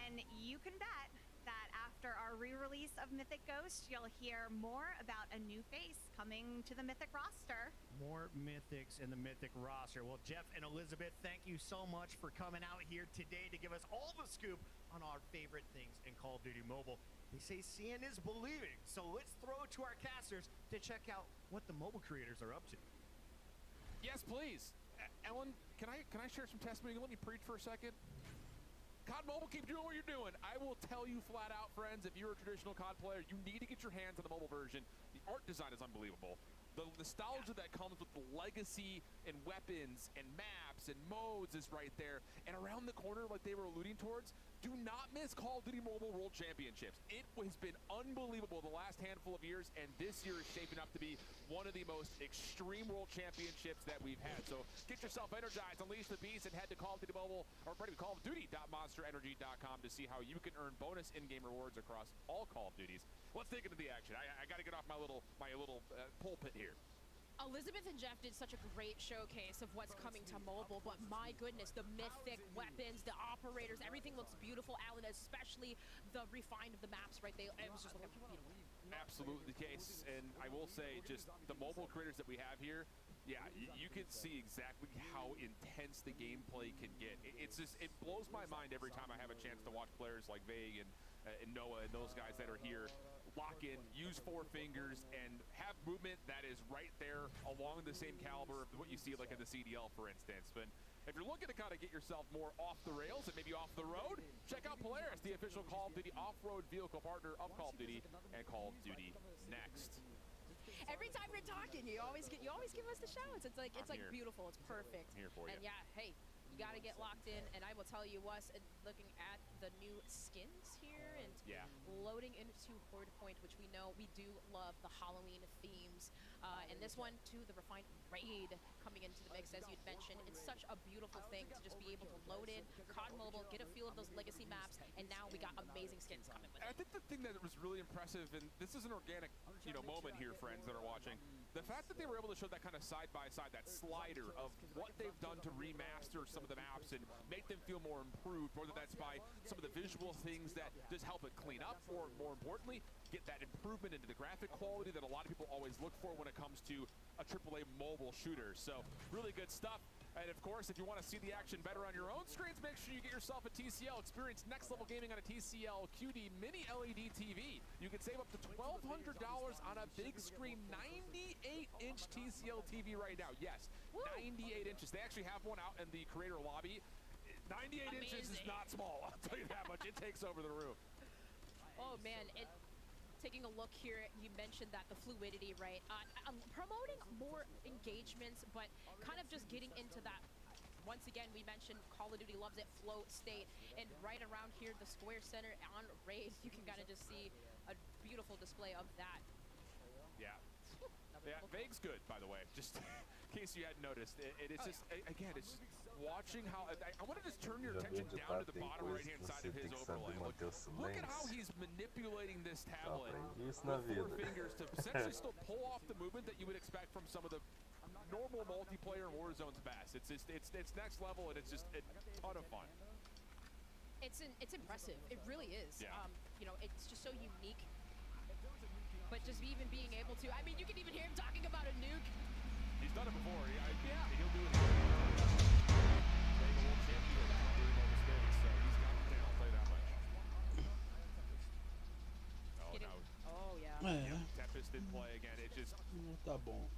And you can bet that after after our re-release of Mythic Ghost, you'll hear more about a new face coming to the Mythic roster. More Mythics in the Mythic roster. Well, Jeff and Elizabeth, thank you so much for coming out here today to give us all the scoop on our favorite things in Call of Duty Mobile. They say seeing is believing, so let's throw it to our casters to check out what the mobile creators are up to. Yes, please. Ellen, can I share some testimony? Let me preach for a second. COD Mobile, keep doing what you're doing. I will tell you flat out, friends, if you're a traditional COD player, you need to get your hands on the mobile version. The art design is unbelievable. The nostalgia that comes with the legacy and weapons and maps and modes is right there. And around the corner, like they were alluding towards, do not miss Call of Duty Mobile World Championships. It has been unbelievable the last handful of years, and this year is shaping up to be one of the most extreme World Championships that we've had. So get yourself energized, unleash the beast, and head to Call of Duty Mobile, or CallofDuty.monsterenergy.com to see how you can earn bonus in-game rewards across all Call of Duties. Let's dig into the action. I got to get off my little pulpit here. Elizabeth and Jeff did such a great showcase of what's coming to mobile, but my goodness, the mythic weapons, the operators, everything looks beautiful, Alan, especially the refine of the maps, right? It was just looking beautiful. Absolutely the case, and I will say, just the mobile creators that we have here, yeah, you can see exactly how intense the gameplay can get. It blows my mind every time I have a chance to watch players like Vague and Noah and those guys that are here lock in, use 4 fingers, and have movement that is right there along the same caliber of what you see like in the CDL, for instance. But if you're looking to kind of get yourself more off the rails and maybe off the road, check out Polaris, the official Call of Duty off-road vehicle partner of Call of Duty and Call of Duty Next. Every time we're talking, you always give us the shouts. It's like beautiful. It's perfect. I'm here for you. And yeah, hey, you got to get locked in. And I will tell you what, looking at the new skins here and loading into Horde Point, which we know we do love the Halloween themes. And this one too, the refined raid coming into the mix, as you'd mentioned. It's such a beautiful thing to just be able to load in COD Mobile, get a feel of those legacy maps, and now we got amazing skins coming with it. I think the thing that was really impressive, and this is an organic, moment here, friends that are watching, the fact that they were able to show that kind of side-by-side, that slider of what they've done to remaster some of the maps and make them feel more improved, whether that's by some of the visual things that just help it clean up, or more importantly, get that improvement into the graphic quality that a lot of people always look for when it comes to a AAA mobile shooter. So really good stuff. And of course, if you want to see the action better on your own screens, make sure you get yourself a TCL. Experience next level gaming on a TCL QD Mini LED TV. You can save up to $1,200 on a big screen 98-inch TCL TV right now. Yes, 98 inches. They actually have one out in the creator lobby. 98 inches is not small, I'll tell you that much. It takes over the roof. Oh man, taking a look here, you mentioned that the fluidity, right? Promoting more engagements, but kind of just getting into that. Once again, we mentioned Call of Duty loves it, float state, and right around here, the Square Center on Raid, you can kind of just see a beautiful display of that. Yeah. Yeah, Vague's good, by the way, just in case you hadn't noticed. It's just, again, it's just watching how, I want to just turn your attention down to the bottom right-hand side of his overlay. Look at how he's manipulating this tablet with 4 fingers to essentially still pull off the movement that you would expect from some of the normal multiplayer Warzone's best. It's next level, and it's just a ton of fun. It's impressive. It really is. Yeah. It's just so unique. But just even being able to, I mean, you can even hear him talking about a nuke. He's done it before. He'll do it again. Being a world champion doing all the space, so he's got it down, I'll tell you that much. Oh, yeah. Tempest didn't play again. It just... Tá bom.